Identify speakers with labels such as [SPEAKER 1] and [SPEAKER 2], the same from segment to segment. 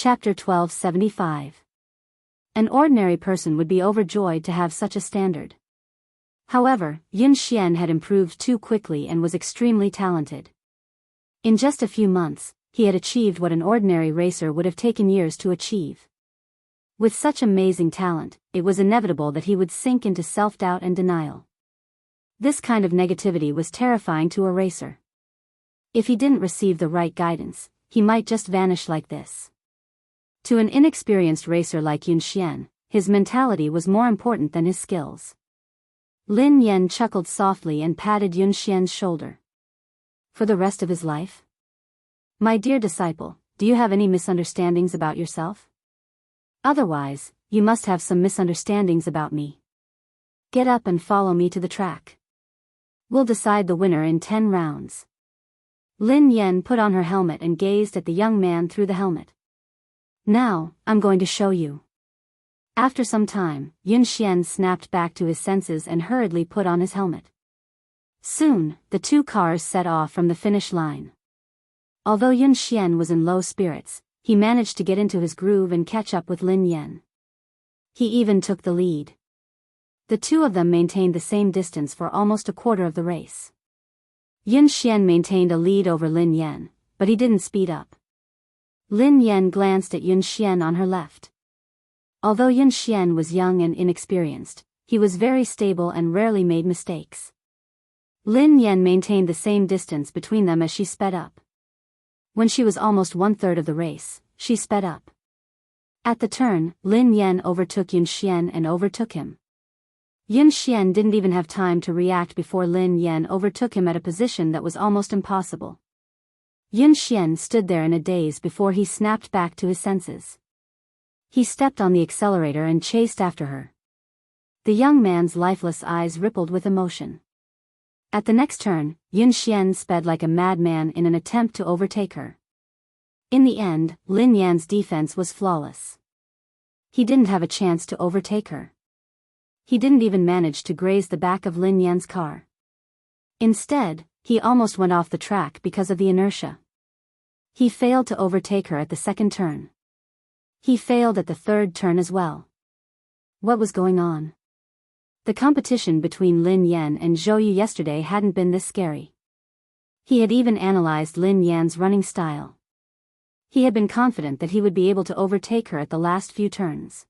[SPEAKER 1] Chapter 1275. An ordinary person would be overjoyed to have such a standard. However, Yun Xian had improved too quickly and was extremely talented. In just a few months, he had achieved what an ordinary racer would have taken years to achieve. With such amazing talent, it was inevitable that he would sink into self-doubt and denial. This kind of negativity was terrifying to a racer. If he didn't receive the right guidance, he might just vanish like this. To an inexperienced racer like Yun Xian, his mentality was more important than his skills. Lin Yan chuckled softly and patted Yun Xian's shoulder. For the rest of his life? My dear disciple, do you have any misunderstandings about yourself? Otherwise, you must have some misunderstandings about me. Get up and follow me to the track. We'll decide the winner in 10 rounds. Lin Yan put on her helmet and gazed at the young man through the helmet. Now, I'm going to show you. After some time, Yun Xian snapped back to his senses and hurriedly put on his helmet. Soon, the two cars set off from the finish line. Although Yun Xian was in low spirits, he managed to get into his groove and catch up with Lin Yan. He even took the lead. The two of them maintained the same distance for almost a quarter of the race. Yun Xian maintained a lead over Lin Yan, but he didn't speed up. Lin Yan glanced at Yun Xian on her left. Although Yun Xian was young and inexperienced, he was very stable and rarely made mistakes. Lin Yan maintained the same distance between them as she sped up. When she was almost 1/3 of the race, she sped up. At the turn, Lin Yan overtook Yun Xian and overtook him. Yun Xian didn't even have time to react before Lin Yan overtook him at a position that was almost impossible. Yun Xian stood there in a daze before he snapped back to his senses. He stepped on the accelerator and chased after her. The young man's lifeless eyes rippled with emotion. At the next turn, Yun Xian sped like a madman in an attempt to overtake her. In the end, Lin Yan's defense was flawless. He didn't have a chance to overtake her. He didn't even manage to graze the back of Lin Yan's car. Instead, he almost went off the track because of the inertia. He failed to overtake her at the second turn. He failed at the third turn as well. What was going on? The competition between Lin Yan and Zhou Yu yesterday hadn't been this scary. He had even analyzed Lin Yan's running style. He had been confident that he would be able to overtake her at the last few turns.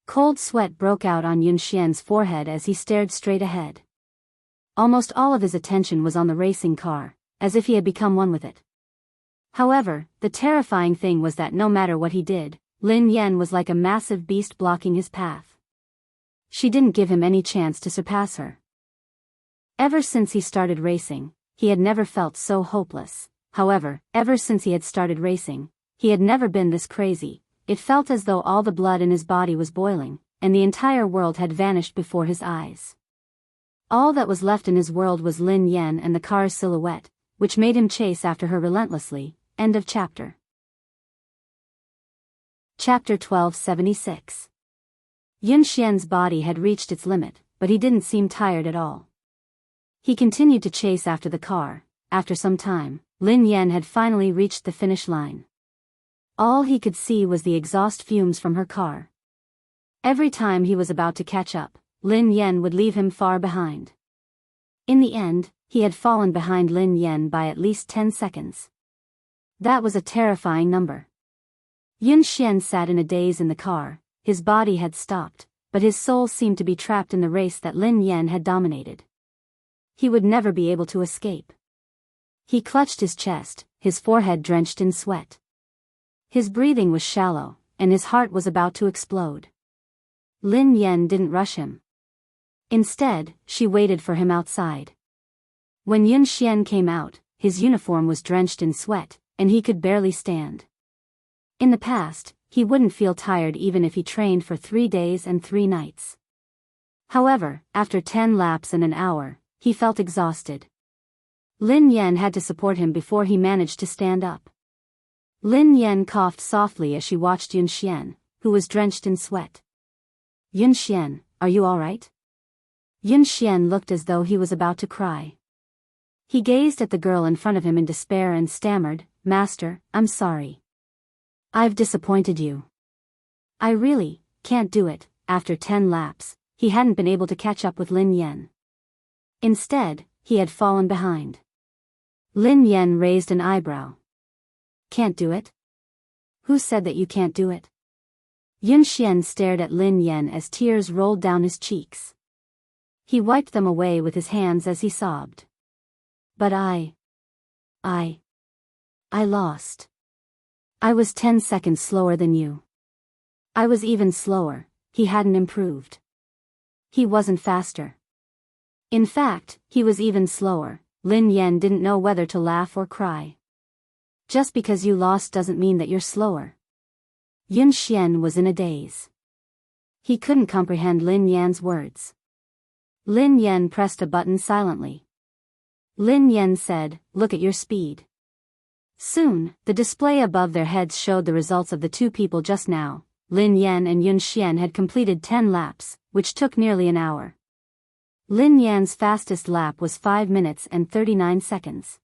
[SPEAKER 1] Cold sweat broke out on Yun Xian's forehead as he stared straight ahead. Almost all of his attention was on the racing car, as if he had become one with it. However, the terrifying thing was that no matter what he did, Lin Yan was like a massive beast blocking his path. She didn't give him any chance to surpass her. Ever since he started racing, he had never felt so hopeless. However, ever since he had started racing, he had never been this crazy. It felt as though all the blood in his body was boiling, and the entire world had vanished before his eyes. All that was left in his world was Lin Yan and the car's silhouette, which made him chase after her relentlessly. End of chapter. Chapter 1276. Yun Xian's body had reached its limit, but he didn't seem tired at all. He continued to chase after the car. After some time, Lin Yan had finally reached the finish line. All he could see was the exhaust fumes from her car. Every time he was about to catch up, Lin Yan would leave him far behind. In the end, he had fallen behind Lin Yan by at least 10 seconds. That was a terrifying number. Yun Xian sat in a daze in the car. His body had stopped, but his soul seemed to be trapped in the race that Lin Yan had dominated. He would never be able to escape. He clutched his chest, his forehead drenched in sweat. His breathing was shallow, and his heart was about to explode. Lin Yan didn't rush him. Instead, she waited for him outside. When Yun Xian came out, his uniform was drenched in sweat, and he could barely stand. In the past, he wouldn't feel tired even if he trained for 3 days and 3 nights. However, after 10 laps and an hour, he felt exhausted. Lin Yan had to support him before he managed to stand up. Lin Yan coughed softly as she watched Yun Xian, who was drenched in sweat. Yun Xian, are you all right? Yun Xian looked as though he was about to cry. He gazed at the girl in front of him in despair and stammered, "Master, I'm sorry." I've disappointed you. I really can't do it. After 10 laps, he hadn't been able to catch up with Lin Yan. Instead, he had fallen behind. Lin Yan raised an eyebrow. Can't do it? Who said that you can't do it? Yun Xian stared at Lin Yan as tears rolled down his cheeks. He wiped them away with his hands as he sobbed. But I lost. I was 10 seconds slower than you. I was even slower. He hadn't improved. He wasn't faster. In fact, he was even slower. Lin Yan didn't know whether to laugh or cry. Just because you lost doesn't mean that you're slower. Yun Xian was in a daze. He couldn't comprehend Lin Yan's words. Lin Yan pressed a button silently. Lin Yan said, "Look at your speed." Soon, the display above their heads showed the results of the two people just now. Lin Yan and Yun Xian had completed 10 laps, which took nearly an hour. Lin Yan's fastest lap was 5 minutes and 39 seconds.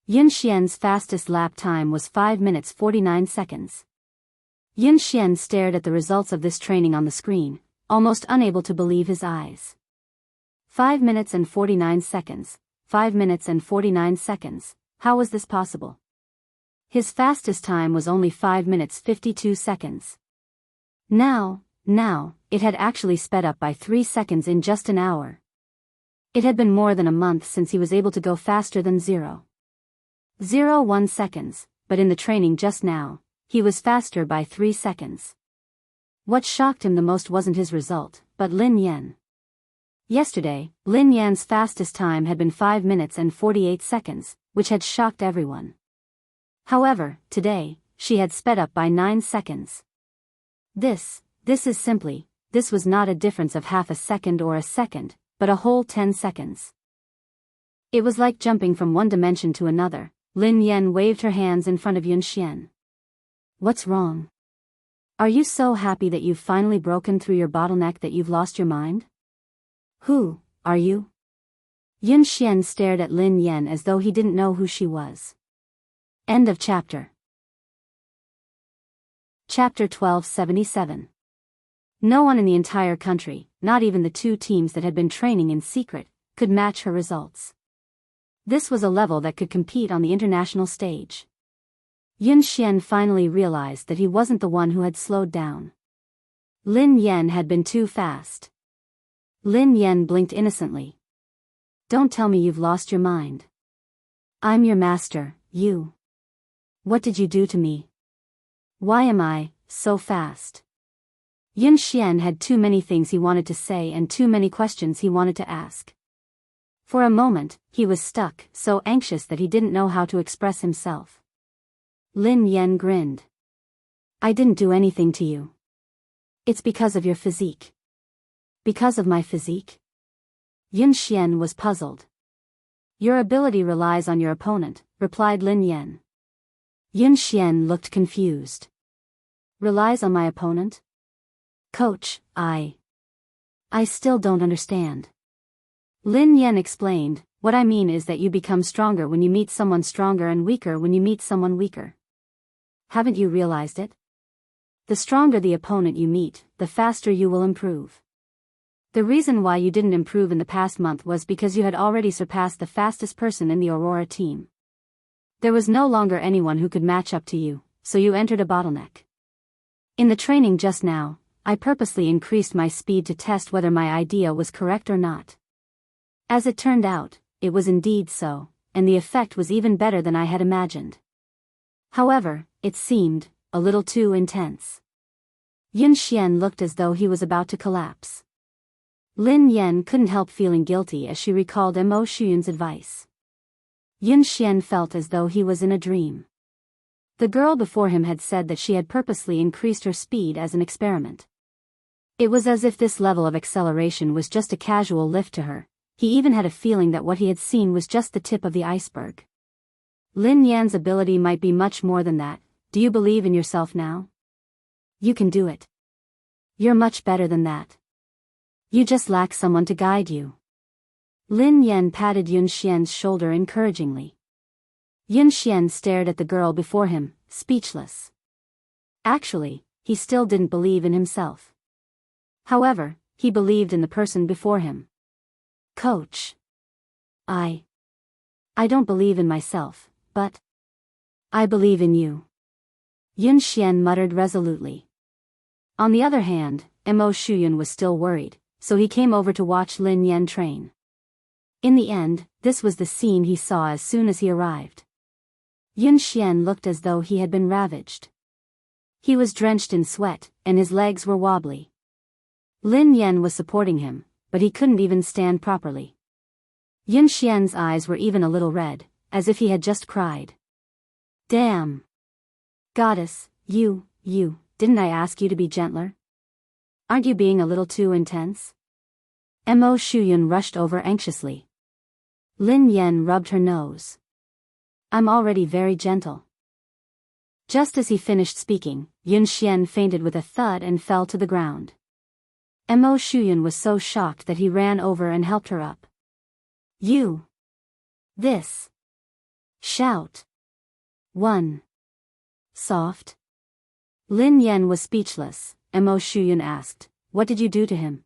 [SPEAKER 1] Yun Xian's fastest lap time was 5 minutes 49 seconds. Yun Xian stared at the results of this training on the screen, almost unable to believe his eyes. 5 minutes and 49 seconds, 5 minutes and 49 seconds, how was this possible? His fastest time was only 5 minutes 52 seconds. Now, it had actually sped up by 3 seconds in just an hour. It had been more than a month since he was able to go faster than 0.01 seconds, but in the training just now, he was faster by 3 seconds. What shocked him the most wasn't his result, but Lin Yan. Yesterday, Lin Yan's fastest time had been 5 minutes and 48 seconds, which had shocked everyone. However, today, she had sped up by 9 seconds. This was not a difference of half a second or a second, but a whole 10 seconds. It was like jumping from one dimension to another. Lin Yan waved her hands in front of Yun Xian. What's wrong? Are you so happy that you've finally broken through your bottleneck that you've lost your mind? Who are you? Yun Xian stared at Lin Yan as though he didn't know who she was. End of chapter. Chapter 1277. No one in the entire country, not even the two teams that had been training in secret, could match her results. This was a level that could compete on the international stage. Yun Xian finally realized that he wasn't the one who had slowed down. Lin Yan had been too fast. Lin Yan blinked innocently. Don't tell me you've lost your mind. I'm your master, you. What did you do to me? Why am I so fast? Yun Xian had too many things he wanted to say and too many questions he wanted to ask. For a moment, he was stuck, so anxious that he didn't know how to express himself. Lin Yan grinned. I didn't do anything to you. It's because of your physique. Because of my physique? Yun Xian was puzzled. Your ability relies on your opponent, replied Lin Yan. Yun Xian looked confused. Relies on my opponent? Coach, I still don't understand. Lin Yan explained, what I mean is that you become stronger when you meet someone stronger and weaker when you meet someone weaker. Haven't you realized it? The stronger the opponent you meet, the faster you will improve. The reason why you didn't improve in the past month was because you had already surpassed the fastest person in the Aurora team. There was no longer anyone who could match up to you, so you entered a bottleneck. In the training just now, I purposely increased my speed to test whether my idea was correct or not. As it turned out, it was indeed so, and the effect was even better than I had imagined. However, it seemed a little too intense. Yun Xian looked as though he was about to collapse. Lin Yan couldn't help feeling guilty as she recalled Mo Shuyun's advice. Yun Xian felt as though he was in a dream. The girl before him had said that she had purposely increased her speed as an experiment. It was as if this level of acceleration was just a casual lift to her. He even had a feeling that what he had seen was just the tip of the iceberg. Lin Yan's ability might be much more than that. Do you believe in yourself now? You can do it. You're much better than that. You just lack someone to guide you. Lin Yan patted Yun Xian's shoulder encouragingly. Yun Xian stared at the girl before him, speechless. Actually, he still didn't believe in himself. However, he believed in the person before him. Coach. I don't believe in myself, but I believe in you. Yun Xian muttered resolutely. On the other hand, Mo Shuyun was still worried, so he came over to watch Lin Yan train. In the end, this was the scene he saw as soon as he arrived. Yun Xian looked as though he had been ravaged. He was drenched in sweat, and his legs were wobbly. Lin Yan was supporting him, but he couldn't even stand properly. Yun Xian's eyes were even a little red, as if he had just cried. Damn! Goddess, you, didn't I ask you to be gentler? Aren't you being a little too intense? Mo Shuyun rushed over anxiously. Lin Yan rubbed her nose. I'm already very gentle. Just as he finished speaking, Yun Xian fainted with a thud and fell to the ground. Mo Shuyun was so shocked that he ran over and helped her up. You! This! Shout! 1. Soft? Lin Yan was speechless. Mo Shuyun asked, what did you do to him?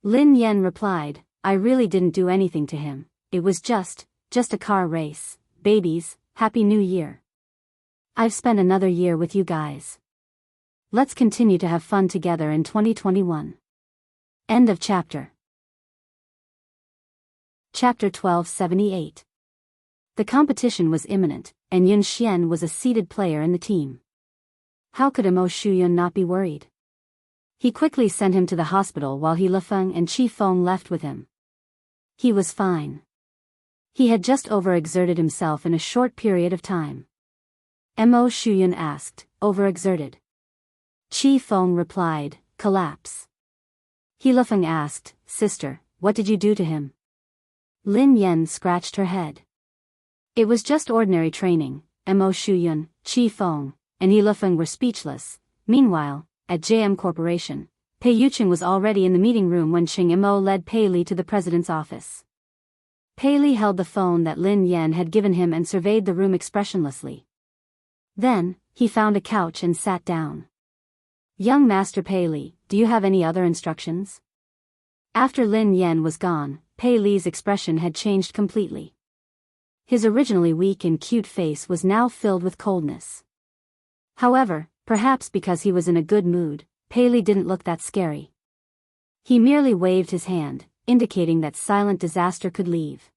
[SPEAKER 1] Lin Yan replied, I really didn't do anything to him. It was just a car race. Babies, Happy New Year. I've spent another year with you guys. Let's continue to have fun together in 2021. End of chapter. Chapter 1278. The competition was imminent, and Yun Xian was a seeded player in the team. How could Mo Shuyun not be worried? He quickly sent him to the hospital while He Lefeng and Qi Feng left with him. He was fine. He had just overexerted himself in a short period of time. Mo Shuyun asked, overexerted? Qi Feng replied, collapse. He Lefeng asked, sister, what did you do to him? Lin Yan scratched her head. It was just ordinary training. Mo Shuyun, Qi Feng, and He Lefeng were speechless. Meanwhile, at JM Corporation, Pei Yuqing was already in the meeting room when Qing Mo led Pei Li to the president's office. Pei Li held the phone that Lin Yan had given him and surveyed the room expressionlessly. Then, he found a couch and sat down. Young Master Pei Li, do you have any other instructions? After Lin Yan was gone, Pei Li's expression had changed completely. His originally weak and cute face was now filled with coldness. However, perhaps because he was in a good mood, Pei Li didn't look that scary. He merely waved his hand, indicating that silent disaster could leave.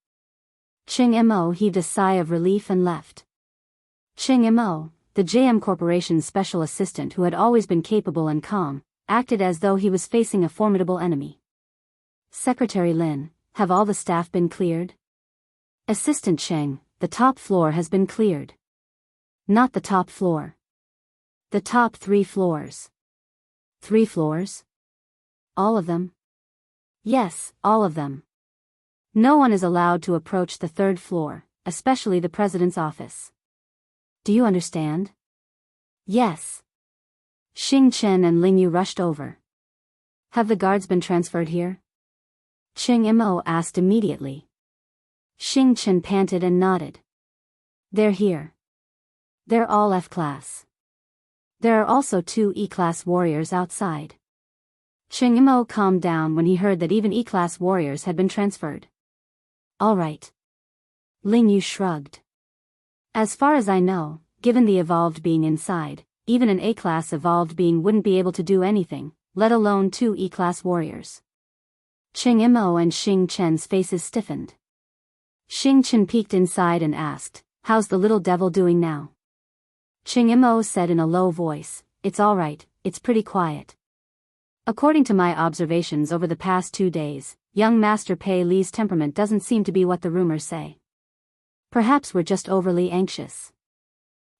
[SPEAKER 1] Qing Mo heaved a sigh of relief and left. Qing Mo, the JM Corporation's special assistant who had always been capable and calm, acted as though he was facing a formidable enemy. Secretary Lin, have all the staff been cleared? Assistant Cheng, the top floor has been cleared. Not the top floor. The top 3 floors. 3 floors? All of them? Yes, all of them. No one is allowed to approach the 3rd floor, especially the president's office. Do you understand? Yes. Xing Chen and Ling Yu rushed over. Have the guards been transferred here? Qing Mo asked immediately. Xing Chen panted and nodded. They're here. They're all F-class. There are also 2 E-class warriors outside. Qing Mo calmed down when he heard that even E-class warriors had been transferred. All right. Ling Yu shrugged. As far as I know, given the evolved being inside, even an A-class evolved being wouldn't be able to do anything, let alone 2 E-class warriors. Qing Mo and Xing Chen's faces stiffened. Xing Chen peeked inside and asked, how's the little devil doing now? Qing Mo said in a low voice, it's all right, it's pretty quiet. According to my observations over the past 2 days, young Master Pei Li's temperament doesn't seem to be what the rumors say. Perhaps we're just overly anxious.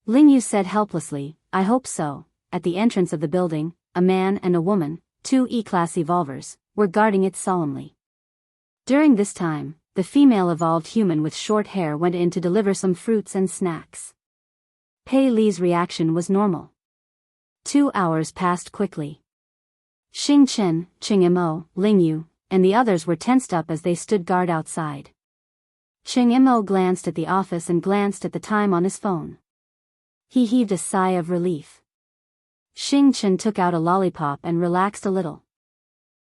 [SPEAKER 1] Ling Yu said helplessly, I hope so. At the entrance of the building, a man and a woman, 2 E-class evolvers, were guarding it solemnly. During this time, the female evolved human with short hair went in to deliver some fruits and snacks. Pei Li's reaction was normal. 2 hours passed quickly. Xing Chen, Qing Mo, Ling Yu, and the others were tensed up as they stood guard outside. Qing Mo glanced at the office and glanced at the time on his phone. He heaved a sigh of relief. Xing Chen took out a lollipop and relaxed a little.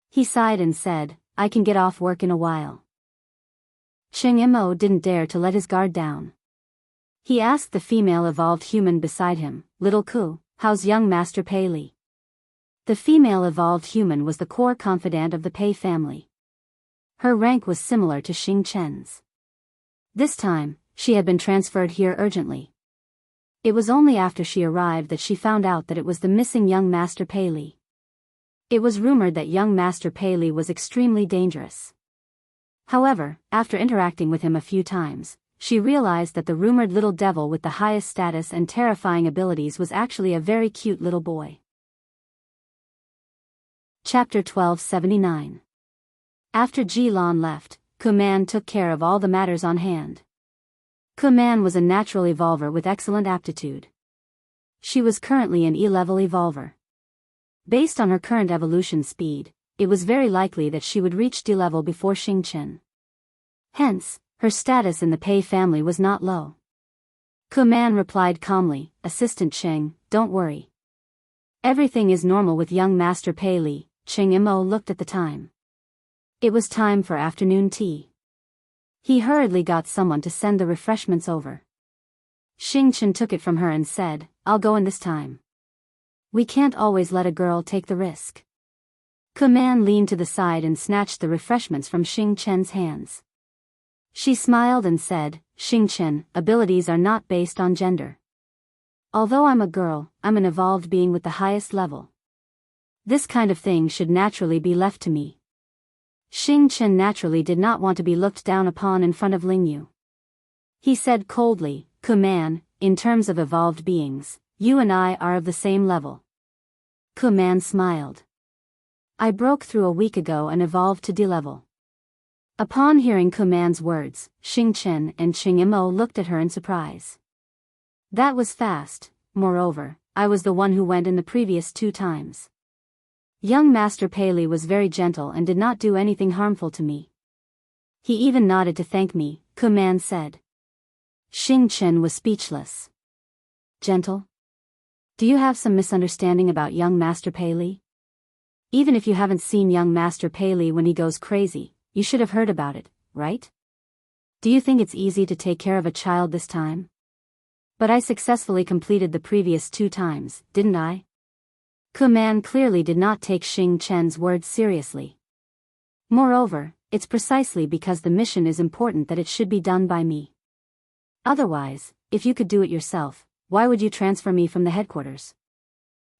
[SPEAKER 1] He sighed and said, I can get off work in a while. Cheng Mo didn't dare to let his guard down. He asked the female evolved human beside him, Little Ku, how's young Master Pei Li? The female evolved human was the core confidant of the Pei family. Her rank was similar to Xing Chen's. This time, she had been transferred here urgently. It was only after she arrived that she found out that it was the missing young Master Pei Li. It was rumored that young Master Pei Li was extremely dangerous. However, after interacting with him a few times, she realized that the rumored little devil with the highest status and terrifying abilities was actually a very cute little boy. Chapter 1279. After Ji Lan left, Kuman took care of all the matters on hand. Kuman was a natural evolver with excellent aptitude. She was currently an E-level evolver. Based on her current evolution speed, it was very likely that she would reach D-level before Xing Chen. Hence, her status in the Pei family was not low. Kuman replied calmly, Assistant Cheng, don't worry. Everything is normal with young Master Pei Li. Cheng Mo looked at the time. It was time for afternoon tea. He hurriedly got someone to send the refreshments over. Xing Chen took it from her and said, I'll go in this time. We can't always let a girl take the risk. Kuman leaned to the side and snatched the refreshments from Xing Chen's hands. She smiled and said, Xing Chen, abilities are not based on gender. Although I'm a girl, I'm an evolved being with the highest level. This kind of thing should naturally be left to me. Xing Chen naturally did not want to be looked down upon in front of Lingyu. He said coldly, Kuman, in terms of evolved beings, you and I are of the same level. Kuman smiled. I broke through a week ago and evolved to D-level. Upon hearing Kuman's words, Xing Chen and Cheng Mo looked at her in surprise. That was fast. Moreover, I was the one who went in the previous 2 times. Young Master Pei Li was very gentle and did not do anything harmful to me. He even nodded to thank me, Kuman said. Xing Chen was speechless. Gentle? Do you have some misunderstanding about young Master Pei Li? Even if you haven't seen young Master Pei Li when he goes crazy, you should have heard about it, right? Do you think it's easy to take care of a child this time? But I successfully completed the previous 2 times, didn't I? Kuman clearly did not take Xing Chen's words seriously. Moreover, it's precisely because the mission is important that it should be done by me. Otherwise, if you could do it yourself, why would you transfer me from the headquarters?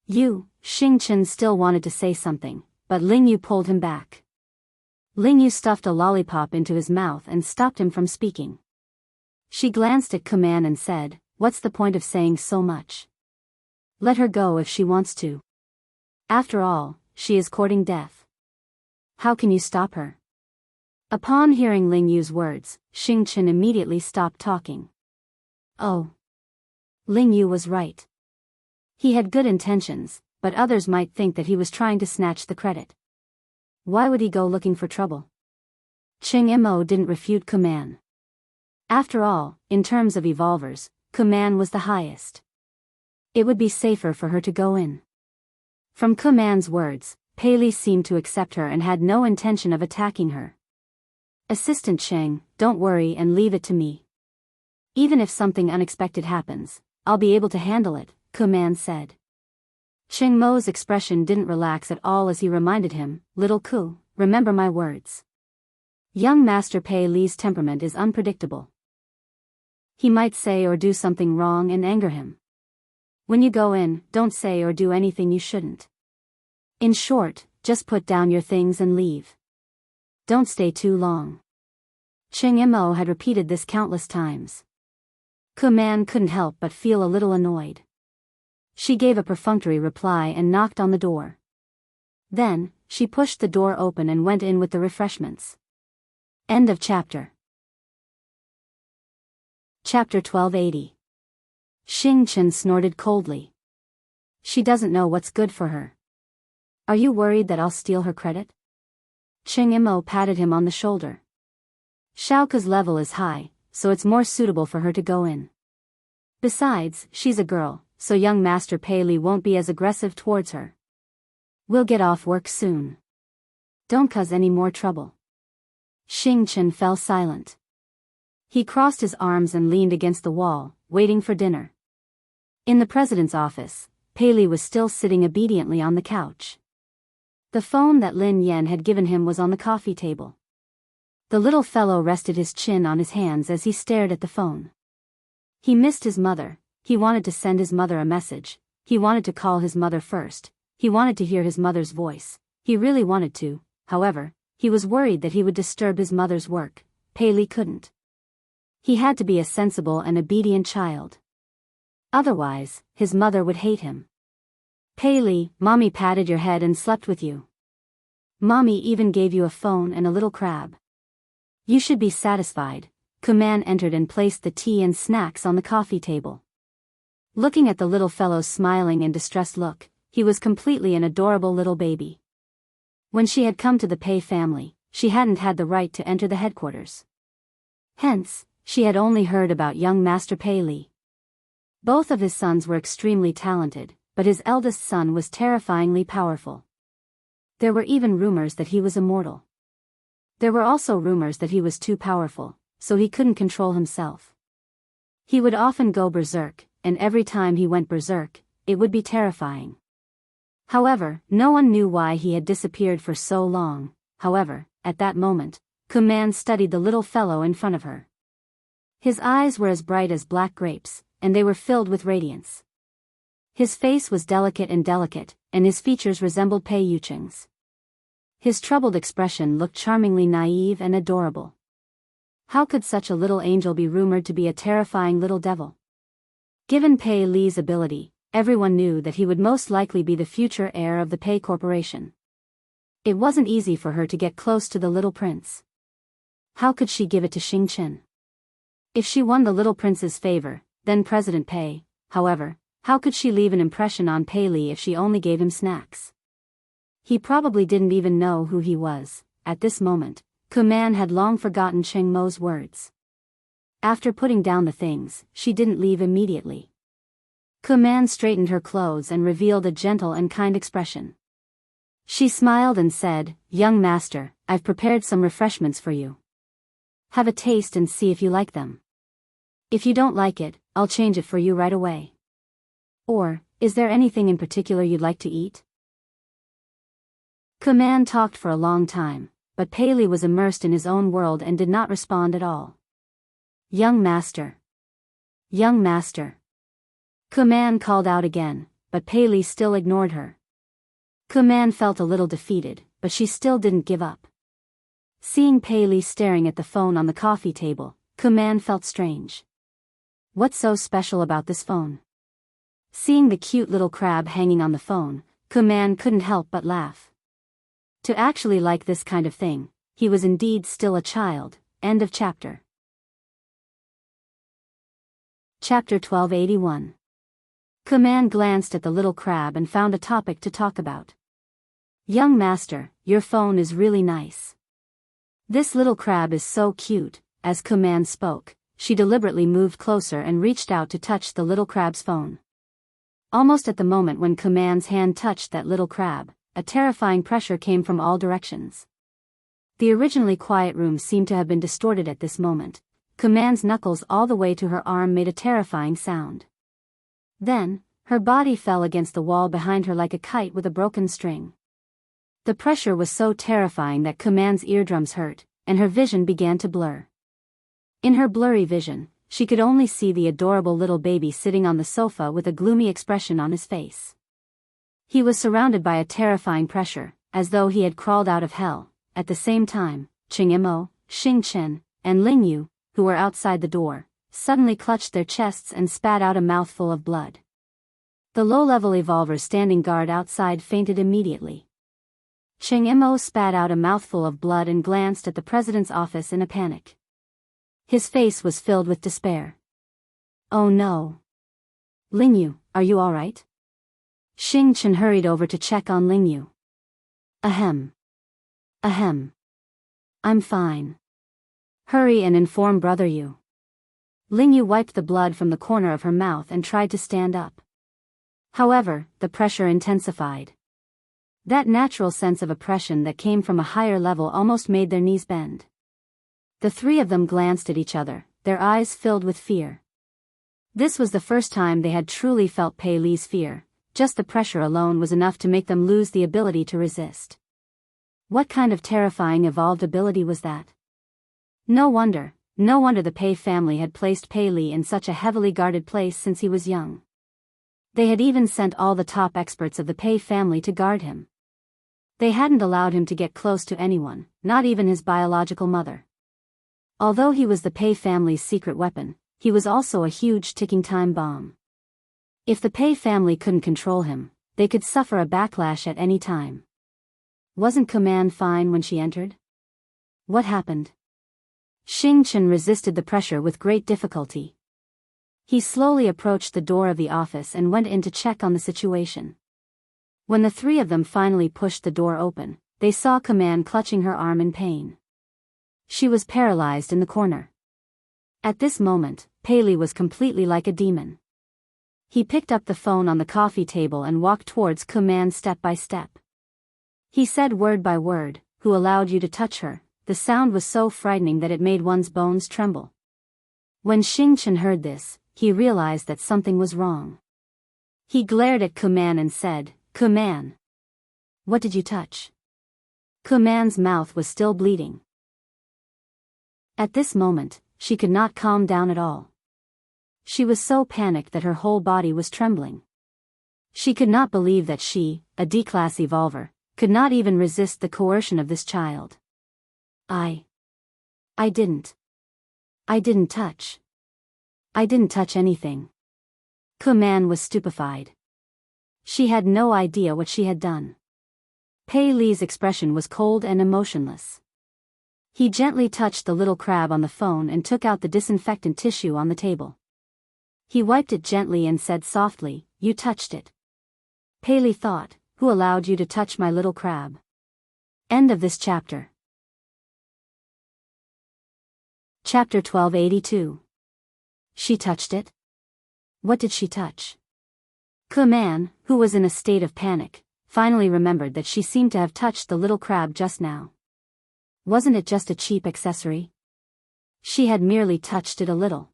[SPEAKER 1] Xing Chen still wanted to say something, but Lingyu pulled him back. Lingyu stuffed a lollipop into his mouth and stopped him from speaking. She glanced at Kuman and said, What's the point of saying so much? Let her go if she wants to. After all, she is courting death. How can you stop her? Upon hearing Lingyu's words, Xing Chen immediately stopped talking. Oh. Lingyu was right. He had good intentions, but others might think that he was trying to snatch the credit. Why would he go looking for trouble? Cheng Mo didn't refute Kuman. After all, in terms of evolvers, Kuman was the highest. It would be safer for her to go in. From Kuman's words, Pei Li seemed to accept her and had no intention of attacking her. Assistant Cheng, don't worry and leave it to me. Even if something unexpected happens, I'll be able to handle it, Kuman said. Cheng Mo's expression didn't relax at all as he reminded him, Little Ku, remember my words. Young Master Pei Li's temperament is unpredictable. He might say or do something wrong and anger him. When you go in, don't say or do anything you shouldn't. In short, just put down your things and leave. Don't stay too long. Cheng Mo had repeated this countless times. Kuman couldn't help but feel a little annoyed. She gave a perfunctory reply and knocked on the door. Then, she pushed the door open and went in with the refreshments. End of chapter. Chapter 1280. Xing Chen snorted coldly. She doesn't know what's good for her. Are you worried that I'll steal her credit? Cheng Mo patted him on the shoulder. Xiaoke's level is high, so it's more suitable for her to go in. Besides, she's a girl, so young Master Pei Li won't be as aggressive towards her. We'll get off work soon. Don't cause any more trouble. Xing Chen fell silent. He crossed his arms and leaned against the wall, waiting for dinner. In the president's office, Pei Li was still sitting obediently on the couch. The phone that Lin Yan had given him was on the coffee table. The little fellow rested his chin on his hands as he stared at the phone. He missed his mother, he wanted to send his mother a message, he wanted to call his mother first, he wanted to hear his mother's voice, he really wanted to, however, he was worried that he would disturb his mother's work. Pei Li couldn't. He had to be a sensible and obedient child. Otherwise, his mother would hate him. Pei Li, Mommy patted your head and slept with you. Mommy even gave you a phone and a little crab. You should be satisfied. Kuman entered and placed the tea and snacks on the coffee table. Looking at the little fellow's smiling and distressed look, he was completely an adorable little baby. When she had come to the Pei family, she hadn't had the right to enter the headquarters. Hence, she had only heard about young Master Pei Li. Both of his sons were extremely talented, but his eldest son was terrifyingly powerful. There were even rumors that he was immortal. There were also rumors that he was too powerful, so he couldn't control himself. He would often go berserk, and every time he went berserk, it would be terrifying. However, no one knew why he had disappeared for so long. However, at that moment, Kuman studied the little fellow in front of her. His eyes were as bright as black grapes, and they were filled with radiance. His face was delicate, and his features resembled Pei Yucheng's. His troubled expression looked charmingly naive and adorable. How could such a little angel be rumored to be a terrifying little devil? Given Pei Li's ability, everyone knew that he would most likely be the future heir of the Pei Corporation. It wasn't easy for her to get close to the little prince. How could she give it to Xing Chen? If she won the little prince's favor, then President Pei, however, how could she leave an impression on Pei Li if she only gave him snacks? He probably didn't even know who he was. At this moment, Kuman had long forgotten Cheng Mo's words. After putting down the things, she didn't leave immediately. Kuman straightened her clothes and revealed a gentle and kind expression. She smiled and said, "Young master, I've prepared some refreshments for you. Have a taste and see if you like them. If you don't like it, I'll change it for you right away. Or, is there anything in particular you'd like to eat?" Kuman talked for a long time, but Pei Li was immersed in his own world and did not respond at all. "Young master. Young master." Kuman called out again, but Pei Li still ignored her. Kuman felt a little defeated, but she still didn't give up. Seeing Pei Li staring at the phone on the coffee table, Kuman felt strange. What's so special about this phone? Seeing the cute little crab hanging on the phone, Kuman couldn't help but laugh. To actually like this kind of thing, he was indeed still a child. End of chapter. Chapter 1281. Kuman glanced at the little crab and found a topic to talk about. "Young master, your phone is really nice. This little crab is so cute." As Kuman spoke, she deliberately moved closer and reached out to touch the little crab's phone. Almost at the moment when Kuman's hand touched that little crab, a terrifying pressure came from all directions. The originally quiet room seemed to have been distorted at this moment. Kuman's knuckles all the way to her arm made a terrifying sound. Then, her body fell against the wall behind her like a kite with a broken string. The pressure was so terrifying that Kuman's eardrums hurt, and her vision began to blur. In her blurry vision, she could only see the adorable little baby sitting on the sofa with a gloomy expression on his face. He was surrounded by a terrifying pressure, as though he had crawled out of hell. At the same time, Cheng Mo, Xing Chen, and Ling Yu, who were outside the door, suddenly clutched their chests and spat out a mouthful of blood. The low-level evolvers standing guard outside fainted immediately. Cheng Mo spat out a mouthful of blood and glanced at the president's office in a panic. His face was filled with despair. "Oh no. Ling Yu, are you all right?" Xing Chen hurried over to check on Ling Yu. Ahem. Ahem. I'm fine. Hurry and inform Brother Yu." Ling Yu wiped the blood from the corner of her mouth and tried to stand up. However, the pressure intensified. That natural sense of oppression that came from a higher level almost made their knees bend. The three of them glanced at each other, their eyes filled with fear. This was the first time they had truly felt Pei Li's fear. Just the pressure alone was enough to make them lose the ability to resist. What kind of terrifying evolved ability was that? No wonder the Pei family had placed Pei Li in such a heavily guarded place since he was young. They had even sent all the top experts of the Pei family to guard him. They hadn't allowed him to get close to anyone, not even his biological mother. Although he was the Pei family's secret weapon, he was also a huge ticking time bomb. If the Pei family couldn't control him, they could suffer a backlash at any time. Wasn't Kuman fine when she entered? What happened? Xing Chen resisted the pressure with great difficulty. He slowly approached the door of the office and went in to check on the situation. When the three of them finally pushed the door open, they saw Kuman clutching her arm in pain. She was paralyzed in the corner. At this moment, Pei Li was completely like a demon. He picked up the phone on the coffee table and walked towards Kuman step by step. He said word by word, "Who allowed you to touch her?" The sound was so frightening that it made one's bones tremble. When Xing Chen heard this, he realized that something was wrong. He glared at Kuman and said, "Kuman, what did you touch?" Kuman's mouth was still bleeding. At this moment, she could not calm down at all. She was so panicked that her whole body was trembling. She could not believe that she, a D-class evolver, could not even resist the coercion of this child. I didn't touch. I didn't touch anything." Kuman was stupefied. She had no idea what she had done. Pei Li's expression was cold and emotionless. He gently touched the little crab on the phone and took out the disinfectant tissue on the table. He wiped it gently and said softly, "You touched it." Pei Li thought, "Who allowed you to touch my little crab?" End of this chapter. Chapter 1282. She touched it? What did she touch? Kuman, who was in a state of panic, finally remembered that she seemed to have touched the little crab just now. Wasn't it just a cheap accessory? She had merely touched it a little.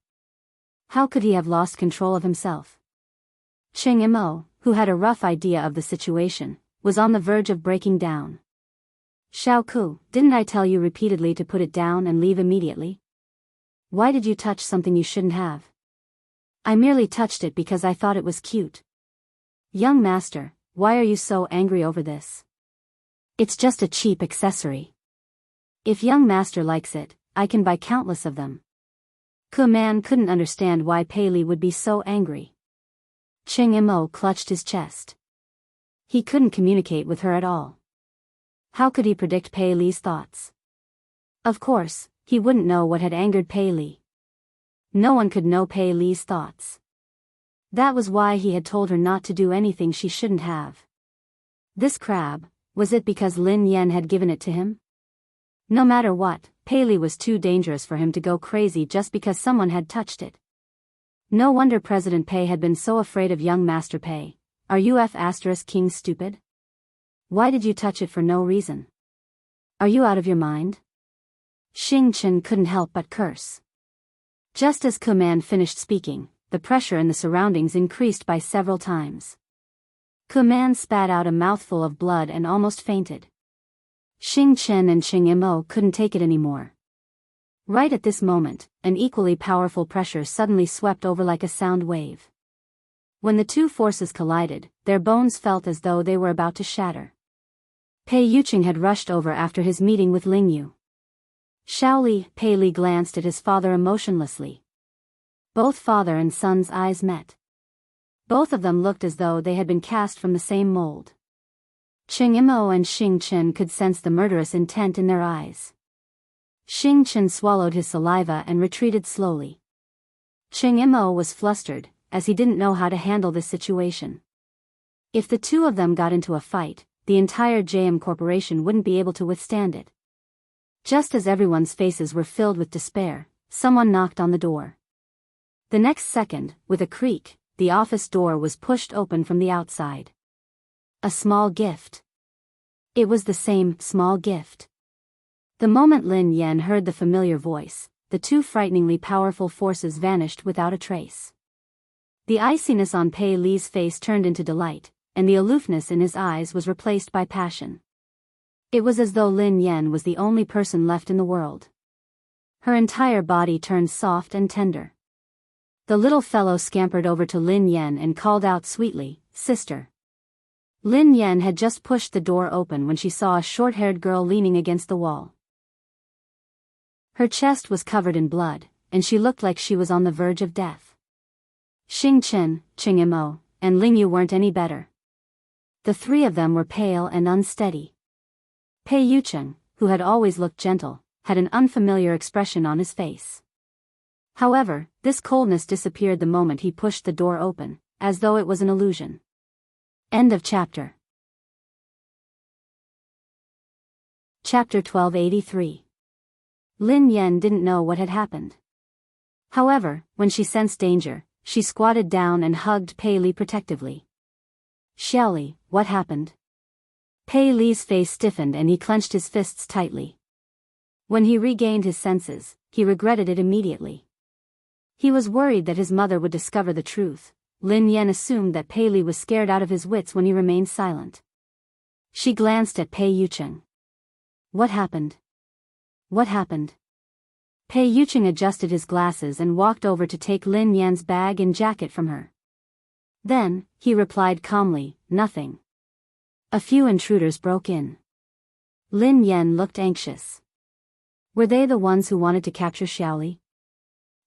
[SPEAKER 1] How could he have lost control of himself? Cheng Imo, who had a rough idea of the situation, was on the verge of breaking down. "Xiaoku, didn't I tell you repeatedly to put it down and leave immediately? Why did you touch something you shouldn't have?" "I merely touched it because I thought it was cute." "Young master, why are you so angry over this? It's just a cheap accessory. If young master likes it, I can buy countless of them." Kuman couldn't understand why Pei Li would be so angry. Cheng Imo clutched his chest. He couldn't communicate with her at all. How could he predict Pei Li's thoughts? Of course, he wouldn't know what had angered Pei Li. No one could know Pei Li's thoughts. That was why he had told her not to do anything she shouldn't have. This crab, was it because Lin Yan had given it to him? No matter what, Pei Li was too dangerous for him to go crazy just because someone had touched it. No wonder President Pei had been so afraid of young Master Pei. Are you King stupid? Why did you touch it for no reason? Are you out of your mind? Xing Chen couldn't help but curse. Just as Kuman finished speaking, the pressure in the surroundings increased by several times. Kuman spat out a mouthful of blood and almost fainted. Xing Chen and Cheng Imo couldn't take it anymore. Right at this moment, an equally powerful pressure suddenly swept over like a sound wave. When the two forces collided, their bones felt as though they were about to shatter. Pei Yuqing had rushed over after his meeting with Ling Yu. Shaoli, Pei Li glanced at his father emotionlessly. Both father and son's eyes met. Both of them looked as though they had been cast from the same mold. Cheng Imo and Xing Chen could sense the murderous intent in their eyes. Xing Chen swallowed his saliva and retreated slowly. Cheng Imo was flustered, as he didn't know how to handle this situation. If the two of them got into a fight, the entire JM Corporation wouldn't be able to withstand it. Just as everyone's faces were filled with despair, someone knocked on the door. The next second, with a creak, the office door was pushed open from the outside. A small gift. It was the same small gift. The moment Lin Yan heard the familiar voice, the two frighteningly powerful forces vanished without a trace. The iciness on Pei Li's face turned into delight, and the aloofness in his eyes was replaced by passion. It was as though Lin Yan was the only person left in the world. Her entire body turned soft and tender. The little fellow scampered over to Lin Yan and called out sweetly, "Sister." Lin Yan had just pushed the door open when she saw a short-haired girl leaning against the wall. Her chest was covered in blood, and she looked like she was on the verge of death. Xing Chen, Ching Imo, and Ling Yu weren't any better. The three of them were pale and unsteady. Pei Yucheng, who had always looked gentle, had an unfamiliar expression on his face. However, this coldness disappeared the moment he pushed the door open, as though it was an illusion. End of chapter. Chapter 1283. Lin Yan didn't know what had happened. However, when she sensed danger, she squatted down and hugged Pei Li protectively. "Xiaoli, what happened?" Pei Li's face stiffened and he clenched his fists tightly. When he regained his senses, he regretted it immediately. He was worried that his mother would discover the truth. Lin Yan assumed that Pei Li was scared out of his wits when he remained silent. She glanced at Pei Yucheng. "What happened? What happened?" Pei Yucheng adjusted his glasses and walked over to take Lin Yan's bag and jacket from her. Then, he replied calmly, "Nothing. A few intruders broke in." Lin Yan looked anxious. "Were they the ones who wanted to capture Xiaoli?"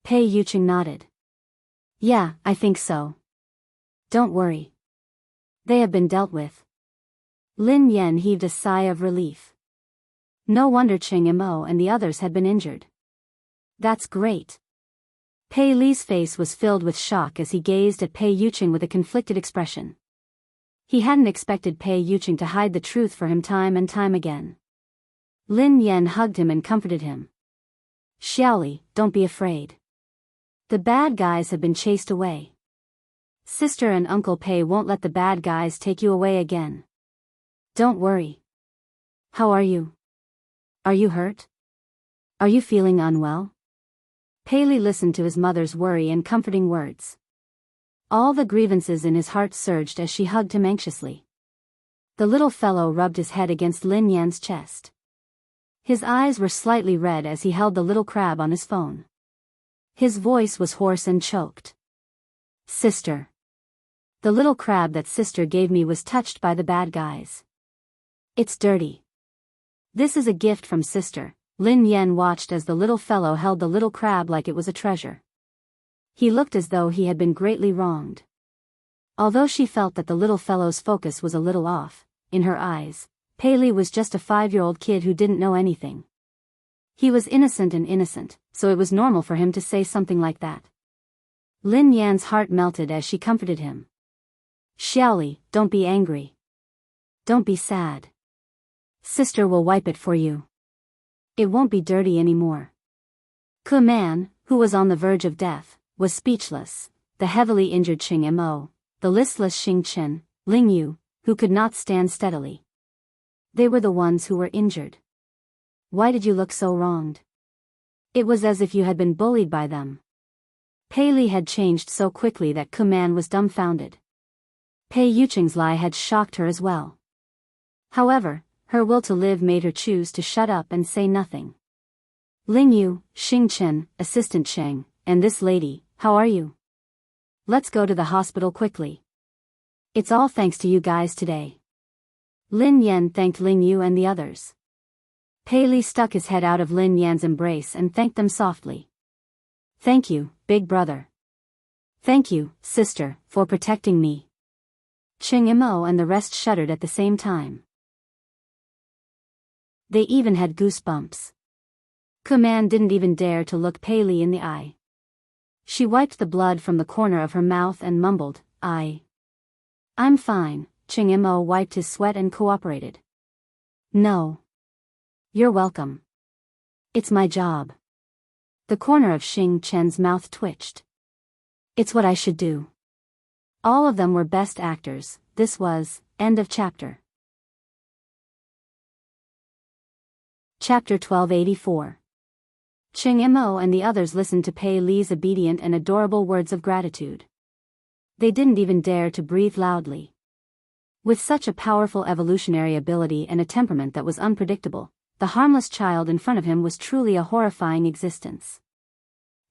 [SPEAKER 1] Pei Yucheng nodded. "Yeah, I think so. Don't worry. They have been dealt with." Lin Yan heaved a sigh of relief. No wonder Ching Imo and the others had been injured. "That's great." Pei Li's face was filled with shock as he gazed at Pei Yucheng with a conflicted expression. He hadn't expected Pei Yucheng to hide the truth for him time and time again. Lin Yan hugged him and comforted him. "Xiaoli, don't be afraid. The bad guys have been chased away. Sister and Uncle Pei won't let the bad guys take you away again. Don't worry. How are you? Are you hurt? Are you feeling unwell?" Pei Li listened to his mother's worry and comforting words. All the grievances in his heart surged as she hugged him anxiously. The little fellow rubbed his head against Lin Yan's chest. His eyes were slightly red as he held the little crab on his phone. His voice was hoarse and choked. "Sister. The little crab that sister gave me was touched by the bad guys. It's dirty. This is a gift from sister." Lin Yan watched as the little fellow held the little crab like it was a treasure. He looked as though he had been greatly wronged. Although she felt that the little fellow's focus was a little off, in her eyes, Pei Li was just a 5-year-old kid who didn't know anything. He was innocent, so it was normal for him to say something like that. Lin Yan's heart melted as she comforted him. "Xiaoli, don't be angry. Don't be sad. Sister will wipe it for you. It won't be dirty anymore." Ku Man, who was on the verge of death, was speechless. The heavily injured Ching Imo, the listless Xing Chen, Ling Yu, who could not stand steadily. They were the ones who were injured. "Why did you look so wronged? It was as if you had been bullied by them." Pei Li had changed so quickly that Ku Man was dumbfounded. Pei Yucheng's lie had shocked her as well. However, her will to live made her choose to shut up and say nothing. "Ling Yu, Xing Chen, Assistant Cheng, and this lady, how are you? Let's go to the hospital quickly. It's all thanks to you guys today." Lin Yan thanked Ling Yu and the others. Pei Li stuck his head out of Lin Yan's embrace and thanked them softly. "Thank you, big brother. Thank you, sister, for protecting me." Ching Imo and the rest shuddered at the same time. They even had goosebumps. Ku Man didn't even dare to look Pei Li in the eye. She wiped the blood from the corner of her mouth and mumbled, I'm fine." Ching Imo wiped his sweat and cooperated. "No. You're welcome. It's my job." The corner of Xing Chen's mouth twitched. "It's what I should do." All of them were best actors. This was, end of chapter. Chapter 1284. Cheng Mo and the others listened to Pei Li's obedient and adorable words of gratitude. They didn't even dare to breathe loudly. With such a powerful evolutionary ability and a temperament that was unpredictable, the harmless child in front of him was truly a horrifying existence.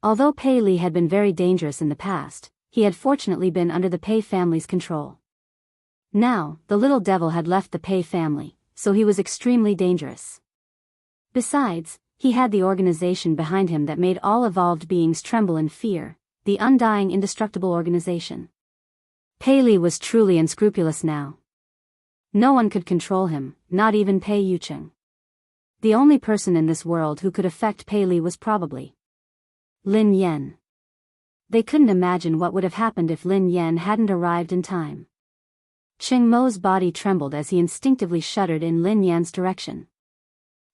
[SPEAKER 1] Although Pei Li had been very dangerous in the past, he had fortunately been under the Pei family's control. Now, the little devil had left the Pei family, so he was extremely dangerous. Besides, he had the organization behind him that made all evolved beings tremble in fear, the undying indestructible organization. Pei Li was truly unscrupulous now. No one could control him, not even Pei Yucheng. The only person in this world who could affect Pei Li was probably Lin Yan. They couldn't imagine what would have happened if Lin Yan hadn't arrived in time. Cheng Mo's body trembled as he instinctively shuddered in Lin Yan's direction.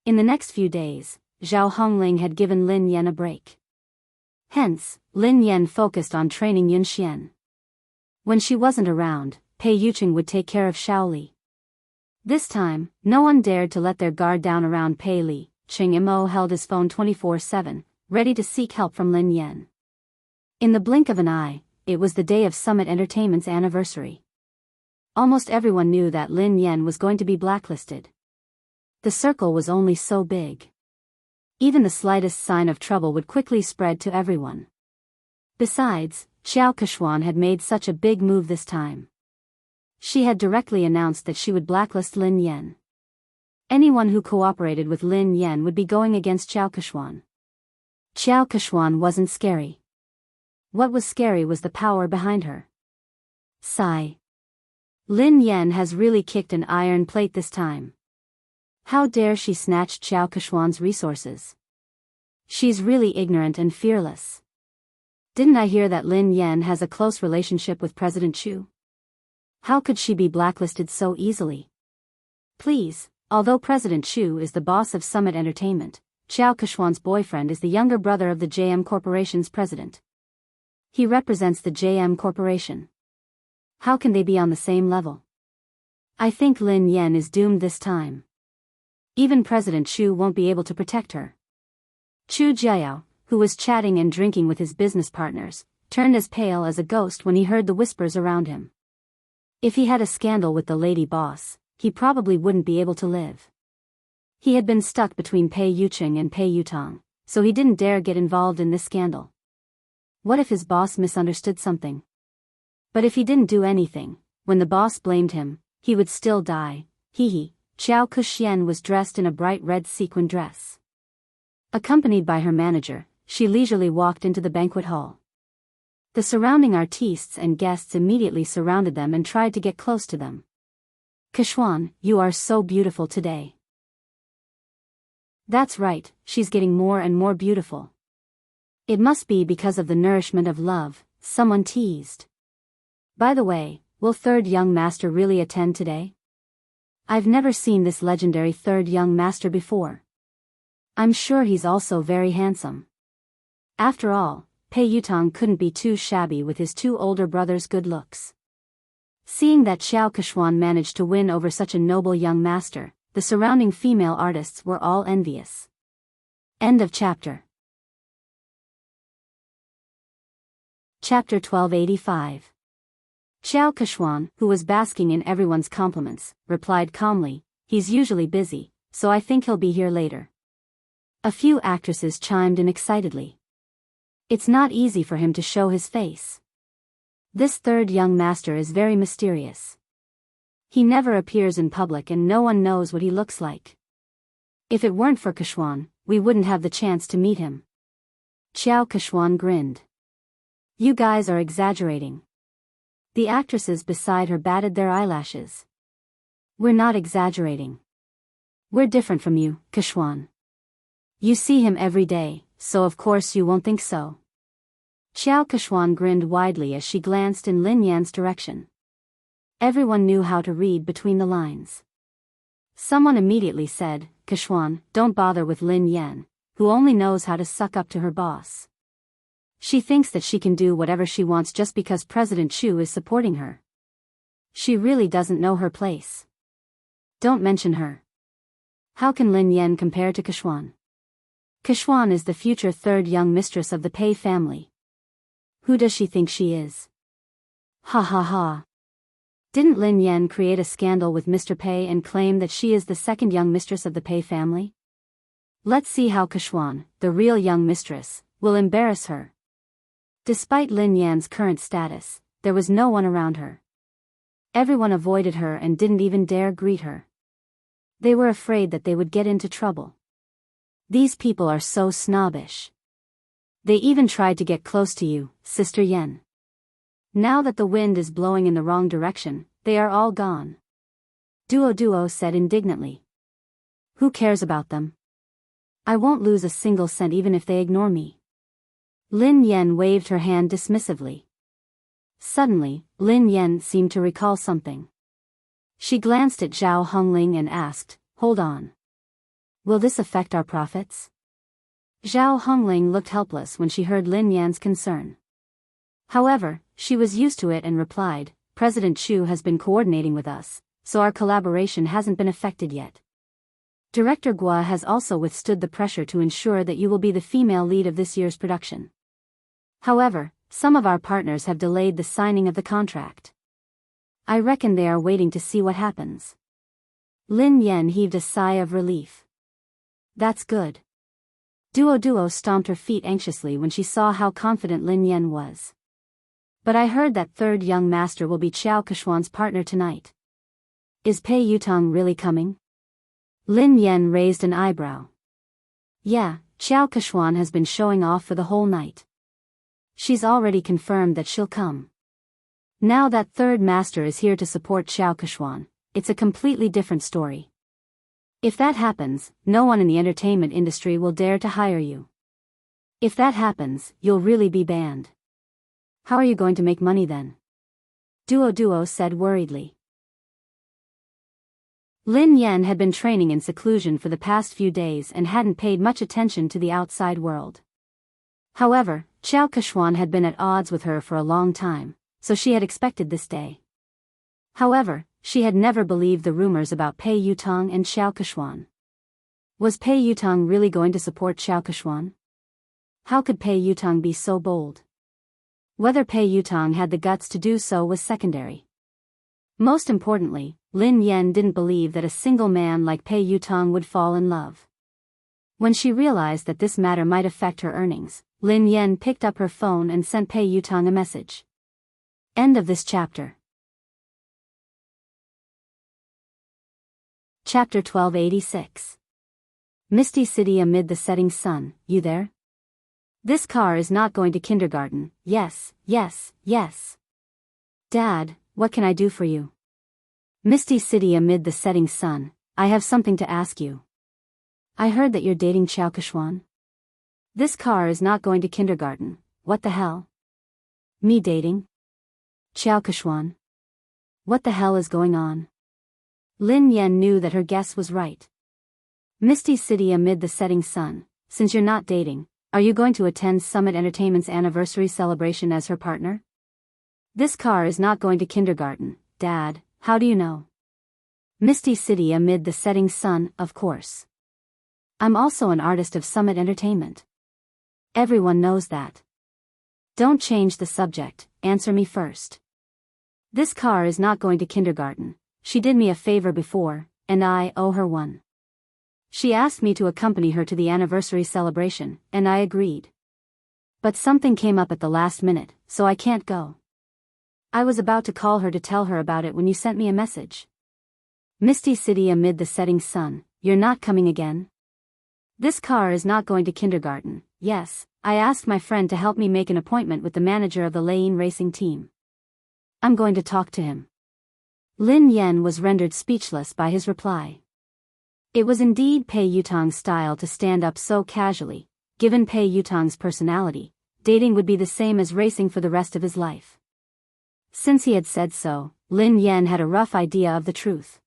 [SPEAKER 1] In the next few days, Zhao Hongling had given Lin Yan a break. Hence, Lin Yan focused on training Yun Xian. When she wasn't around, Pei Yucheng would take care of Shaoli. This time, no one dared to let their guard down around Pei Li. Cheng Mo held his phone 24/7, ready to seek help from Lin Yan. In the blink of an eye, it was the day of Summit Entertainment's anniversary. Almost everyone knew that Lin Yan was going to be blacklisted. The circle was only so big. Even the slightest sign of trouble would quickly spread to everyone. Besides, Xiao Kechuan had made such a big move this time. She had directly announced that she would blacklist Lin Yan. Anyone who cooperated with Lin Yan would be going against Xiao Kechuan. Xiao Kechuan wasn't scary. What was scary was the power behind her. Sigh. Lin Yan has really kicked an iron plate this time. How dare she snatch Xiao Kechuan's resources? She's really ignorant and fearless. Didn't I hear that Lin Yan has a close relationship with President Chu? How could she be blacklisted so easily? Please, although President Chu is the boss of Summit Entertainment, Xiao Kechuan's boyfriend is the younger brother of the JM Corporation's president. He represents the JM Corporation. How can they be on the same level? I think Lin Yan is doomed this time. Even President Chu won't be able to protect her. Chu Jiao, who was chatting and drinking with his business partners, turned as pale as a ghost when he heard the whispers around him. If he had a scandal with the lady boss, he probably wouldn't be able to live. He had been stuck between Pei Yucheng and Pei Yutong, so he didn't dare get involved in this scandal. What if his boss misunderstood something? But if he didn't do anything, when the boss blamed him, he would still die. Hee. Xiao Kexian was dressed in a bright red sequin dress. Accompanied by her manager, she leisurely walked into the banquet hall. The surrounding artistes and guests immediately surrounded them and tried to get close to them. Kechuan, you are so beautiful today. That's right, she's getting more and more beautiful. It must be because of the nourishment of love, someone teased. By the way, will third young master really attend today? I've never seen this legendary third young master before. I'm sure he's also very handsome. After all, Pei Yutong couldn't be too shabby with his two older brothers' good looks. Seeing that Xiao Kechuan managed to win over such a noble young master, the surrounding female artists were all envious. End of chapter. Chapter 1285. Xiao Kechuan, who was basking in everyone's compliments, replied calmly, "He's usually busy, so I think he'll be here later." A few actresses chimed in excitedly. It's not easy for him to show his face. This third young master is very mysterious. He never appears in public and no one knows what he looks like. If it weren't for Kechuan, we wouldn't have the chance to meet him. Xiao Kechuan grinned. You guys are exaggerating. The actresses beside her batted their eyelashes. We're not exaggerating. We're different from you, Kechuan. You see him every day, so of course you won't think so. Xiao Kechuan grinned widely as she glanced in Lin Yan's direction. Everyone knew how to read between the lines. Someone immediately said, Kechuan, don't bother with Lin Yan, who only knows how to suck up to her boss. She thinks that she can do whatever she wants just because President Chu is supporting her. She really doesn't know her place. Don't mention her. How can Lin Yan compare to Kishwan? Kishwan is the future third young mistress of the Pei family. Who does she think she is? Ha ha ha. Didn't Lin Yan create a scandal with Mr. Pei and claim that she is the second young mistress of the Pei family? Let's see how Kishwan, the real young mistress, will embarrass her. Despite Lin Yan's current status, there was no one around her. Everyone avoided her and didn't even dare greet her. They were afraid that they would get into trouble. These people are so snobbish. They even tried to get close to you, Sister Yen. Now that the wind is blowing in the wrong direction, they are all gone. Duo said indignantly. Who cares about them? I won't lose a single cent even if they ignore me. Lin Yan waved her hand dismissively. Suddenly, Lin Yan seemed to recall something. She glanced at Zhao Hongling and asked, Hold on. Will this affect our profits? Zhao Hongling looked helpless when she heard Lin Yan's concern. However, she was used to it and replied, President Chu has been coordinating with us, so our collaboration hasn't been affected yet. Director Gua has also withstood the pressure to ensure that you will be the female lead of this year's production. However, some of our partners have delayed the signing of the contract. I reckon they are waiting to see what happens. Lin Yan heaved a sigh of relief. That's good. Duo stomped her feet anxiously when she saw how confident Lin Yan was. But I heard that third young master will be Qiao Kishwan's partner tonight. Is Pei Yutong really coming? Lin Yan raised an eyebrow. Yeah, Qiao Kishwan has been showing off for the whole night. She's already confirmed that she'll come. Now that third master is here to support Qiao Kishwan, it's a completely different story. If that happens, no one in the entertainment industry will dare to hire you. If that happens, you'll really be banned. How are you going to make money then? Duo said worriedly. Lin Yan had been training in seclusion for the past few days and hadn't paid much attention to the outside world. However, Qiao Kishwan had been at odds with her for a long time, so she had expected this day. However, she had never believed the rumors about Pei Yutong and Qiao Kishwan. Was Pei Yutong really going to support Qiao Kishwan? How could Pei Yutong be so bold? Whether Pei Yutong had the guts to do so was secondary. Most importantly, Lin Yan didn't believe that a single man like Pei Yutong would fall in love. When she realized that this matter might affect her earnings, Lin Yan picked up her phone and sent Pei Yutong a message. End of this chapter. Chapter 1286. Misty City amid the setting sun, you there? This car is not going to kindergarten, yes. Dad, what can I do for you? Misty City amid the setting sun, I have something to ask you. I heard that you're dating Qiao Kishwan. This car is not going to kindergarten, what the hell? Me dating? Qiao Kishwan? What the hell is going on? Lin Yan knew that her guess was right. Misty City amid the setting sun, since you're not dating, are you going to attend Summit Entertainment's anniversary celebration as her partner? This car is not going to kindergarten, Dad, how do you know? Misty City amid the setting sun, of course. I'm also an artist of Summit Entertainment. Everyone knows that. Don't change the subject, answer me first. This car is not going to kindergarten. She did me a favor before, and I owe her one. She asked me to accompany her to the anniversary celebration, and I agreed. But something came up at the last minute, so I can't go. I was about to call her to tell her about it when you sent me a message. Misty City amid the setting sun, you're not coming again? This car is not going to kindergarten, yes, I asked my friend to help me make an appointment with the manager of the Lane racing team. I'm going to talk to him. Lin Yan was rendered speechless by his reply. It was indeed Pei Yutong's style to stand up so casually. Given Pei Yutong's personality, dating would be the same as racing for the rest of his life. Since he had said so, Lin Yan had a rough idea of the truth.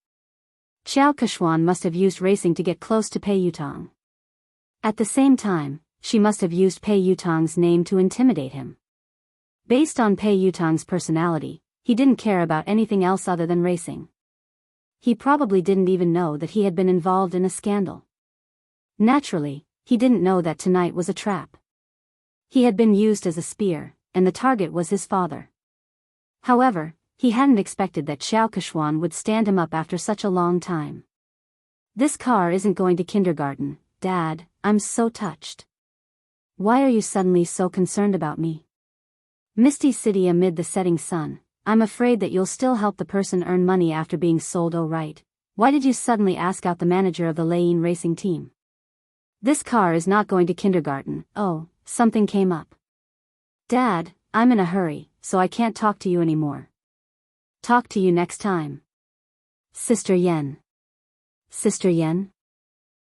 [SPEAKER 1] Qiao Kishwan must have used racing to get close to Pei Yutong. At the same time, she must have used Pei Yutong's name to intimidate him. Based on Pei Yutong's personality, he didn't care about anything else other than racing. He probably didn't even know that he had been involved in a scandal. Naturally, he didn't know that tonight was a trap. He had been used as a spear, and the target was his father. However, he hadn't expected that Xiao Keshuan would stand him up after such a long time. This car isn't going to kindergarten, Dad, I'm so touched. Why are you suddenly so concerned about me? Misty City amid the setting sun, I'm afraid that you'll still help the person earn money after being sold. Oh right, why did you suddenly ask out the manager of the Lane racing team? This car is not going to kindergarten. Oh, something came up. Dad, I'm in a hurry, so I can't talk to you anymore. Talk to you next time. Sister Yen. Sister Yen?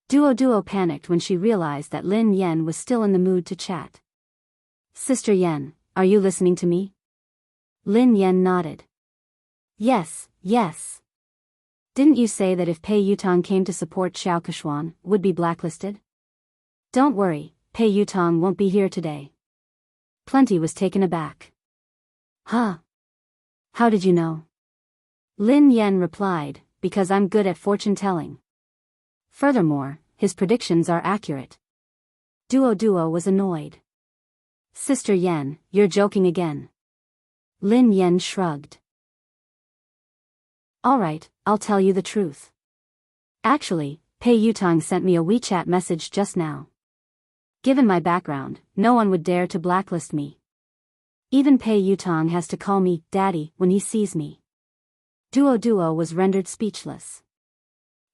[SPEAKER 1] Duo panicked when she realized that Lin Yen was still in the mood to chat. Sister Yen, are you listening to me? Lin Yen nodded. Yes. Didn't you say that if Pei Yutong came to support Xiao Keshuan, would be blacklisted? Don't worry, Pei Yutong won't be here today. Plenty was taken aback. Huh? How did you know? Lin Yen replied, because I'm good at fortune-telling. Furthermore, his predictions are accurate. Duo was annoyed. Sister Yen, you're joking again. Lin Yen shrugged. Alright, I'll tell you the truth. Actually, Pei Yutong sent me a WeChat message just now. Given my background, no one would dare to blacklist me. Even Pei Yutong has to call me Daddy when he sees me. Duo was rendered speechless.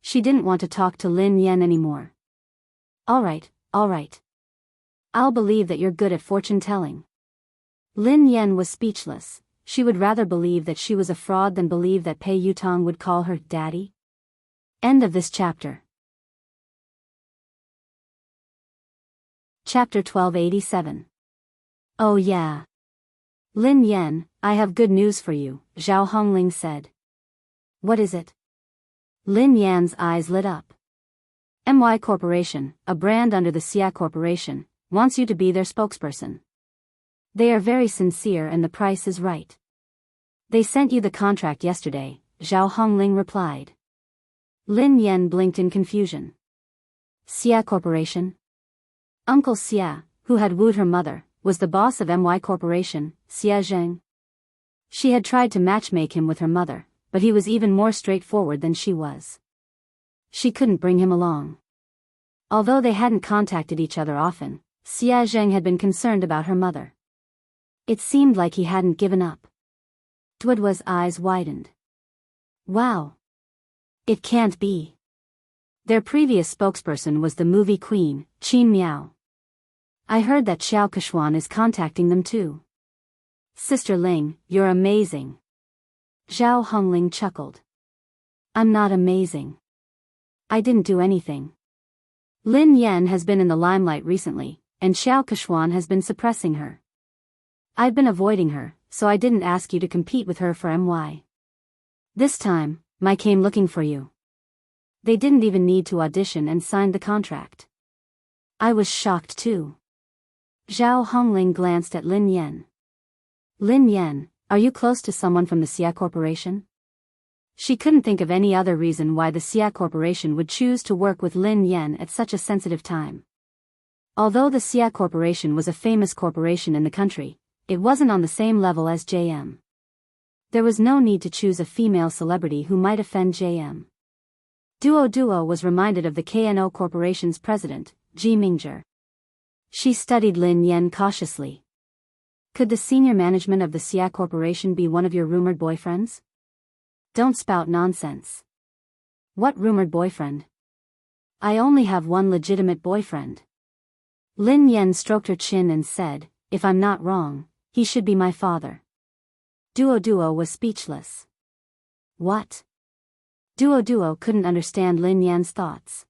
[SPEAKER 1] She didn't want to talk to Lin Yen anymore. Alright. I'll believe that you're good at fortune-telling. Lin Yen was speechless. She would rather believe that she was a fraud than believe that Pei Yutong would call her Daddy. End of this chapter. Chapter 1287. Oh yeah. Lin Yen, I have good news for you, Zhao Hongling said. What is it? Lin Yan's eyes lit up. MY Corporation, a brand under the Xia Corporation, wants you to be their spokesperson. They are very sincere and the price is right. They sent you the contract yesterday, Zhao Hongling replied. Lin Yen blinked in confusion. Xia Corporation? Uncle Xia, who had wooed her mother, was the boss of MY Corporation, Xia Zheng. She had tried to matchmake him with her mother, but he was even more straightforward than she was. She couldn't bring him along. Although they hadn't contacted each other often, Xia Zheng had been concerned about her mother. It seemed like he hadn't given up. Duoduo's eyes widened. Wow. It can't be. Their previous spokesperson was the movie queen, Qin Miao. I heard that Xiao Keshuan is contacting them too. Sister Ling, you're amazing. Zhao Hongling chuckled. I'm not amazing. I didn't do anything. Lin Yen has been in the limelight recently, and Xiao Keshuan has been suppressing her. I've been avoiding her, so I didn't ask you to compete with her for MY. This time, I came looking for you. They didn't even need to audition and sign the contract. I was shocked too. Zhao Hongling glanced at Lin Yen. Lin Yen, are you close to someone from the Xia Corporation? She couldn't think of any other reason why the Xia Corporation would choose to work with Lin Yen at such a sensitive time. Although the Xia Corporation was a famous corporation in the country, it wasn't on the same level as JM. There was no need to choose a female celebrity who might offend JM. Duo was reminded of the KNO Corporation's president, Ji Mingzhi. She studied Lin Yen cautiously. Could the senior management of the Xia Corporation be one of your rumored boyfriends? Don't spout nonsense. What rumored boyfriend? I only have one legitimate boyfriend. Lin Yen stroked her chin and said, if I'm not wrong, he should be my father. Duo was speechless. What? Duo couldn't understand Lin Yan's thoughts.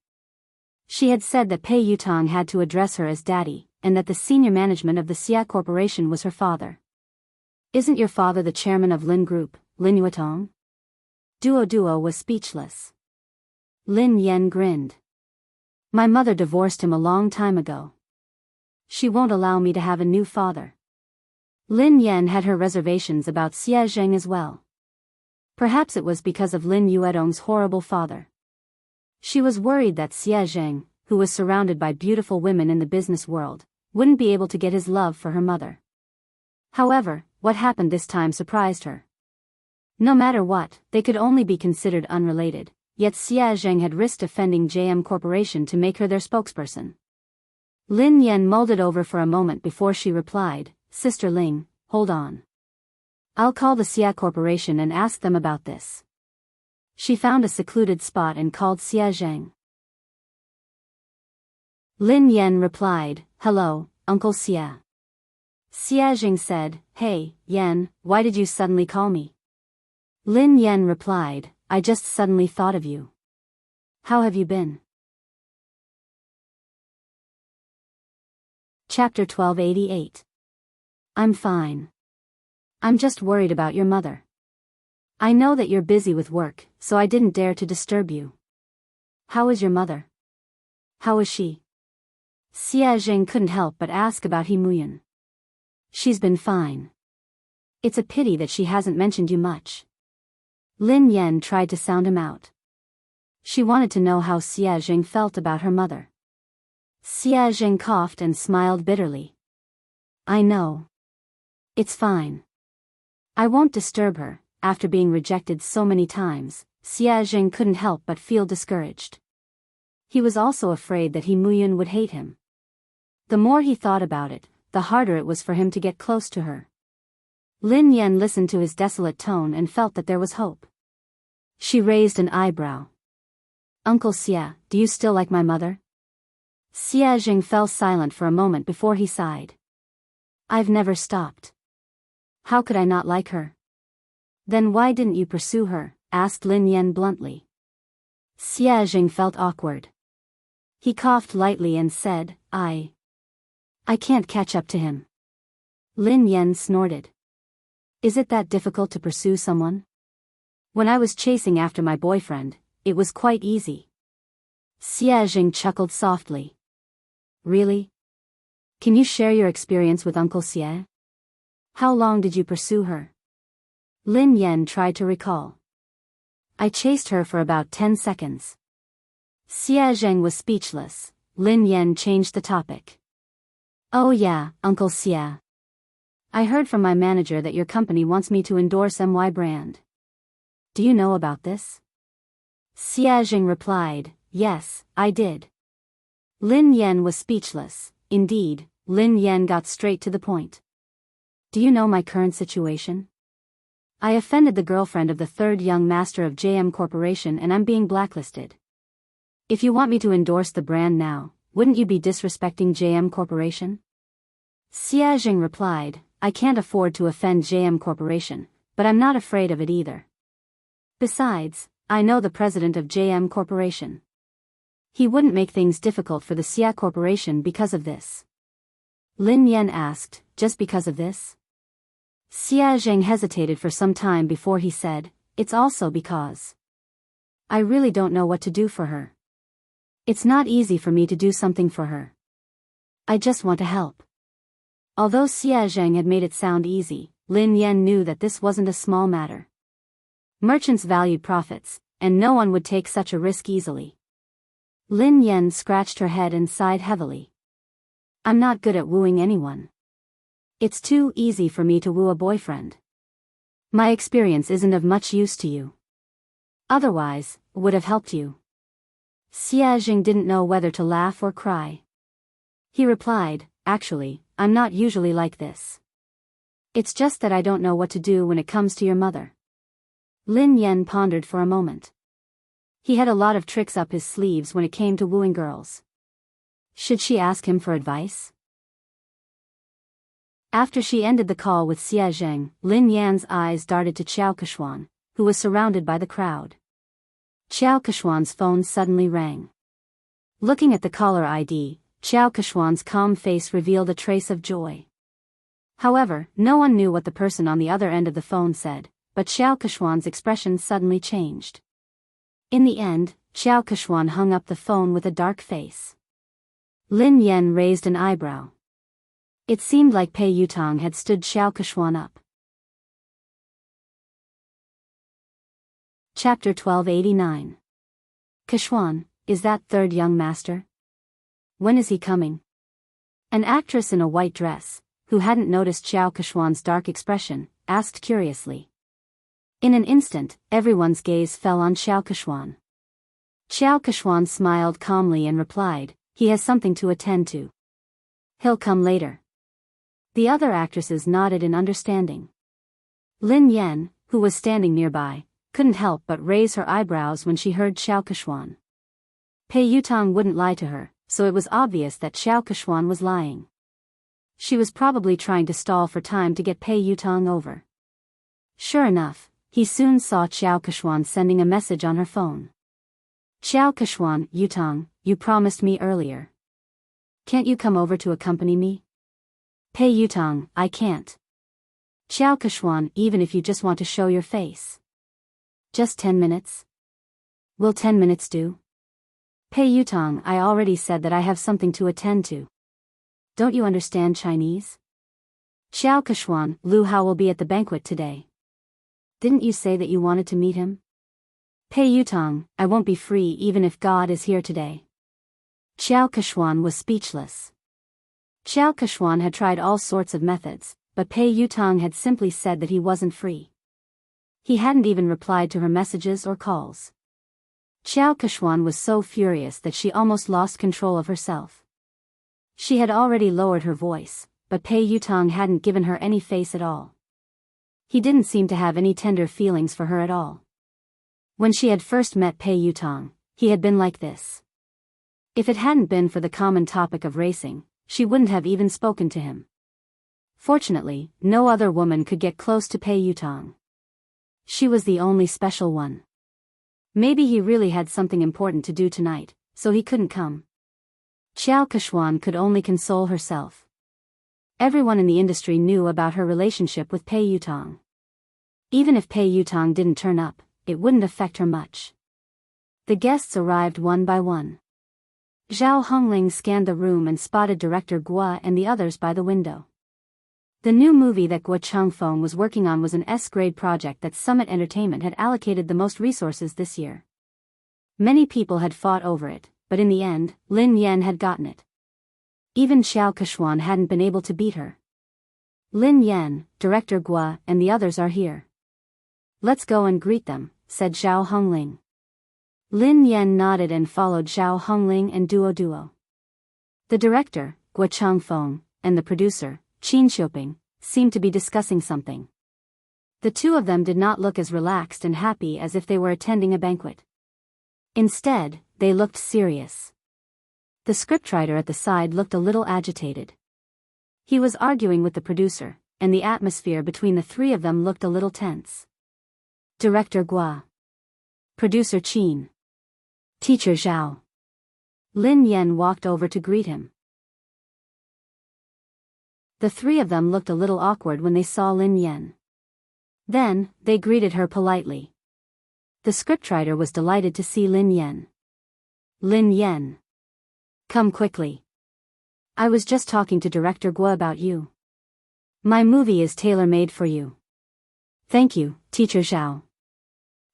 [SPEAKER 1] She had said that Pei Yutong had to address her as daddy, and that the senior management of the Xia Corporation was her father. Isn't your father the chairman of Lin Group, Lin Yuetong? Duo was speechless. Lin Yen grinned. My mother divorced him a long time ago. She won't allow me to have a new father. Lin Yan had her reservations about Xie Zheng as well. Perhaps it was because of Lin Yuedong's horrible father. She was worried that Xie Zheng, who was surrounded by beautiful women in the business world, wouldn't be able to get his love for her mother. However, what happened this time surprised her. No matter what, they could only be considered unrelated, yet Xie Zheng had risked offending JM Corporation to make her their spokesperson. Lin Yan mulled it over for a moment before she replied, "Sister Ling, hold on. I'll call the Xia Corporation and ask them about this." She found a secluded spot and called Xie Zheng. Lin Yan replied, "Hello, Uncle Xie." Xie Zheng said, "Hey, Yan, why did you suddenly call me?" Lin Yan replied, "I just suddenly thought of you. How have you been?" Chapter 1288. I'm fine. I'm just worried about your mother. I know that you're busy with work, so I didn't dare to disturb you. How is your mother? How is she? Xie Zheng couldn't help but ask about He Muyan. She's been fine. It's a pity that she hasn't mentioned you much. Lin Yan tried to sound him out. She wanted to know how Xie Zheng felt about her mother. Xie Zheng coughed and smiled bitterly. I know. It's fine. I won't disturb her. After being rejected so many times, Xie Zheng couldn't help but feel discouraged. He was also afraid that He Muyan would hate him. The more he thought about it, the harder it was for him to get close to her. Lin Yan listened to his desolate tone and felt that there was hope. She raised an eyebrow. Uncle Xie, do you still like my mother? Xie Zheng fell silent for a moment before he sighed. I've never stopped. How could I not like her? Then why didn't you pursue her? Asked Lin Yan bluntly. Xie Zheng felt awkward. He coughed lightly and said, I can't catch up to him. Lin Yan snorted. Is it that difficult to pursue someone? When I was chasing after my boyfriend, it was quite easy. Xie Zheng chuckled softly. Really? Can you share your experience with Uncle Xie? How long did you pursue her? Lin Yan tried to recall. I chased her for about 10 seconds. Xie Zheng was speechless. Lin Yan changed the topic. Oh yeah, Uncle Xie. I heard from my manager that your company wants me to endorse MY brand. Do you know about this? Xie Zheng replied, yes, I did. Lin Yan was speechless. Indeed, Lin Yan got straight to the point. Do you know my current situation? I offended the girlfriend of the third young master of JM Corporation and I'm being blacklisted. If you want me to endorse the brand now, wouldn't you be disrespecting JM Corporation? Xie Zheng replied, I can't afford to offend JM Corporation, but I'm not afraid of it either. Besides, I know the president of JM Corporation. He wouldn't make things difficult for the Xia Corporation because of this. Lin Yan asked, just because of this? Xie Zheng hesitated for some time before he said, it's also because. I really don't know what to do for her. It's not easy for me to do something for her. I just want to help. Although Xie Zheng had made it sound easy, Lin Yan knew that this wasn't a small matter. Merchants valued profits, and no one would take such a risk easily. Lin Yan scratched her head and sighed heavily. I'm not good at wooing anyone. It's too easy for me to woo a boyfriend. My experience isn't of much use to you. Otherwise, would have helped you. Xie Zheng didn't know whether to laugh or cry. He replied, actually, I'm not usually like this. It's just that I don't know what to do when it comes to your mother. Lin Yan pondered for a moment. He had a lot of tricks up his sleeves when it came to wooing girls. Should she ask him for advice? After she ended the call with Xie Zheng, Lin Yan's eyes darted to Qiao Keshuan, who was surrounded by the crowd. Qiao Keshuan's phone suddenly rang. Looking at the caller ID, Qiao Keshuan's calm face revealed a trace of joy. However, no one knew what the person on the other end of the phone said, but Qiao Keshuan's expression suddenly changed. In the end, Qiao Keshuan hung up the phone with a dark face. Lin Yan raised an eyebrow. It seemed like Pei Yutong had stood Xiao Kechuan up. Chapter 1289. Kechuan, is that third young master? When is he coming? An actress in a white dress, who hadn't noticed Xiao Kechuan's dark expression, asked curiously. In an instant, everyone's gaze fell on Xiao Kechuan. Xiao Kechuan smiled calmly and replied, he has something to attend to. He'll come later. The other actresses nodded in understanding. Lin Yan, who was standing nearby, couldn't help but raise her eyebrows when she heard Xiao Kechuan. Pei Yutong wouldn't lie to her, so it was obvious that Xiao Kechuan was lying. She was probably trying to stall for time to get Pei Yutong over. Sure enough, he soon saw Xiao Kechuan sending a message on her phone. Xiao Kechuan, Yutong, you promised me earlier. Can't you come over to accompany me? Pei Yutong, I can't. Xiao Kechuan, even if you just want to show your face. Just 10 minutes? Will 10 minutes do? Pei Yutong, I already said that I have something to attend to. Don't you understand Chinese? Xiao Kechuan, Lu Hao will be at the banquet today. Didn't you say that you wanted to meet him? Pei Yutong, I won't be free even if God is here today. Xiao Kechuan was speechless. Xiao Kechuan had tried all sorts of methods, but Pei Yutong had simply said that he wasn't free. He hadn't even replied to her messages or calls. Xiao Kechuan was so furious that she almost lost control of herself. She had already lowered her voice, but Pei Yutong hadn't given her any face at all. He didn't seem to have any tender feelings for her at all. When she had first met Pei Yutong, he had been like this. If it hadn't been for the common topic of racing, she wouldn't have even spoken to him. Fortunately, no other woman could get close to Pei Yutong. She was the only special one. Maybe he really had something important to do tonight, so he couldn't come. Xiao Kechuan could only console herself. Everyone in the industry knew about her relationship with Pei Yutong. Even if Pei Yutong didn't turn up, it wouldn't affect her much. The guests arrived one by one. Zhao Hongling scanned the room and spotted director Guo and the others by the window. The new movie that Guo Changfeng was working on was an S-grade project that Summit Entertainment had allocated the most resources this year. Many people had fought over it, but in the end, Lin Yan had gotten it. Even Xiao Kechuan hadn't been able to beat her. Lin Yan, director Guo, and the others are here. Let's go and greet them, said Zhao Hongling. Lin Yan nodded and followed Zhao Hongling and Duo. The director, Guo Changfeng, and the producer, Qin Xiuping, seemed to be discussing something. The two of them did not look as relaxed and happy as if they were attending a banquet. Instead, they looked serious. The scriptwriter at the side looked a little agitated. He was arguing with the producer, and the atmosphere between the three of them looked a little tense. Director Guo. Producer Qin. Teacher Zhao. Lin Yan walked over to greet him. The three of them looked a little awkward when they saw Lin Yan. Then, they greeted her politely. The scriptwriter was delighted to see Lin Yan. Lin Yan. Come quickly. I was just talking to Director Guo about you. My movie is tailor-made for you. Thank you, Teacher Zhao.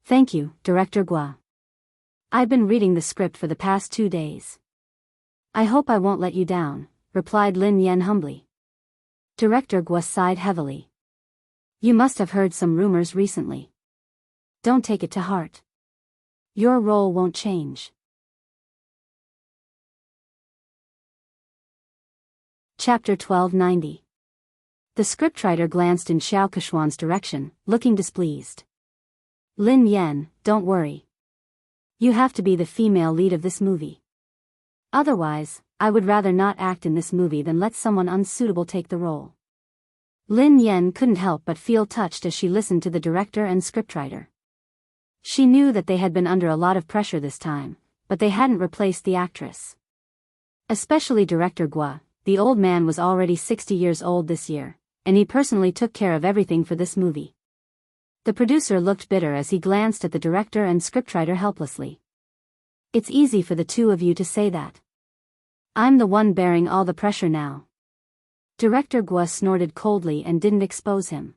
[SPEAKER 1] Thank you, Director Guo. I've been reading the script for the past 2 days. I hope I won't let you down, replied Lin Yan humbly. Director Guo sighed heavily. You must have heard some rumors recently. Don't take it to heart. Your role won't change. Chapter 1290. The scriptwriter glanced in Xiao Kechuan's direction, looking displeased. Lin Yan, don't worry. You have to be the female lead of this movie. Otherwise, I would rather not act in this movie than let someone unsuitable take the role. Lin Yan couldn't help but feel touched as she listened to the director and scriptwriter. She knew that they had been under a lot of pressure this time, but they hadn't replaced the actress. Especially Director Guo, the old man was already 60 years old this year, and he personally took care of everything for this movie. The producer looked bitter as he glanced at the director and scriptwriter helplessly. It's easy for the two of you to say that. I'm the one bearing all the pressure now. Director Guo snorted coldly and didn't expose him.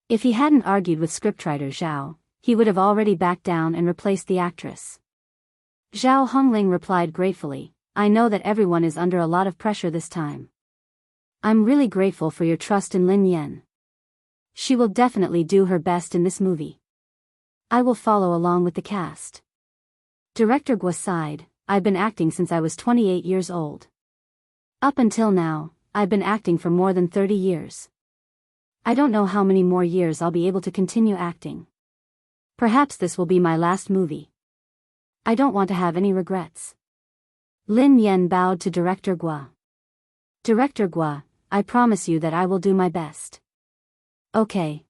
[SPEAKER 1] If he hadn't argued with scriptwriter Zhao, he would have already backed down and replaced the actress. Zhao Hongling replied gratefully, I know that everyone is under a lot of pressure this time. I'm really grateful for your trust in Lin Yan. She will definitely do her best in this movie. I will follow along with the cast. Director Guo sighed, I've been acting since I was 28 years old. Up until now, I've been acting for more than 30 years. I don't know how many more years I'll be able to continue acting. Perhaps this will be my last movie. I don't want to have any regrets. Lin Yan bowed to Director Guo. Director Guo, I promise you that I will do my best. Okay.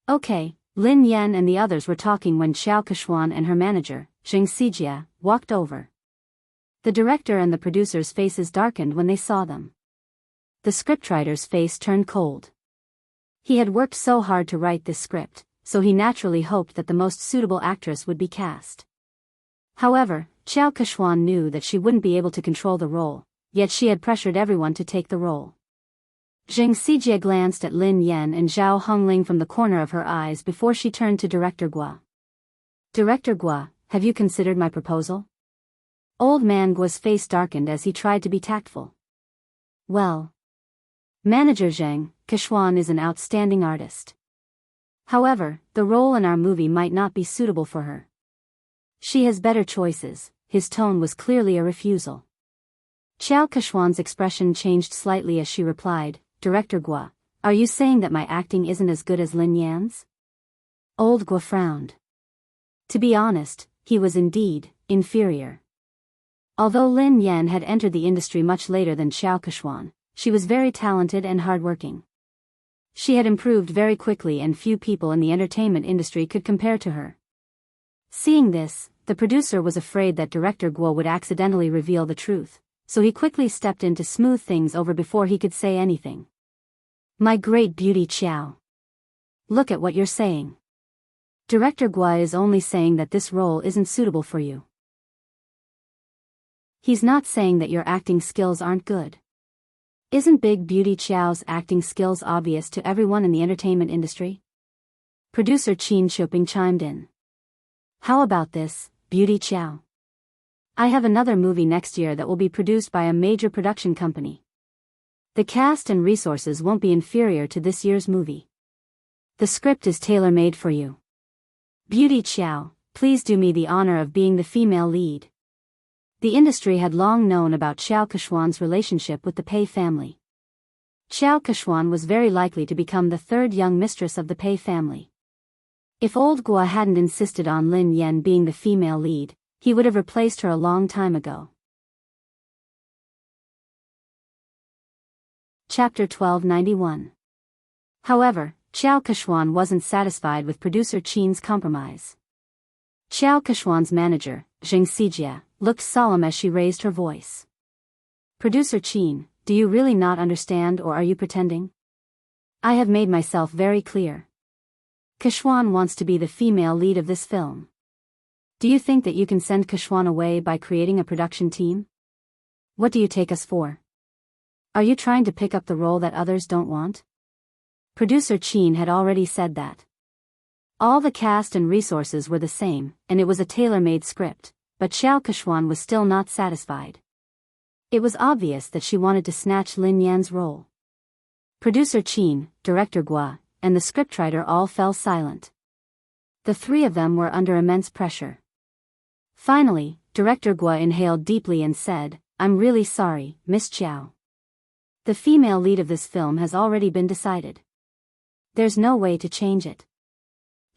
[SPEAKER 1] Okay, Lin Yan and the others were talking when Xiao Kechuan and her manager, Zheng Xijia, walked over. The director and the producer's faces darkened when they saw them. The scriptwriter's face turned cold. He had worked so hard to write this script, so he naturally hoped that the most suitable actress would be cast. However, Xiao Kechuan knew that she wouldn't be able to control the role, yet she had pressured everyone to take the role. Zheng Xijia glanced at Lin Yan and Zhao Hongling from the corner of her eyes before she turned to Director Guo. Director Guo, have you considered my proposal? Old man Guo's face darkened as he tried to be tactful. Well. Manager Zheng, Kechuan is an outstanding artist. However, the role in our movie might not be suitable for her. She has better choices. His tone was clearly a refusal. Xiao Kechuan's expression changed slightly as she replied, Director Guo, are you saying that my acting isn't as good as Lin Yan's? Old Guo frowned. To be honest, he was indeed inferior. Although Lin Yan had entered the industry much later than Xiao Kechuan, she was very talented and hardworking. She had improved very quickly and few people in the entertainment industry could compare to her. Seeing this, the producer was afraid that Director Guo would accidentally reveal the truth, so he quickly stepped in to smooth things over before he could say anything. My great beauty Xiao. Look at what you're saying. Director Guo is only saying that this role isn't suitable for you. He's not saying that your acting skills aren't good. Isn't Big Beauty Xiao's acting skills obvious to everyone in the entertainment industry? Producer Qin Shuping chimed in. How about this, Beauty Xiao? I have another movie next year that will be produced by a major production company. The cast and resources won't be inferior to this year's movie. The script is tailor-made for you. Beauty Xiao, please do me the honor of being the female lead. The industry had long known about Xiao Kechuan's relationship with the Pei family. Xiao Kechuan was very likely to become the third young mistress of the Pei family. If old Guo hadn't insisted on Lin Yan being the female lead, he would have replaced her a long time ago. Chapter 1291. However, Xiao Kechuan wasn't satisfied with producer Qin's compromise. Xiao Kechuan's manager, Zheng Xijia, looked solemn as she raised her voice. Producer Qin, do you really not understand or are you pretending? I have made myself very clear. Kechuan wants to be the female lead of this film. Do you think that you can send Kechuan away by creating a production team? What do you take us for? Are you trying to pick up the role that others don't want? Producer Qin had already said that. All the cast and resources were the same, and it was a tailor-made script, but Xiao Kechuan was still not satisfied. It was obvious that she wanted to snatch Lin Yan's role. Producer Qin, Director Guo, and the scriptwriter all fell silent. The three of them were under immense pressure. Finally, Director Guo inhaled deeply and said, I'm really sorry, Miss Xiao. The female lead of this film has already been decided. There's no way to change it.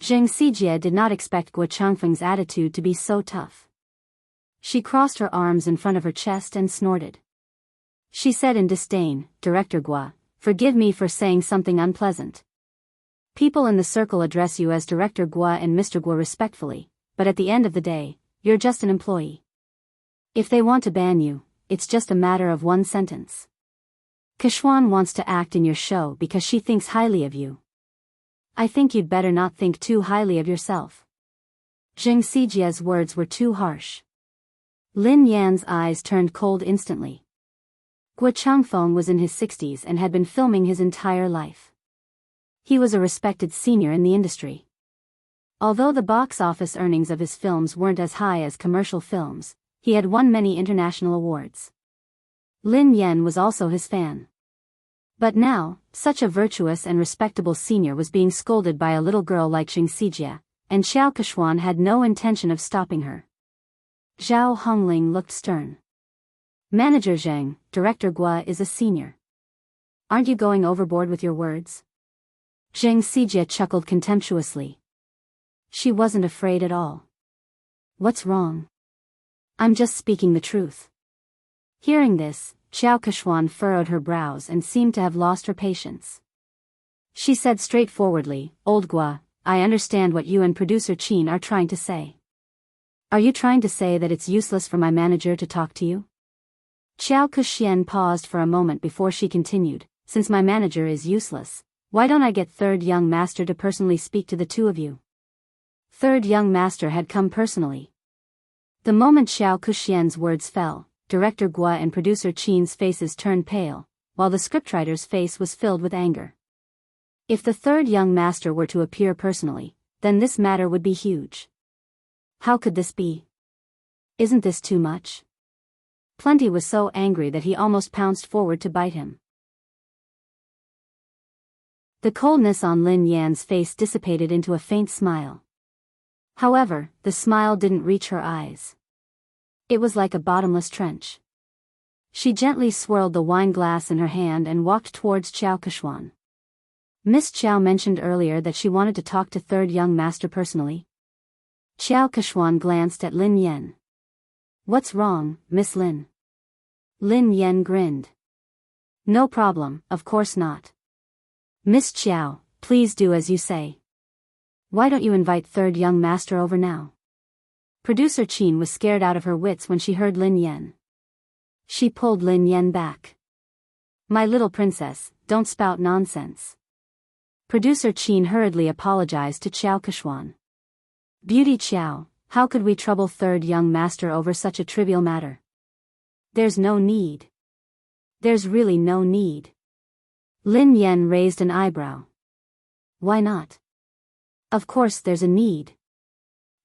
[SPEAKER 1] Zheng Xijia did not expect Guo Changfeng's attitude to be so tough. She crossed her arms in front of her chest and snorted. She said in disdain, Director Guo, forgive me for saying something unpleasant. People in the circle address you as Director Guo and Mr. Guo respectfully, but at the end of the day, you're just an employee. If they want to ban you, it's just a matter of one sentence. Kechuan wants to act in your show because she thinks highly of you. I think you'd better not think too highly of yourself. Zheng Xijia's words were too harsh. Lin Yan's eyes turned cold instantly. Guo Changfeng was in his 60s and had been filming his entire life. He was a respected senior in the industry. Although the box office earnings of his films weren't as high as commercial films, he had won many international awards. Lin Yan was also his fan. But now, such a virtuous and respectable senior was being scolded by a little girl like Xing Xijie, and Xiao Keshuan had no intention of stopping her. Zhao Hongling looked stern. Manager Zheng, Director Guo is a senior. Aren't you going overboard with your words? Xing Xijie chuckled contemptuously. She wasn't afraid at all. What's wrong? I'm just speaking the truth. Hearing this, Xiao Keshuan furrowed her brows and seemed to have lost her patience. She said straightforwardly, Old Guo, I understand what you and producer Qin are trying to say. Are you trying to say that it's useless for my manager to talk to you? Xiao Kexian paused for a moment before she continued, since my manager is useless, why don't I get third young master to personally speak to the two of you? Third young master had come personally. The moment Xiao Kexian's words fell, Director Guo and producer Qin's faces turned pale, while the scriptwriter's face was filled with anger. If the third young master were to appear personally, then this matter would be huge. How could this be? Isn't this too much? Plenty was so angry that he almost pounced forward to bite him. The coldness on Lin Yan's face dissipated into a faint smile. However, the smile didn't reach her eyes. It was like a bottomless trench. She gently swirled the wine glass in her hand and walked towards Xiao Keshuan. Miss Xiao mentioned earlier that she wanted to talk to third young master personally. Xiao Keshuan glanced at Lin Yan. What's wrong, Miss Lin? Lin Yan grinned. No problem, of course not. Miss Xiao, please do as you say. Why don't you invite third young master over now? Producer Qin was scared out of her wits when she heard Lin Yan. She pulled Lin Yan back. My little princess, don't spout nonsense. Producer Qin hurriedly apologized to Xiao Keshuan. Beauty Xiao, how could we trouble third young master over such a trivial matter? There's no need. There's really no need. Lin Yan raised an eyebrow. Why not? Of course there's a need.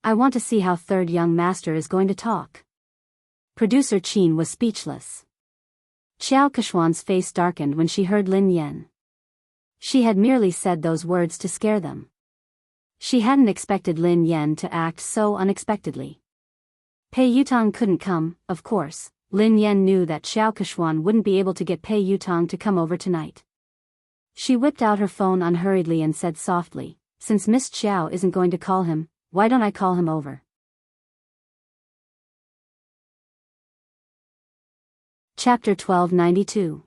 [SPEAKER 1] I want to see how third young master is going to talk. Producer Qin was speechless. Xiao Keshuan's face darkened when she heard Lin Yan. She had merely said those words to scare them. She hadn't expected Lin Yan to act so unexpectedly. Pei Yutong couldn't come, of course. Lin Yan knew that Xiao Keshuan wouldn't be able to get Pei Yutong to come over tonight. She whipped out her phone unhurriedly and said softly, since Miss Xiao isn't going to call him, why don't I call him over? Chapter 1292.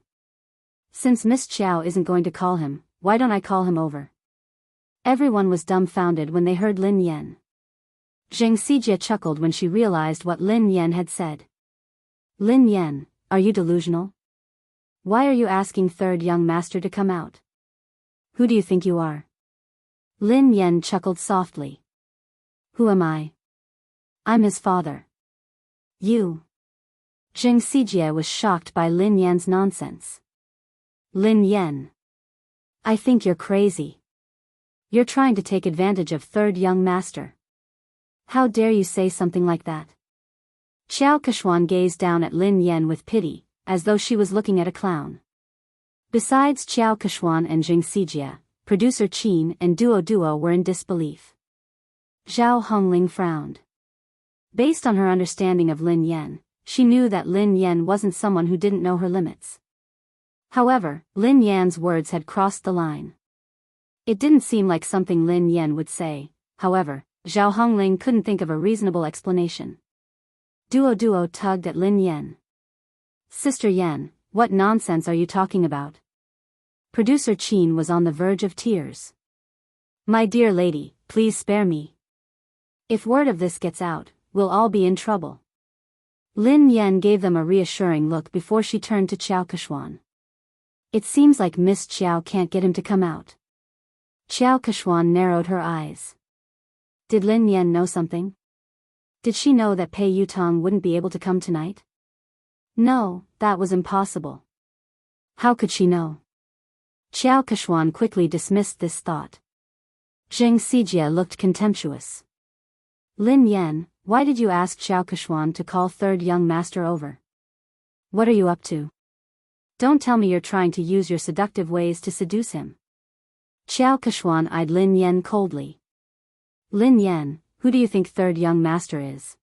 [SPEAKER 1] Since Miss Xiao isn't going to call him, why don't I call him over? Everyone was dumbfounded when they heard Lin Yan. Zheng Xijie chuckled when she realized what Lin Yan had said. Lin Yan, are you delusional? Why are you asking third young master to come out? Who do you think you are? Lin Yan chuckled softly. Who am I? I'm his father. You. Zheng Xijie was shocked by Lin Yan's nonsense. Lin Yan. I think you're crazy. You're trying to take advantage of third young master. How dare you say something like that? Xiao Keshuan gazed down at Lin Yan with pity, as though she was looking at a clown. Besides Xiao Keshuan and Zheng Xijie, producer Qin and Duo were in disbelief. Zhao Hongling frowned. Based on her understanding of Lin Yan, she knew that Lin Yan wasn't someone who didn't know her limits. However, Lin Yan's words had crossed the line. It didn't seem like something Lin Yan would say. However, Zhao Hongling couldn't think of a reasonable explanation. Duo tugged at Lin Yan. Sister Yan, what nonsense are you talking about? Producer Qin was on the verge of tears. My dear lady, please spare me. If word of this gets out, we'll all be in trouble. Lin Yan gave them a reassuring look before she turned to Xiao Keshuan. It seems like Miss Xiao can't get him to come out. Xiao Keshuan narrowed her eyes. Did Lin Yan know something? Did she know that Pei Yutong wouldn't be able to come tonight? No, that was impossible. How could she know? Xiao Keshuan quickly dismissed this thought. Zheng Sijie looked contemptuous. Lin Yan, why did you ask Xiao Keshuan to call third young master over? What are you up to? Don't tell me you're trying to use your seductive ways to seduce him. Xiao Keshuan eyed Lin Yan coldly. Lin Yan, who do you think third young master is?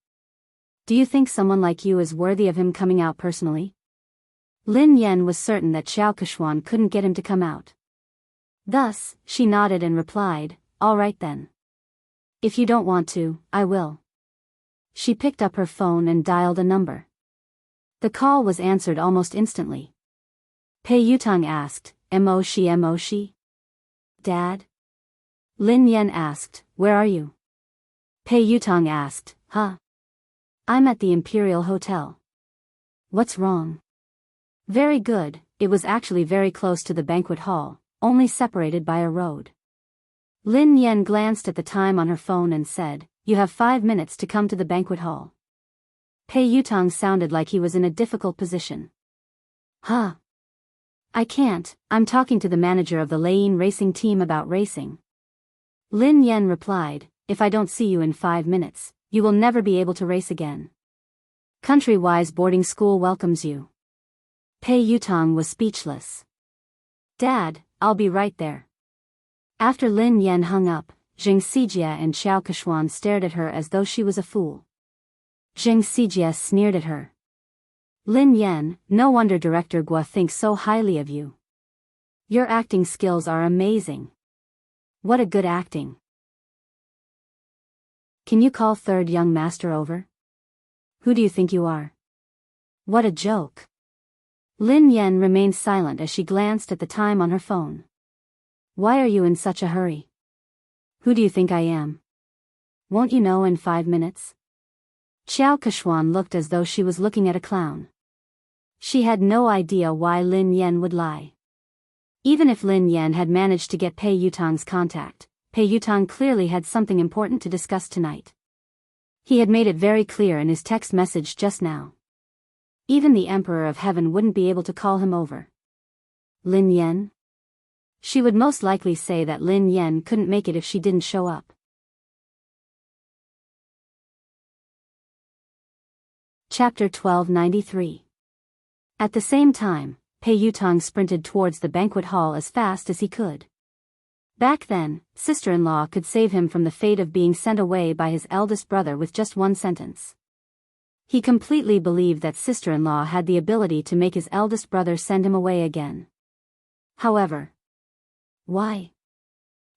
[SPEAKER 1] Do you think someone like you is worthy of him coming out personally? Lin Yan was certain that Xiao Keshuan couldn't get him to come out. Thus, she nodded and replied, all right then. If you don't want to, I will. She picked up her phone and dialed a number. The call was answered almost instantly. Pei Yutang asked, Mo shi? Dad? Lin Yan asked, where are you? Pei Yutang asked, huh? I'm at the Imperial Hotel. What's wrong? Very good, it was actually very close to the banquet hall, only separated by a road. Lin Yan glanced at the time on her phone and said, you have 5 minutes to come to the banquet hall. Pei Yutang sounded like he was in a difficult position. Huh? I can't, I'm talking to the manager of the Lane racing team about racing. Lin Yan replied, if I don't see you in 5 minutes, you will never be able to race again. Country-wise boarding school welcomes you. Pei Yutang was speechless. Dad, I'll be right there. After Lin Yan hung up, Zheng Sijie and Xiao Keshuan stared at her as though she was a fool. Zheng Sijie sneered at her. Lin Yan, no wonder Director Guo thinks so highly of you. Your acting skills are amazing. What a good acting. Can you call third young master over? Who do you think you are? What a joke. Lin Yan remained silent as she glanced at the time on her phone. Why are you in such a hurry? Who do you think I am? Won't you know in 5 minutes? Xiao Keshuan looked as though she was looking at a clown. She had no idea why Lin Yan would lie. Even if Lin Yan had managed to get Pei Yutang's contact, Pei Yutang clearly had something important to discuss tonight. He had made it very clear in his text message just now. Even the Emperor of Heaven wouldn't be able to call him over. Lin Yan? She would most likely say that Lin Yan couldn't make it if she didn't show up. Chapter 1293. At the same time, Pei Yutang sprinted towards the banquet hall as fast as he could. Back then, sister-in-law could save him from the fate of being sent away by his eldest brother with just one sentence. He completely believed that sister-in-law had the ability to make his eldest brother send him away again. However, why?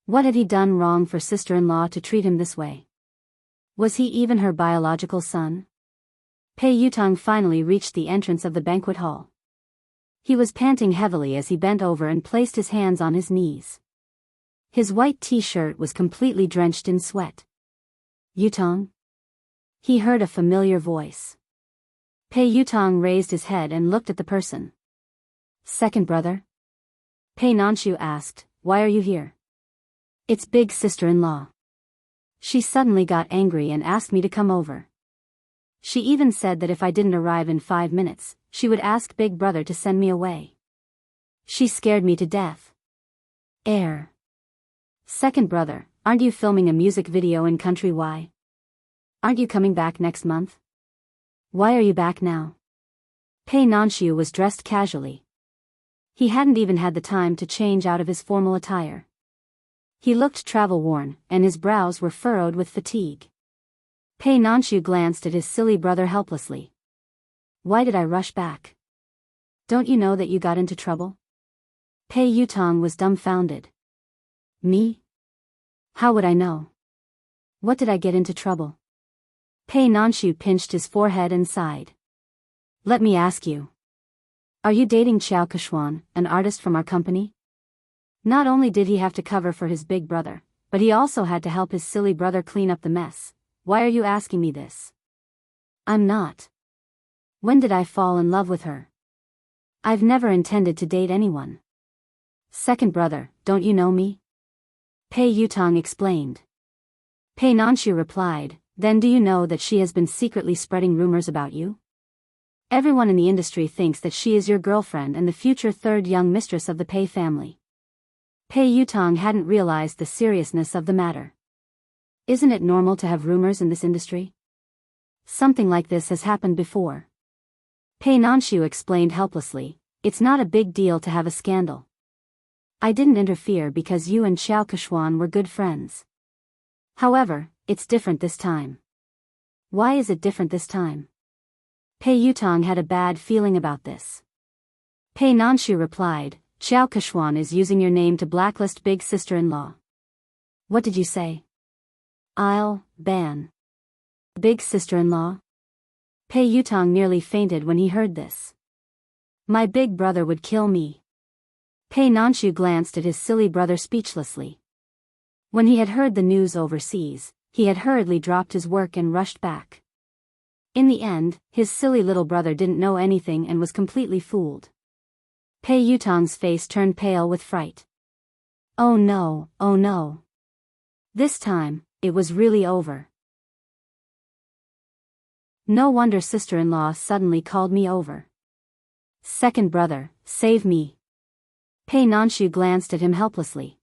[SPEAKER 1] What had he done wrong for sister-in-law to treat him this way? Was he even her biological son? Pei Yutang finally reached the entrance of the banquet hall. He was panting heavily as he bent over and placed his hands on his knees. His white t-shirt was completely drenched in sweat. Yutang? He heard a familiar voice. Pei Yutang raised his head and looked at the person. Second brother? Pei Nanshu asked, why are you here? It's big sister-in-law. She suddenly got angry and asked me to come over. She even said that if I didn't arrive in 5 minutes, she would ask big brother to send me away. She scared me to death. Second brother, aren't you filming a music video in Country Y? Aren't you coming back next month? Why are you back now? Pei Nanshu was dressed casually. He hadn't even had the time to change out of his formal attire. He looked travel-worn, and his brows were furrowed with fatigue. Pei Nanshu glanced at his silly brother helplessly. Why did I rush back? Don't you know that you got into trouble? Pei Yutang was dumbfounded. Me? How would I know? What did I get into trouble? Pei Nanshu pinched his forehead and sighed. Let me ask you. Are you dating Xiao Keshuan, an artist from our company? Not only did he have to cover for his big brother, but he also had to help his silly brother clean up the mess. Why are you asking me this? I'm not. When did I fall in love with her? I've never intended to date anyone. Second brother, don't you know me? Pei Yutang explained. Pei Nanshu replied, then do you know that she has been secretly spreading rumors about you? Everyone in the industry thinks that she is your girlfriend and the future third young mistress of the Pei family. Pei Yutong hadn't realized the seriousness of the matter. Isn't it normal to have rumors in this industry? Something like this has happened before. Pei Nanshu explained helplessly, it's not a big deal to have a scandal. I didn't interfere because you and Xiao Keshuan were good friends. However, it's different this time. Why is it different this time? Pei Yutong had a bad feeling about this. Pei Nanshu replied, Xiao Keshuan is using your name to blacklist big sister-in-law. What did you say? I'll ban big sister-in-law? Pei Yutong nearly fainted when he heard this. My big brother would kill me. Pei Nanshu glanced at his silly brother speechlessly. When he had heard the news overseas, he had hurriedly dropped his work and rushed back. In the end, his silly little brother didn't know anything and was completely fooled. Pei Yutong's face turned pale with fright. Oh no, oh no. This time, it was really over. No wonder sister-in-law suddenly called me over. Second brother, save me. Pei Nanshu glanced at him helplessly.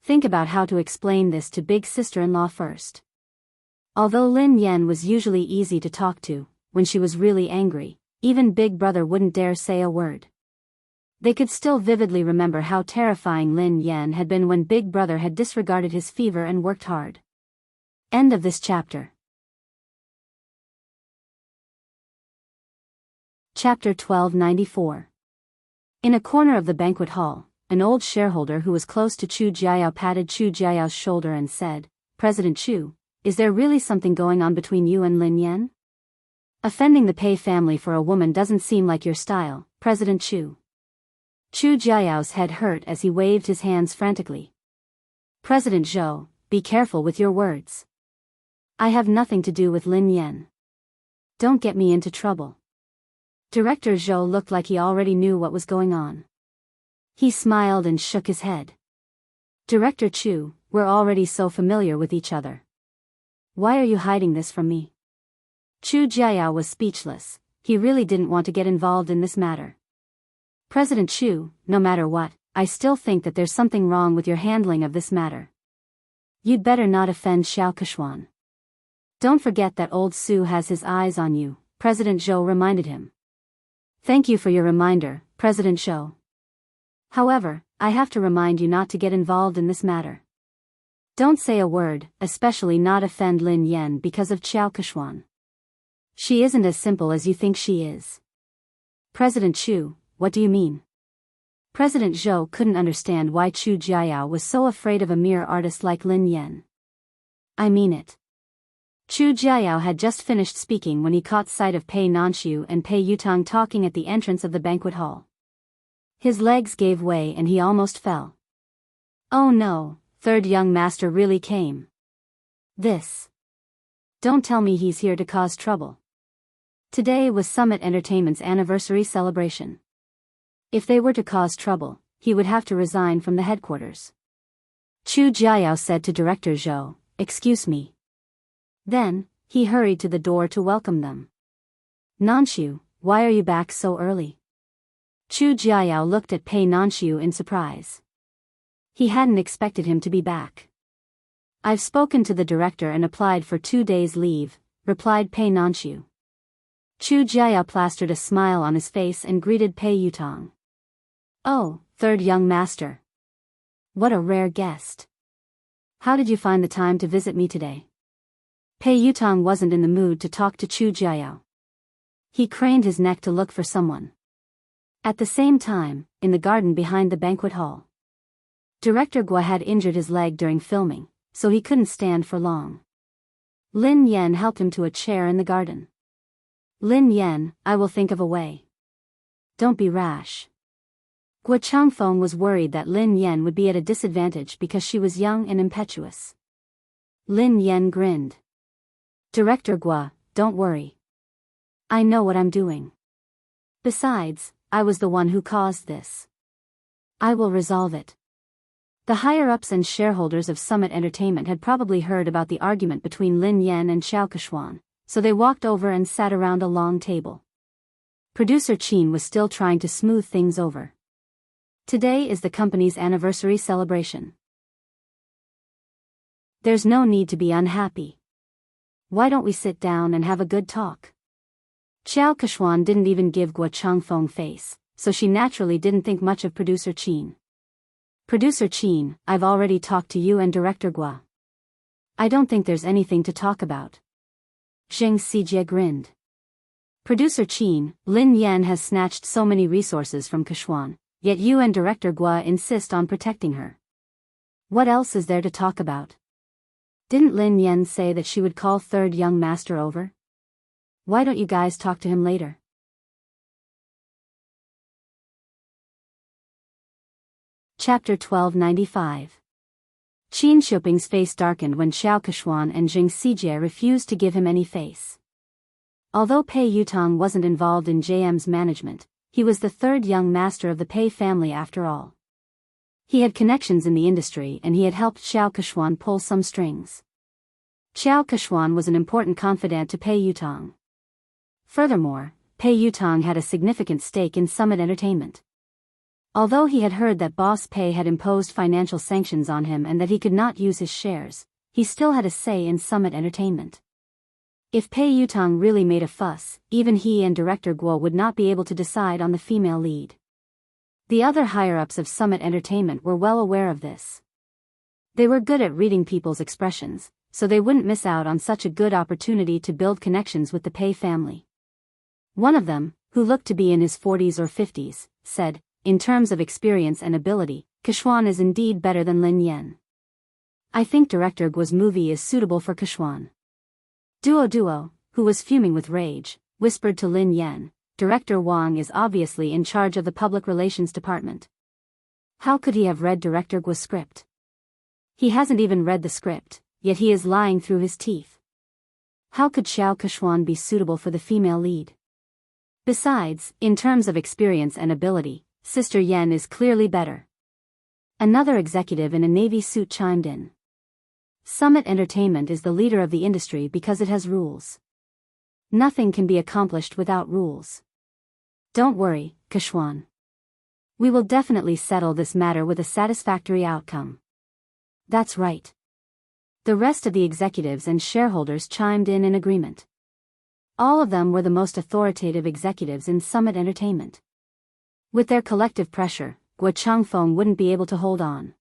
[SPEAKER 1] Think about how to explain this to big sister-in-law first. Although Lin Yan was usually easy to talk to, when she was really angry, even Big Brother wouldn't dare say a word. They could still vividly remember how terrifying Lin Yan had been when Big Brother had disregarded his fever and worked hard. End of this chapter. Chapter 1294. In a corner of the banquet hall, an old shareholder who was close to Chu Jiayao patted Chu Jiayao's shoulder and said, President Chu, is there really something going on between you and Lin Yan? Offending the Pei family for a woman doesn't seem like your style, President Chu. Chu Jiayao's head hurt as he waved his hands frantically. President Zhou, be careful with your words. I have nothing to do with Lin Yan. Don't get me into trouble. Director Zhou looked like he already knew what was going on. He smiled and shook his head. Director Chu, we're already so familiar with each other. Why are you hiding this from me? Chu Jiayao was speechless. He really didn't want to get involved in this matter. President Chu, no matter what, I still think that there's something wrong with your handling of this matter. You'd better not offend Xiao Keshuan. Don't forget that old Su has his eyes on you, President Zhou reminded him. Thank you for your reminder, President Zhou. However, I have to remind you not to get involved in this matter. Don't say a word, especially not offend Lin Yan because of Xiao Keshuan. She isn't as simple as you think she is. President Chu, what do you mean? President Zhou couldn't understand why Chu Jiayao was so afraid of a mere artist like Lin Yan. I mean it. Chu Jiayao had just finished speaking when he caught sight of Pei Nanshu and Pei Yutong talking at the entrance of the banquet hall. His legs gave way and he almost fell. Oh no, third young master really came. This. Don't tell me he's here to cause trouble. Today was Summit Entertainment's anniversary celebration. If they were to cause trouble, he would have to resign from the headquarters. Chu Jiayao said to Director Zhou, Excuse me. Then, he hurried to the door to welcome them. Nanshu, why are you back so early? Chu Jiayao looked at Pei Nanshu in surprise. He hadn't expected him to be back. I've spoken to the director and applied for 2 days leave, replied Pei Nanshu. Chu Jiayao plastered a smile on his face and greeted Pei Yutong. Oh, third young master. What a rare guest. How did you find the time to visit me today? Pei Yutong wasn't in the mood to talk to Chu Jiayao. He craned his neck to look for someone. At the same time, in the garden behind the banquet hall, Director Gua had injured his leg during filming, so he couldn't stand for long. Lin Yan helped him to a chair in the garden. Lin Yan, I will think of a way. Don't be rash. Gua Changfeng was worried that Lin Yan would be at a disadvantage because she was young and impetuous. Lin Yan grinned. Director Gua, don't worry. I know what I'm doing. Besides, I was the one who caused this. I will resolve it. The higher-ups and shareholders of Summit Entertainment had probably heard about the argument between Lin Yan and Xiao Keshuan, so they walked over and sat around a long table. Producer Qin was still trying to smooth things over. Today is the company's anniversary celebration. There's no need to be unhappy. Why don't we sit down and have a good talk? Xiao Keshuan didn't even give Guo Changfeng face, so she naturally didn't think much of Producer Qin. Producer Qin, I've already talked to you and Director Guo. I don't think there's anything to talk about. Zheng Xijie grinned. Producer Qin, Lin Yan has snatched so many resources from Keshuan, yet you and Director Guo insist on protecting her. What else is there to talk about? Didn't Lin Yan say that she would call third young master over? Why don't you guys talk to him later? Chapter 1295. Qin Shuping's face darkened when Xiao Keshuan and Zheng Xijie refused to give him any face. Although Pei Yutong wasn't involved in JM's management, he was the third young master of the Pei family after all. He had connections in the industry and he had helped Xiao Keshuan pull some strings. Xiao Keshuan was an important confidant to Pei Yutong. Furthermore, Pei Yutong had a significant stake in Summit Entertainment. Although he had heard that Boss Pei had imposed financial sanctions on him and that he could not use his shares, he still had a say in Summit Entertainment. If Pei Yutong really made a fuss, even he and Director Guo would not be able to decide on the female lead. The other higher-ups of Summit Entertainment were well aware of this. They were good at reading people's expressions, so they wouldn't miss out on such a good opportunity to build connections with the Pei family. One of them, who looked to be in his 40s or 50s, said, in terms of experience and ability, Keshuan is indeed better than Lin Yan. I think Director Guo's movie is suitable for Keshuan. Duo, who was fuming with rage, whispered to Lin Yan, Director Wang is obviously in charge of the public relations department. How could he have read Director Guo's script? He hasn't even read the script, yet he is lying through his teeth. How could Xiao Keshuan be suitable for the female lead? Besides, in terms of experience and ability, Sister Yen is clearly better. Another executive in a navy suit chimed in. Summit Entertainment is the leader of the industry because it has rules. Nothing can be accomplished without rules. Don't worry, Keshuan. We will definitely settle this matter with a satisfactory outcome. That's right. The rest of the executives and shareholders chimed in agreement. All of them were the most authoritative executives in Summit Entertainment. With their collective pressure, Guo Changfeng wouldn't be able to hold on.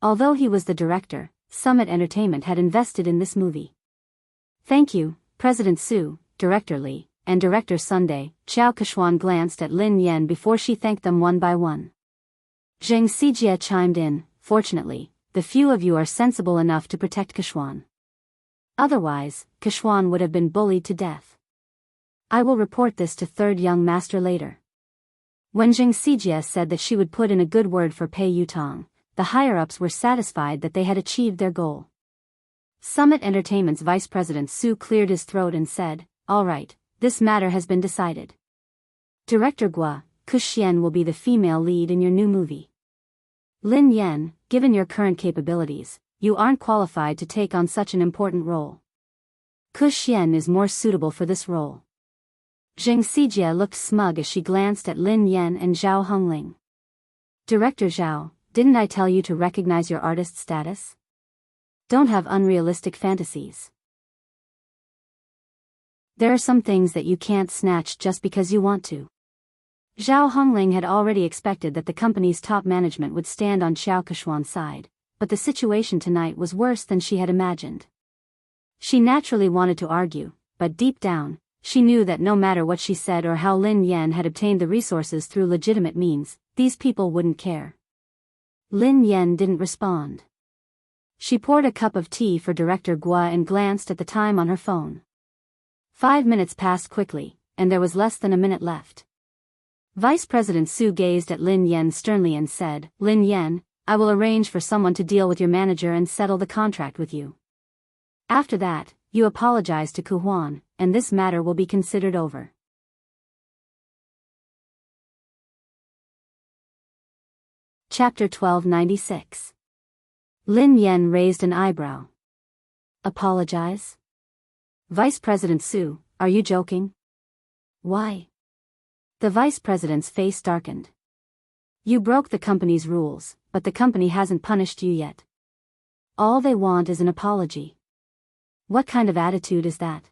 [SPEAKER 1] Although he was the director, Summit Entertainment had invested in this movie. Thank you, President Su, Director Li, and Director Sunday. Xiao Keshuan glanced at Lin Yan before she thanked them one by one. Zheng Xijie chimed in, fortunately, the few of you are sensible enough to protect Keshuan. Otherwise, Keshuan would have been bullied to death. I will report this to third young master later. When Zheng Xijie said that she would put in a good word for Pei Yutong, the higher-ups were satisfied that they had achieved their goal. Summit Entertainment's Vice President Su cleared his throat and said, all right, this matter has been decided. Director Guo, Kuxian will be the female lead in your new movie. Lin Yan, given your current capabilities, you aren't qualified to take on such an important role. Kuxian is more suitable for this role. Zheng Xijie looked smug as she glanced at Lin Yan and Zhao Hongling. Director Zhao, didn't I tell you to recognize your artist status? Don't have unrealistic fantasies. There are some things that you can't snatch just because you want to. Zhao Hongling had already expected that the company's top management would stand on Xiao Keshuan's side, but the situation tonight was worse than she had imagined. She naturally wanted to argue, but deep down, she knew that no matter what she said or how Lin Yan had obtained the resources through legitimate means, these people wouldn't care. Lin Yan didn't respond. She poured a cup of tea for Director Guo and glanced at the time on her phone. 5 minutes passed quickly, and there was less than a minute left. Vice President Su gazed at Lin Yan sternly and said, Lin Yan, I will arrange for someone to deal with your manager and settle the contract with you. After that, you apologize to Ku Huan, and this matter will be considered over. Chapter 1296. Lin Yan raised an eyebrow. Apologize? Vice President Su, are you joking? Why? The vice president's face darkened. You broke the company's rules, but the company hasn't punished you yet. All they want is an apology. What kind of attitude is that?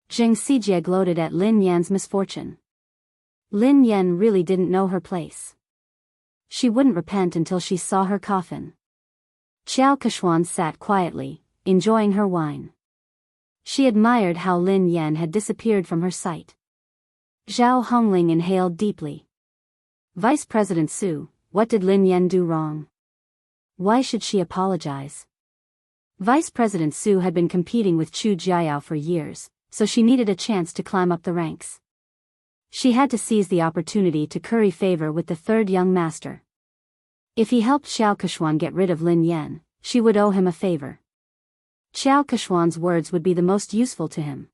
[SPEAKER 1] Zheng Xijie gloated at Lin Yan's misfortune. Lin Yan really didn't know her place. She wouldn't repent until she saw her coffin. Xiao Kechuan sat quietly, enjoying her wine. She admired how Lin Yan had disappeared from her sight. Zhao Hongling inhaled deeply. Vice President Su, what did Lin Yan do wrong? Why should she apologize? Vice President Su had been competing with Chu Jiayao for years, so she needed a chance to climb up the ranks. She had to seize the opportunity to curry favor with the third young master. If he helped Xiao Kechuan get rid of Lin Yan, she would owe him a favor. Xiao Kechuan's words would be the most useful to him.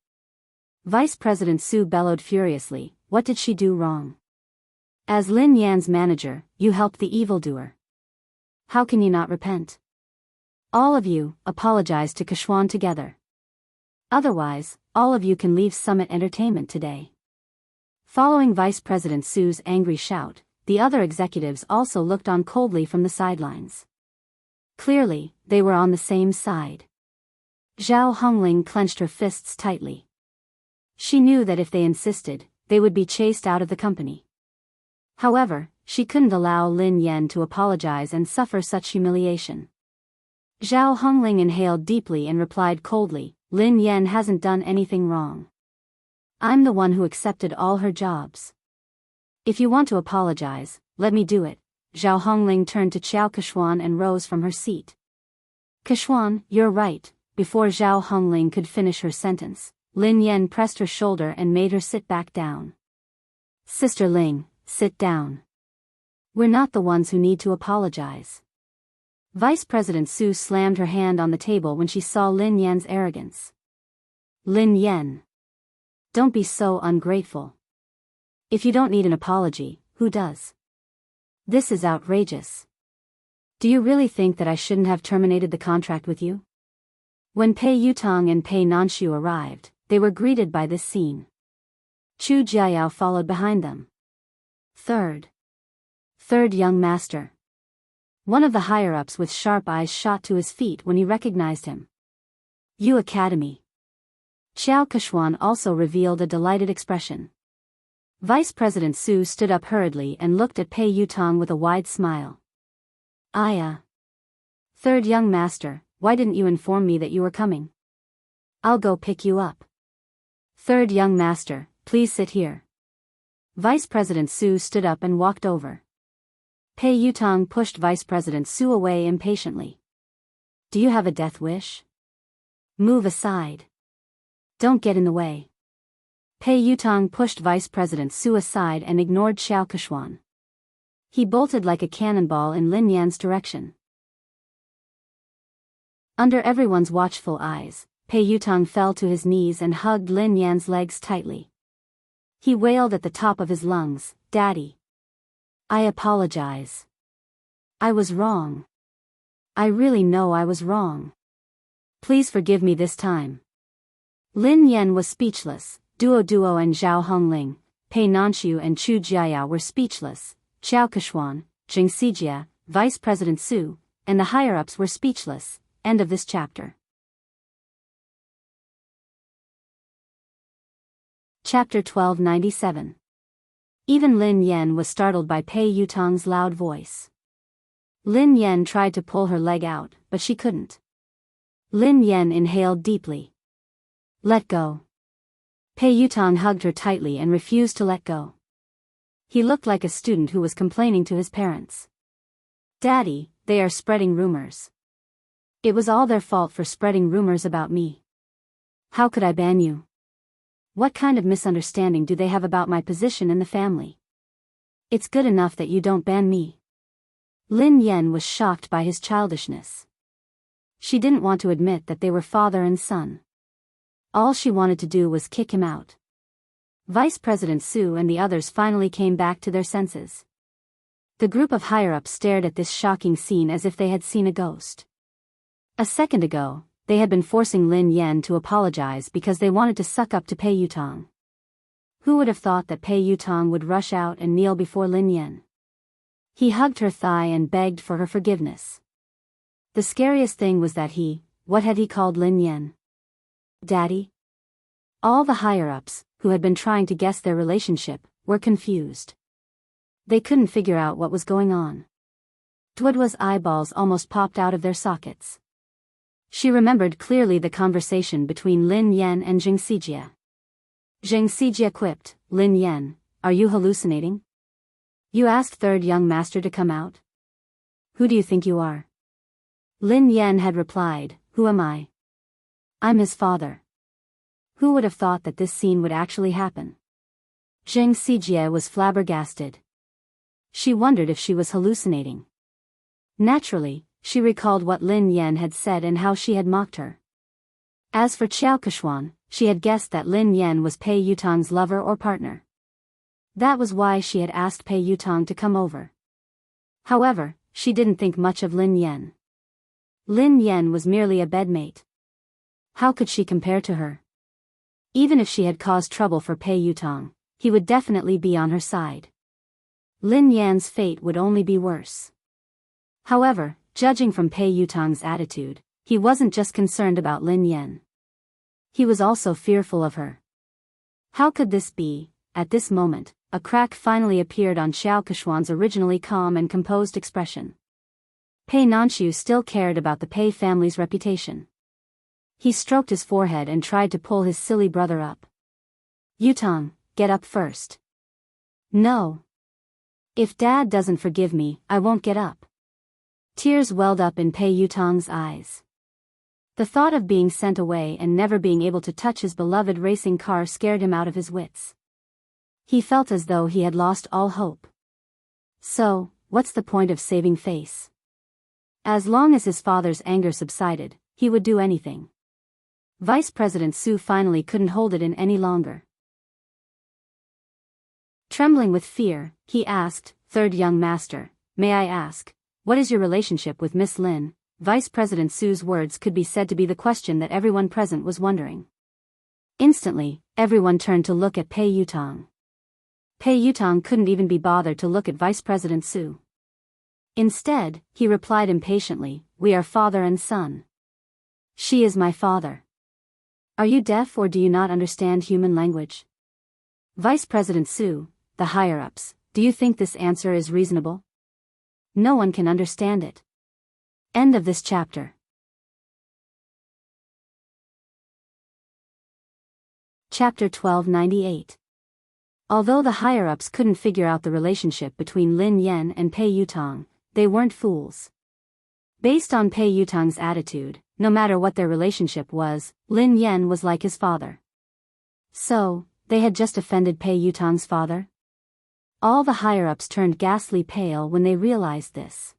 [SPEAKER 1] Vice President Su bellowed furiously, what did she do wrong? As Lin Yan's manager, you helped the evildoer. How can you not repent? All of you, apologize to Kechuan together. Otherwise, all of you can leave Summit Entertainment today. Following Vice President Su's angry shout, the other executives also looked on coldly from the sidelines. Clearly, they were on the same side. Zhao Hongling clenched her fists tightly. She knew that if they insisted, they would be chased out of the company. However, she couldn't allow Lin Yan to apologize and suffer such humiliation. Zhao Hongling inhaled deeply and replied coldly, Lin Yan hasn't done anything wrong. I'm the one who accepted all her jobs. If you want to apologize, let me do it. Zhao Hongling turned to Xiao Kechuan and rose from her seat. Kechuan, you're right. Before Zhao Hongling could finish her sentence, Lin Yan pressed her shoulder and made her sit back down. Sister Ling, sit down. We're not the ones who need to apologize. Vice President Su slammed her hand on the table when she saw Lin Yan's arrogance. Lin Yan. Don't be so ungrateful. If you don't need an apology, who does? This is outrageous. Do you really think that I shouldn't have terminated the contract with you? When Pei Yutong and Pei Nanshu arrived, they were greeted by this scene. Chu Jiayao followed behind them. Third young master. One of the higher-ups with sharp eyes shot to his feet when he recognized him. Yu Academy. Xiao Kechuan also revealed a delighted expression. Vice President Su stood up hurriedly and looked at Pei Yutong with a wide smile. Third young master, why didn't you inform me that you were coming? I'll go pick you up. Third young master, please sit here. Vice President Su stood up and walked over. Pei Yutong pushed Vice President Su away impatiently. Do you have a death wish? Move aside. Don't get in the way. Pei Yutong pushed Vice President Su aside and ignored Xiao Kechuan. He bolted like a cannonball in Lin Yan's direction. Under everyone's watchful eyes, Pei Yutong fell to his knees and hugged Lin Yan's legs tightly. He wailed at the top of his lungs, Daddy. I apologize. I was wrong. I really know I was wrong. Please forgive me this time. Lin Yan was speechless. Duo and Zhao Hongling, Pei Nanshu and Chu Jiayao were speechless. Xiao Kechuan, Zheng Xijie, Vice President Su, and the higher-ups were speechless. End of this chapter. Chapter 1297. Even Lin Yan was startled by Pei Yutong's loud voice. Lin Yan tried to pull her leg out, but she couldn't. Lin Yan inhaled deeply. Let go. Pei Yutong hugged her tightly and refused to let go. He looked like a student who was complaining to his parents. Daddy, they are spreading rumors. It was all their fault for spreading rumors about me. How could I ban you? What kind of misunderstanding do they have about my position in the family? It's good enough that you don't ban me. Lin Yan was shocked by his childishness. She didn't want to admit that they were father and son. All she wanted to do was kick him out. Vice President Su and the others finally came back to their senses. The group of higher-ups stared at this shocking scene as if they had seen a ghost. A second ago, they had been forcing Lin Yan to apologize because they wanted to suck up to Pei Yutong. Who would have thought that Pei Yutong would rush out and kneel before Lin Yan? He hugged her thigh and begged for her forgiveness. The scariest thing was that what had he called Lin Yan? Daddy? All the higher-ups, who had been trying to guess their relationship, were confused. They couldn't figure out what was going on. Duodwa's eyeballs almost popped out of their sockets. She remembered clearly the conversation between Lin Yan and Zheng Xijie. Zheng Xijie quipped, "Lin Yan, are you hallucinating? You asked third young master to come out? Who do you think you are?" Lin Yan had replied, "Who am I? I'm his father." Who would have thought that this scene would actually happen? Zheng Xijie was flabbergasted. She wondered if she was hallucinating. Naturally, she recalled what Lin Yan had said and how she had mocked her. As for Qiao Keshuan, she had guessed that Lin Yan was Pei Yutong's lover or partner. That was why she had asked Pei Yutong to come over. However, she didn't think much of Lin Yan. Lin Yan was merely a bedmate. How could she compare to her? Even if she had caused trouble for Pei Yutong, he would definitely be on her side. Lin Yan's fate would only be worse. However, judging from Pei Yutong's attitude, he wasn't just concerned about Lin Yan. He was also fearful of her. How could this be? At this moment, a crack finally appeared on Xiao Keshuan's originally calm and composed expression. Pei Nanxiu still cared about the Pei family's reputation. He stroked his forehead and tried to pull his silly brother up. "Yutong, get up first." "No. If Dad doesn't forgive me, I won't get up." Tears welled up in Pei Yutong's eyes. The thought of being sent away and never being able to touch his beloved racing car scared him out of his wits. He felt as though he had lost all hope. So, what's the point of saving face? As long as his father's anger subsided, he would do anything. Vice President Su finally couldn't hold it in any longer. Trembling with fear, he asked, "Third young master, may I ask, what is your relationship with Miss Lin?" Vice President Su's words could be said to be the question that everyone present was wondering. Instantly, everyone turned to look at Pei Yutong. Pei Yutong couldn't even be bothered to look at Vice President Su. Instead, he replied impatiently, "We are father and son. She is my father. Are you deaf or do you not understand human language?" Vice President Su, the higher-ups, do you think this answer is reasonable? No one can understand it. End of this chapter. Chapter 1298. Although the higher-ups couldn't figure out the relationship between Lin Yan and Pei Yutong, they weren't fools. Based on Pei Yutong's attitude, no matter what their relationship was, Lin Yan was like his father. So, they had just offended Pei Yutong's father? All the higher-ups turned ghastly pale when they realized this.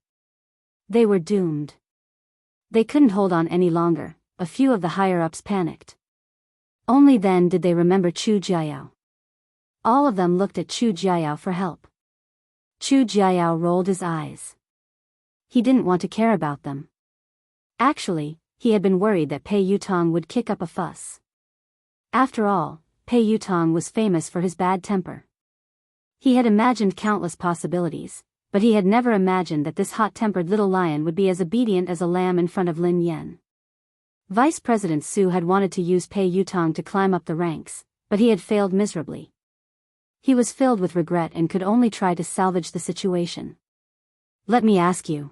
[SPEAKER 1] They were doomed. They couldn't hold on any longer. A few of the higher-ups panicked. Only then did they remember Chu Jiayao. All of them looked at Chu Jiayao for help. Chu Jiayao rolled his eyes. He didn't want to care about them. Actually, he had been worried that Pei Yutong would kick up a fuss. After all, Pei Yutong was famous for his bad temper. He had imagined countless possibilities, but he had never imagined that this hot-tempered little lion would be as obedient as a lamb in front of Lin Yan. Vice President Su had wanted to use Pei Yutong to climb up the ranks, but he had failed miserably. He was filled with regret and could only try to salvage the situation. "Let me ask you.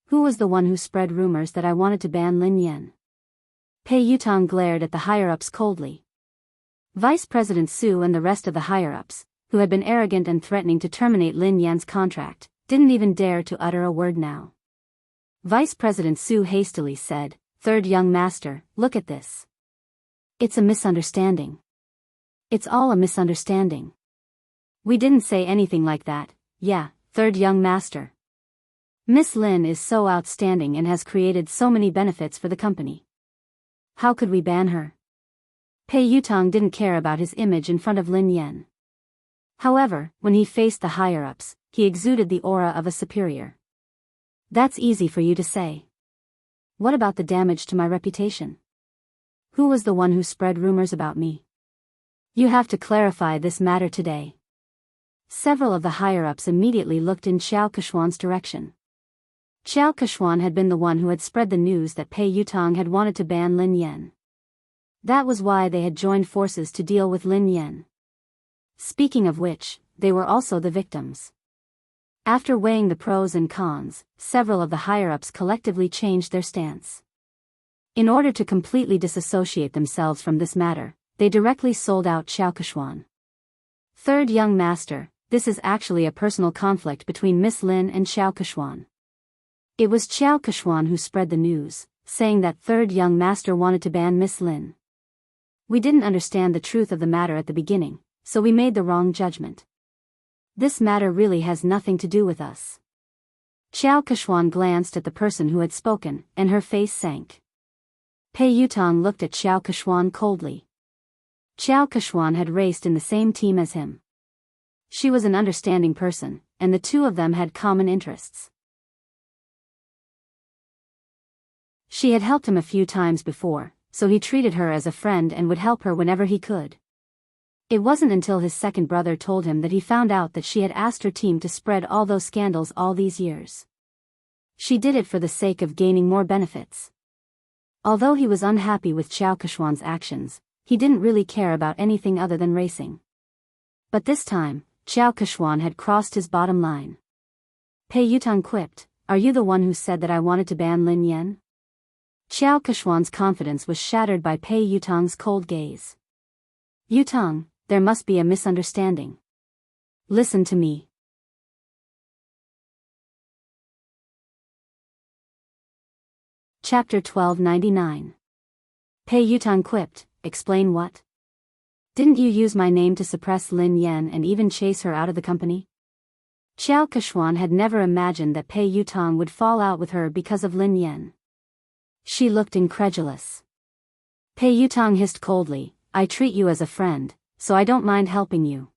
[SPEAKER 1] Who was the one who spread rumors that I wanted to ban Lin Yan?" Pei Yutong glared at the higher-ups coldly. Vice President Su and the rest of the higher-ups, who had been arrogant and threatening to terminate Lin Yan's contract, didn't even dare to utter a word now. Vice President Su hastily said, "Third young master, look at this. It's a misunderstanding. It's all a misunderstanding. We didn't say anything like that, yeah, third young master. Miss Lin is so outstanding and has created so many benefits for the company. How could we ban her?" Pei Yutong didn't care about his image in front of Lin Yan. However, when he faced the higher-ups, he exuded the aura of a superior. "That's easy for you to say. What about the damage to my reputation? Who was the one who spread rumors about me?" You have to clarify this matter today. Several of the higher-ups immediately looked in Xiao Keshuan's direction. Xiao Keshuan had been the one who had spread the news that Pei Yutang had wanted to ban Lin Yan. That was why they had joined forces to deal with Lin Yan. Speaking of which, they were also the victims. After weighing the pros and cons, several of the higher-ups collectively changed their stance. In order to completely disassociate themselves from this matter, they directly sold out Xiao Keshuan. Third young master, this is actually a personal conflict between Miss Lin and Xiao Keshuan. It was Xiao Keshuan who spread the news, saying that third young master wanted to ban Miss Lin. We didn't understand the truth of the matter at the beginning, so we made the wrong judgment. This matter really has nothing to do with us. Xiao Keshuan glanced at the person who had spoken, and her face sank. Pei Yutang looked at Xiao Keshuan coldly. Xiao Keshuan had raced in the same team as him. She was an understanding person, and the two of them had common interests. She had helped him a few times before, so he treated her as a friend and would help her whenever he could. It wasn't until his second brother told him that he found out that she had asked her team to spread all those scandals all these years. She did it for the sake of gaining more benefits. Although he was unhappy with Xiao Keshuan's actions, he didn't really care about anything other than racing. But this time, Xiao Keshuan had crossed his bottom line. Pei Yutang quipped, "Are you the one who said that I wanted to ban Lin Yan?" Xiao Keshuan's confidence was shattered by Pei Yutang's cold gaze. "Yutang, there must be a misunderstanding. Listen to me." Chapter 1299. Pei Yutang quipped, "Explain what? Didn't you use my name to suppress Lin Yan and even chase her out of the company?" Xiao Keshuan had never imagined that Pei Yutang would fall out with her because of Lin Yan. She looked incredulous. Pei Yutang hissed coldly, "I treat you as a friend, so I don't mind helping you.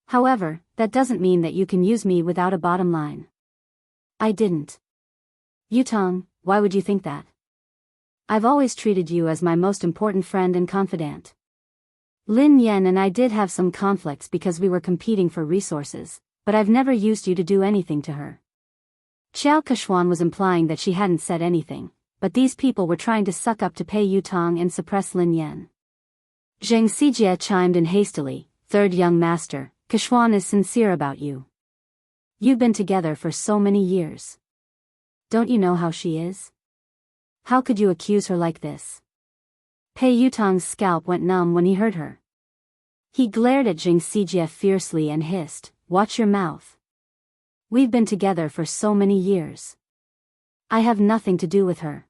[SPEAKER 1] However, that doesn't mean that you can use me without a bottom line." "I didn't." "Yutang, why would you think that? I've always treated you as my most important friend and confidant. Lin Yan and I did have some conflicts because we were competing for resources, but I've never used you to do anything to her." Xiao Keshuan was implying that she hadn't said anything, but these people were trying to suck up to Pei Yutang and suppress Lin Yan. Zheng Xijie chimed in hastily, "Third young master, Keshuan is sincere about you. You've been together for so many years. Don't you know how she is? How could you accuse her like this?" Pei Yutang's scalp went numb when he heard her. He glared at Zheng Xijie fiercely and hissed, "Watch your mouth. We've been together for so many years. I have nothing to do with her.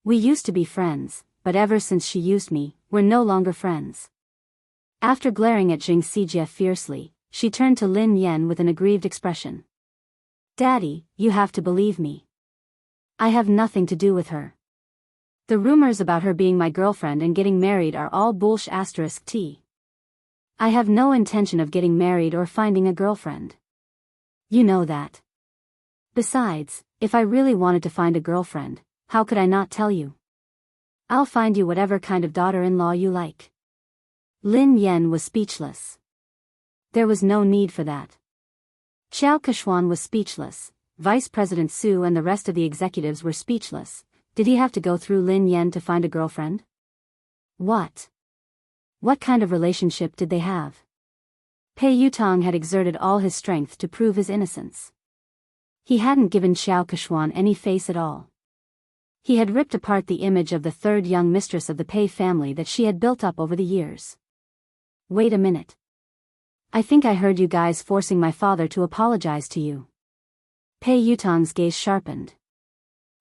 [SPEAKER 1] We used to be friends, but ever since she used me, we're no longer friends." After glaring at Zheng Xijie fiercely, she turned to Lin Yan with an aggrieved expression. "Daddy, you have to believe me. I have nothing to do with her. The rumors about her being my girlfriend and getting married are all bullsh*t. I have no intention of getting married or finding a girlfriend. You know that. Besides, if I really wanted to find a girlfriend, how could I not tell you? I'll find you whatever kind of daughter-in-law you like." Lin Yan was speechless. There was no need for that. Xiao Keshuan was speechless, Vice President Su and the rest of the executives were speechless. Did he have to go through Lin Yan to find a girlfriend? What? What kind of relationship did they have? Pei Yutang had exerted all his strength to prove his innocence. He hadn't given Xiao Keshuan any face at all. He had ripped apart the image of the third young mistress of the Pei family that she had built up over the years. "Wait a minute. I think I heard you guys forcing my father to apologize to you." Pei Yutang's gaze sharpened.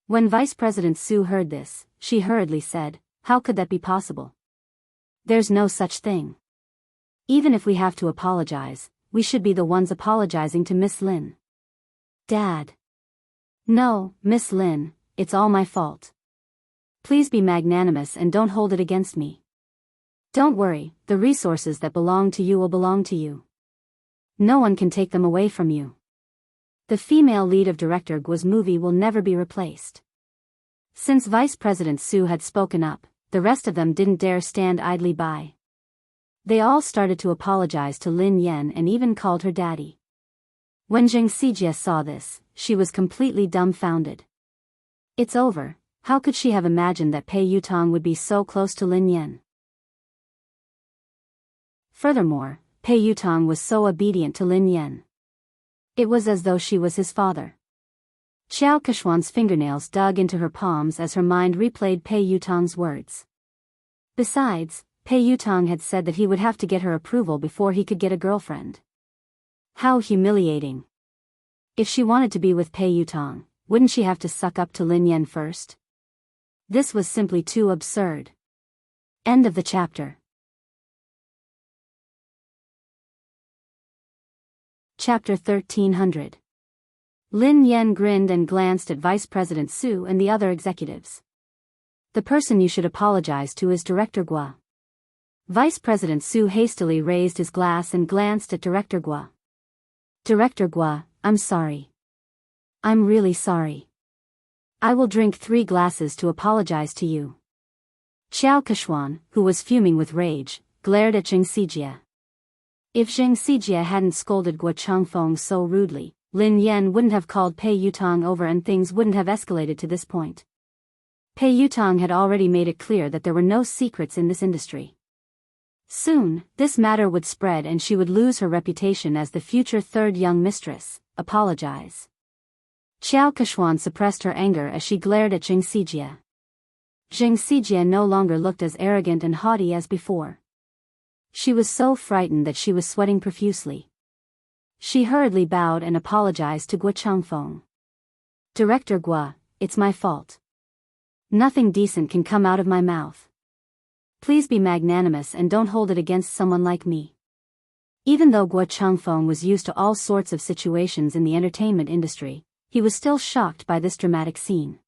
[SPEAKER 1] When Vice President Su heard this, she hurriedly said, "How could that be possible? There's no such thing. Even if we have to apologize, we should be the ones apologizing to Miss Lin." "Dad." "No, Miss Lin, it's all my fault. Please be magnanimous and don't hold it against me. Don't worry, the resources that belong to you will belong to you. No one can take them away from you. The female lead of Director Guo's movie will never be replaced." Since Vice President Su had spoken up, the rest of them didn't dare stand idly by. They all started to apologize to Lin Yan and even called her daddy. When Zheng Xijie saw this, she was completely dumbfounded. It's over. How could she have imagined that Pei Yutong would be so close to Lin Yan? Furthermore, Pei Yutong was so obedient to Lin Yan. It was as though she was his father. Xiao Keshuan's fingernails dug into her palms as her mind replayed Pei Yutong's words. Besides, Pei Yutong had said that he would have to get her approval before he could get a girlfriend. How humiliating. If she wanted to be with Pei Yutong, wouldn't she have to suck up to Lin Yan first? This was simply too absurd. End of the chapter. Chapter 1300. Lin Yan grinned and glanced at Vice President Su and the other executives. The person you should apologize to is Director Gua. Vice President Su hastily raised his glass and glanced at Director Gua. Director Gua, I'm sorry. I'm really sorry. I will drink 3 glasses to apologize to you. Xiao Keshuan, who was fuming with rage, glared at Zheng Xijie. If Zheng Xijie hadn't scolded Guo Changfeng so rudely, Lin Yan wouldn't have called Pei Yutong over and things wouldn't have escalated to this point. Pei Yutong had already made it clear that there were no secrets in this industry. Soon, this matter would spread and she would lose her reputation as the future third young mistress. Apologize. Xiao Keshuan suppressed her anger as she glared at Zheng Xijie. Zheng Xijie no longer looked as arrogant and haughty as before. She was so frightened that she was sweating profusely. She hurriedly bowed and apologized to Guo Changfeng. Director Gua, it's my fault. Nothing decent can come out of my mouth. Please be magnanimous and don't hold it against someone like me. Even though Guo Changfeng was used to all sorts of situations in the entertainment industry, he was still shocked by this dramatic scene.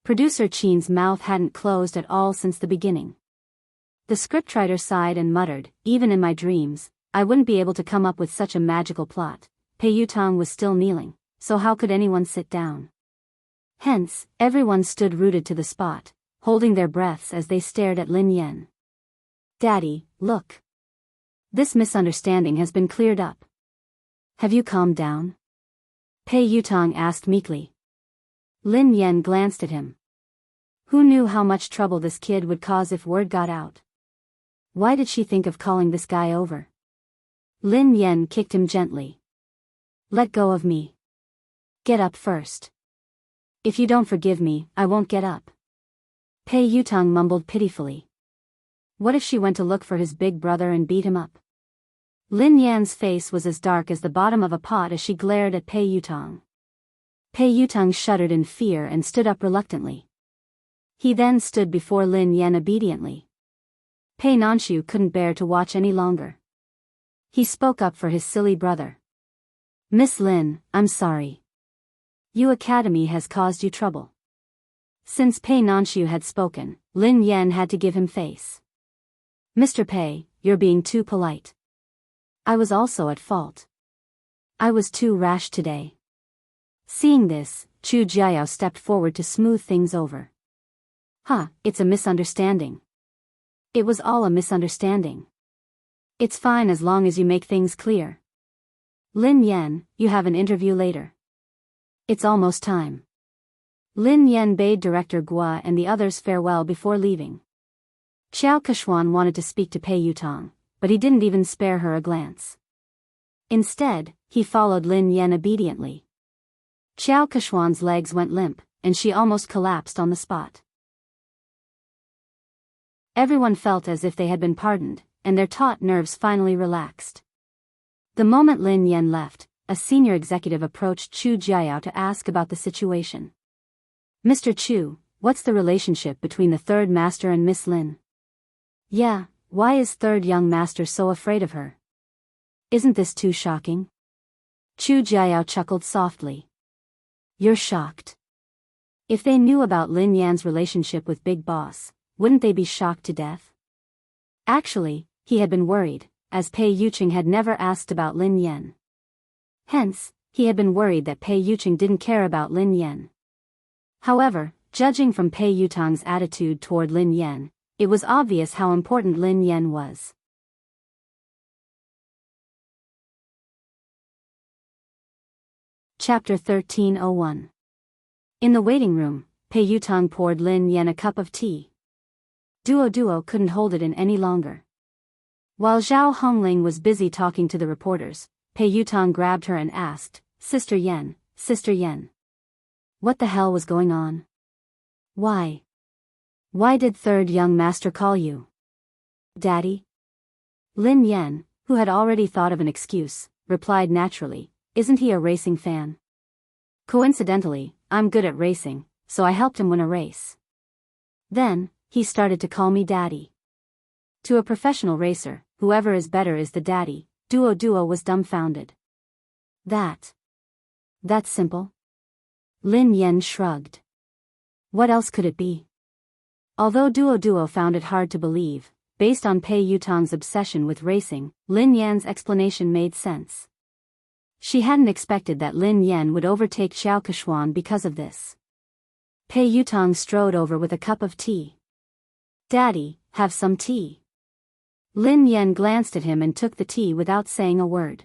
[SPEAKER 1] Producer Qin's mouth hadn't closed at all since the beginning. The scriptwriter sighed and muttered, even in my dreams, I wouldn't be able to come up with such a magical plot. Pei Yutong was still kneeling, so how could anyone sit down? Hence, everyone stood rooted to the spot, holding their breaths as they stared at Lin Yan. Daddy, look. This misunderstanding has been cleared up. Have you calmed down? Pei Yutong asked meekly. Lin Yan glanced at him. Who knew how much trouble this kid would cause if word got out? Why did she think of calling this guy over? Lin Yan kicked him gently. Let go of me. Get up first. If you don't forgive me, I won't get up. Pei Yutong mumbled pitifully. What if she went to look for his big brother and beat him up? Lin Yan's face was as dark as the bottom of a pot as she glared at Pei Yutong. Pei Yutong shuddered in fear and stood up reluctantly. He then stood before Lin Yan obediently. Pei Nanshu couldn't bear to watch any longer. He spoke up for his silly brother. Miss Lin, I'm sorry. Yu Academy has caused you trouble. Since Pei Nanshu had spoken, Lin Yan had to give him face. Mr. Pei, you're being too polite. I was also at fault. I was too rash today. Seeing this, Chu Jiao stepped forward to smooth things over. It's a misunderstanding. It was all a misunderstanding. It's fine as long as you make things clear. Lin Yan, you have an interview later. It's almost time. Lin Yan bade Director Gua and the others farewell before leaving. Xiao Keshuan wanted to speak to Pei Yutong, but he didn't even spare her a glance. Instead, he followed Lin Yan obediently. Xiao Keshuan's legs went limp, and she almost collapsed on the spot. Everyone felt as if they had been pardoned, and their taut nerves finally relaxed. The moment Lin Yan left, a senior executive approached Chu Jiao to ask about the situation. Mr. Chu, what's the relationship between the third master and Miss Lin? Yeah, why is third young master so afraid of her? Isn't this too shocking? Chu Jiao chuckled softly. You're shocked. If they knew about Lin Yan's relationship with Big Boss, wouldn't they be shocked to death? Actually, he had been worried, as Pei Yuqing had never asked about Lin Yan. Hence, he had been worried that Pei Yuqing didn't care about Lin Yan. However, judging from Pei Yutong's attitude toward Lin Yan, it was obvious how important Lin Yan was. Chapter 1301. In the waiting room, Pei Yutong poured Lin Yan a cup of tea. Duo couldn't hold it in any longer. While Zhao Hongling was busy talking to the reporters, Pei Yutong grabbed her and asked, Sister Yen, what the hell was going on? Why did third young master call you? Daddy? Lin Yan, who had already thought of an excuse, replied naturally, isn't he a racing fan? Coincidentally, I'm good at racing, so I helped him win a race. Then, he started to call me daddy. To a professional racer, whoever is better is the daddy. Duo was dumbfounded. That's simple? Lin Yan shrugged. What else could it be? Although Duo found it hard to believe, based on Pei Yutong's obsession with racing, Lin Yan's explanation made sense. She hadn't expected that Lin Yan would overtake Xiao Keshuan because of this. Pei Yutong strode over with a cup of tea. Daddy, have some tea. Lin Yan glanced at him and took the tea without saying a word.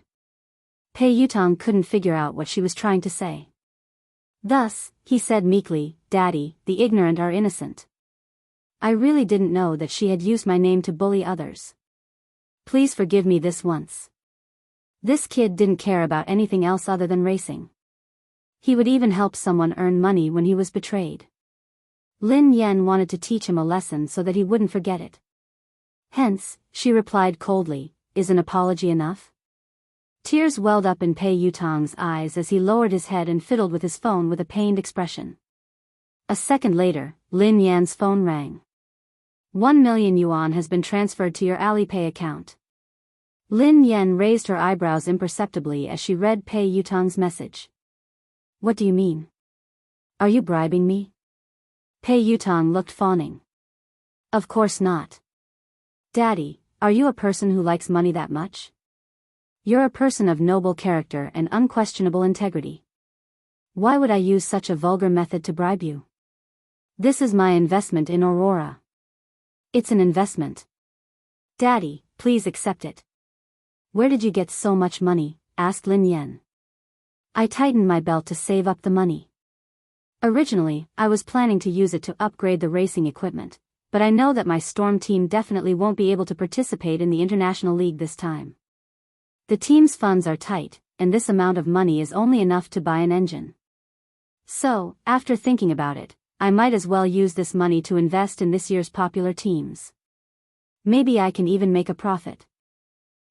[SPEAKER 1] Pei Yutong couldn't figure out what she was trying to say. Thus, he said meekly, Daddy, the ignorant are innocent. I really didn't know that she had used my name to bully others. Please forgive me this once. This kid didn't care about anything else other than racing. He would even help someone earn money when he was betrayed. Lin Yan wanted to teach him a lesson so that he wouldn't forget it. Hence, she replied coldly, is an apology enough? Tears welled up in Pei Yutong's eyes as he lowered his head and fiddled with his phone with a pained expression. A second later, Lin Yan's phone rang. 1 million yuan has been transferred to your Alipay account. Lin Yan raised her eyebrows imperceptibly as she read Pei Yutong's message. What do you mean? Are you bribing me? Pei Yutong looked fawning. Of course not. Daddy, are you a person who likes money that much? You're a person of noble character and unquestionable integrity. Why would I use such a vulgar method to bribe you? This is my investment in Aurora. It's an investment. Daddy, please accept it. Where did you get so much money? Asked Lin Yan. I tightened my belt to save up the money. Originally, I was planning to use it to upgrade the racing equipment, but I know that my Storm team definitely won't be able to participate in the International League this time. The team's funds are tight, and this amount of money is only enough to buy an engine. So, after thinking about it, I might as well use this money to invest in this year's popular teams. Maybe I can even make a profit.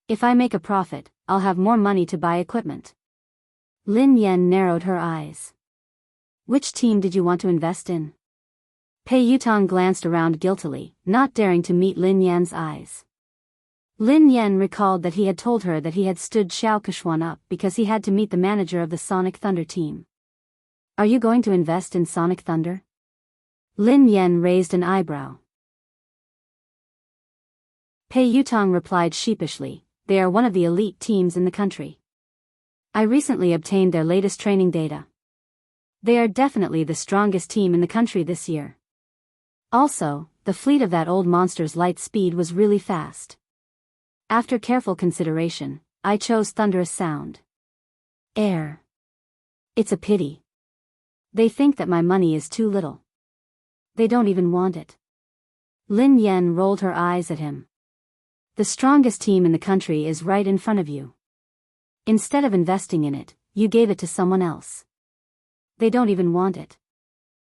[SPEAKER 1] If I make a profit, I'll have more money to buy equipment. Lin Yan narrowed her eyes. Which team did you want to invest in? Pei Yutong glanced around guiltily, not daring to meet Lin Yan's eyes. Lin Yan recalled that he had told her that he had stood Xiao Keshuan up because he had to meet the manager of the Sonic Thunder team. Are you going to invest in Sonic Thunder? Lin Yan raised an eyebrow. Pei Yutong replied sheepishly, they are one of the elite teams in the country. I recently obtained their latest training data. They are definitely the strongest team in the country this year. Also, the fleet of that old monster's light speed was really fast. After careful consideration, I chose Thunderous Sound. Air. It's a pity. They think that my money is too little. They don't even want it. Lin Yan rolled her eyes at him. The strongest team in the country is right in front of you. Instead of investing in it, you gave it to someone else. They don't even want it.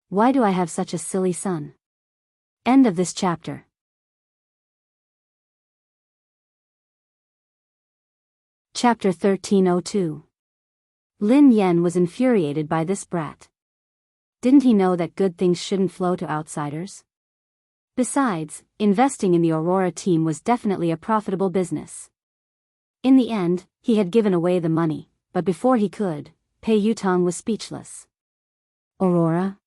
[SPEAKER 1] Why do I have such a silly son? End of this chapter. Chapter 1302. Lin Yan was infuriated by this brat. Didn't he know that good things shouldn't flow to outsiders? Besides, investing in the Aurora team was definitely a profitable business. In the end, he had given away the money, but before he could, Pei Yutong was speechless. Aurora?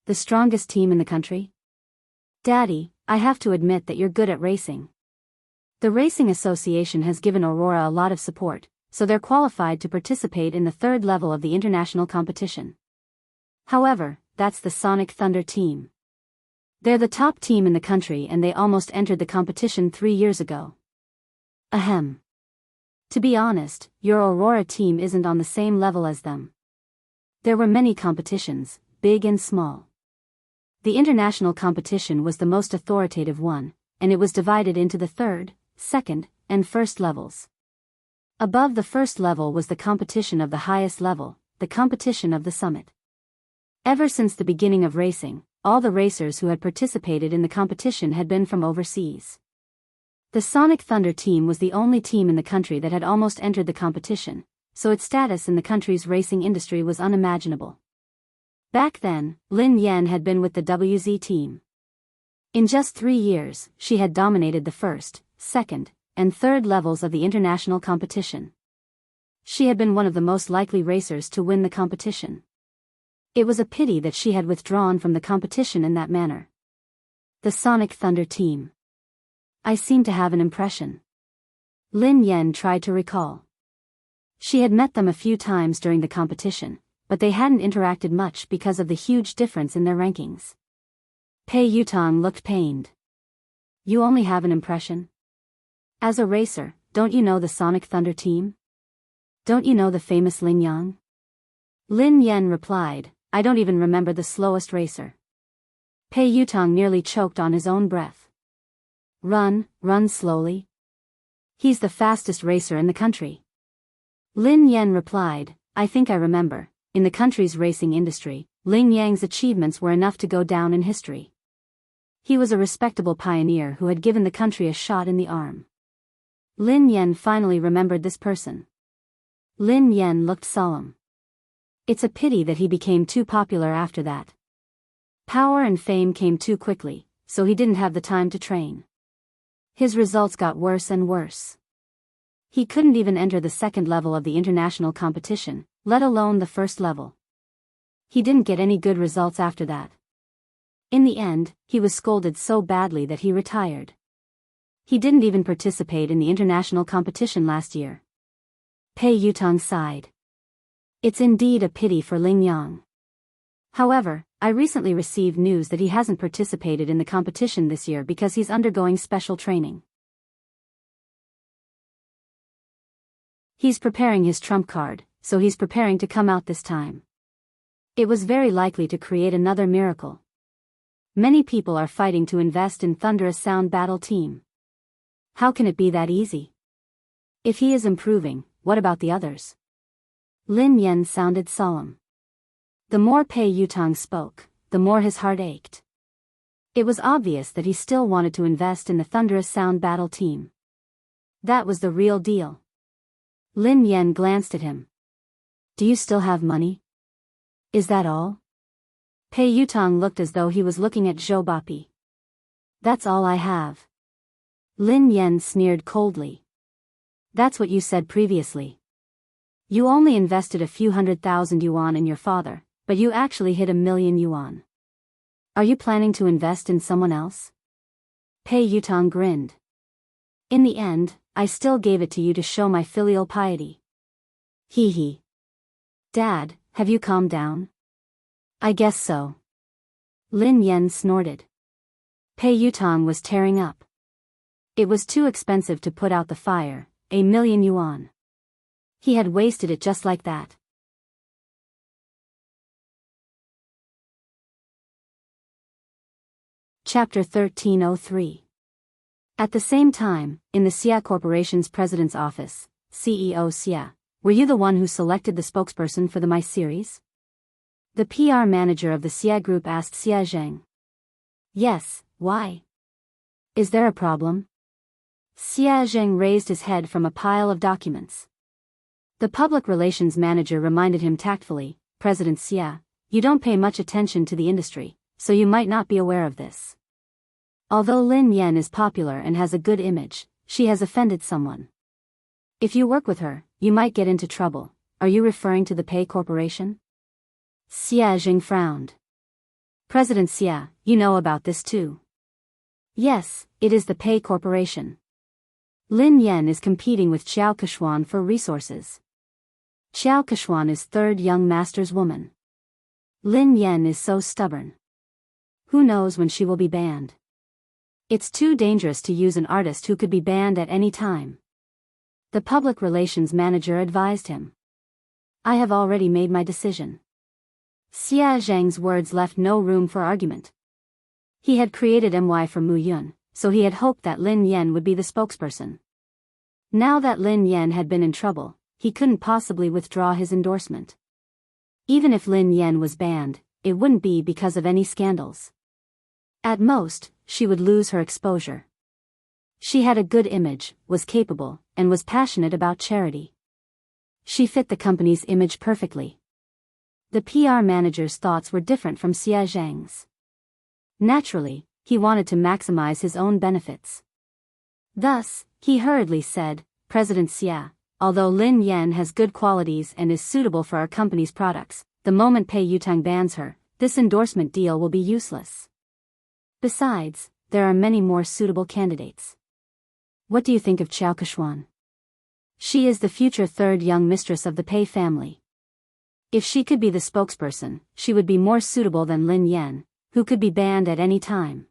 [SPEAKER 1] The strongest team in the country? Daddy, I have to admit that you're good at racing. The Racing Association has given Aurora a lot of support, so they're qualified to participate in the third level of the international competition. However, that's the Sonic Thunder team. They're the top team in the country and they almost entered the competition 3 years ago. Ahem. To be honest, your Aurora team isn't on the same level as them. There were many competitions, big and small. The international competition was the most authoritative one, and it was divided into the third, second, and first levels. Above the first level was the competition of the highest level, the competition of the summit. Ever since the beginning of racing, all the racers who had participated in the competition had been from overseas. The Sonic Thunder team was the only team in the country that had almost entered the competition, so its status in the country's racing industry was unimaginable. Back then, Lin Yan had been with the WZ team. In just 3 years, she had dominated the first, second, and third levels of the international competition. She had been one of the most likely racers to win the competition. It was a pity that she had withdrawn from the competition in that manner. The Sonic Thunder team. I seem to have an impression. Lin Yan tried to recall. She had met them a few times during the competition, but they hadn't interacted much because of the huge difference in their rankings. Pei Yutong looked pained. You only have an impression? As a racer, don't you know the Sonic Thunder team? Don't you know the famous Lin Yang? Lin Yan replied, I don't even remember the slowest racer. Pei Yutong nearly choked on his own breath. Run slowly. He's the fastest racer in the country. Lin Yan replied, I think I remember, in the country's racing industry, Lin Yang's achievements were enough to go down in history. He was a respectable pioneer who had given the country a shot in the arm. Lin Yan finally remembered this person. Lin Yan looked solemn. It's a pity that he became too popular after that. Power and fame came too quickly, so he didn't have the time to train. His results got worse and worse. He couldn't even enter the second level of the international competition, let alone the first level. He didn't get any good results after that. In the end, he was scolded so badly that he retired. He didn't even participate in the international competition last year. Pei Yutong sighed. It's indeed a pity for Lin Yang. However, I recently received news that he hasn't participated in the competition this year because he's undergoing special training. He's preparing his trump card, so he's preparing to come out this time. It was very likely to create another miracle. Many people are fighting to invest in Thunderous Sound Battle Team. How can it be that easy? If he is improving, what about the others? Lin Yan sounded solemn. The more Pei Yutong spoke, the more his heart ached. It was obvious that he still wanted to invest in the Thunderous Sound Battle Team. That was the real deal. Lin Yan glanced at him. Do you still have money? Is that all? Pei Yutong looked as though he was looking at Zhou Bapi. That's all I have. Lin Yan sneered coldly. That's what you said previously. You only invested a few 100,000 yuan in your father, but you actually hit 1,000,000 yuan. Are you planning to invest in someone else? Pei Yutong grinned. In the end, I still gave it to you to show my filial piety. Hee hee. Dad, have you calmed down? I guess so. Lin Yan snorted. Pei Yutong was tearing up. It was too expensive to put out the fire, 1,000,000 yuan. He had wasted it just like that. Chapter 1303. At the same time, in the Xia Corporation's president's office, CEO Xia, were you the one who selected the spokesperson for the My series? The PR manager of the Xia Group asked Xia Zheng. Yes, why? Is there a problem? Xia Zheng raised his head from a pile of documents. The public relations manager reminded him tactfully, President Xia, you don't pay much attention to the industry, so you might not be aware of this. Although Lin Yan is popular and has a good image, she has offended someone. If you work with her, you might get into trouble. Are you referring to the Pei Corporation? Xia Zheng frowned. President Xia, you know about this too. Yes, it is the Pei Corporation. Lin Yan is competing with Qiao Keshuan for resources. Qiao Keshuan is third young master's woman. Lin Yan is so stubborn. Who knows when she will be banned? It's too dangerous to use an artist who could be banned at any time. The public relations manager advised him. I have already made my decision. Xia Zhang's words left no room for argument. He had created MY for Mu Yun, so he had hoped that Lin Yan would be the spokesperson. Now that Lin Yan had been in trouble, he couldn't possibly withdraw his endorsement. Even if Lin Yan was banned, it wouldn't be because of any scandals. At most, she would lose her exposure. She had a good image, was capable, and was passionate about charity. She fit the company's image perfectly. The PR manager's thoughts were different from Xia Zhang's. Naturally, he wanted to maximize his own benefits. Thus, he hurriedly said, President Xia, although Lin Yan has good qualities and is suitable for our company's products, the moment Pei Yutang bans her, this endorsement deal will be useless. Besides, there are many more suitable candidates. What do you think of Qiao Keshuan? She is the future third young mistress of the Pei family. If she could be the spokesperson, she would be more suitable than Lin Yan, who could be banned at any time.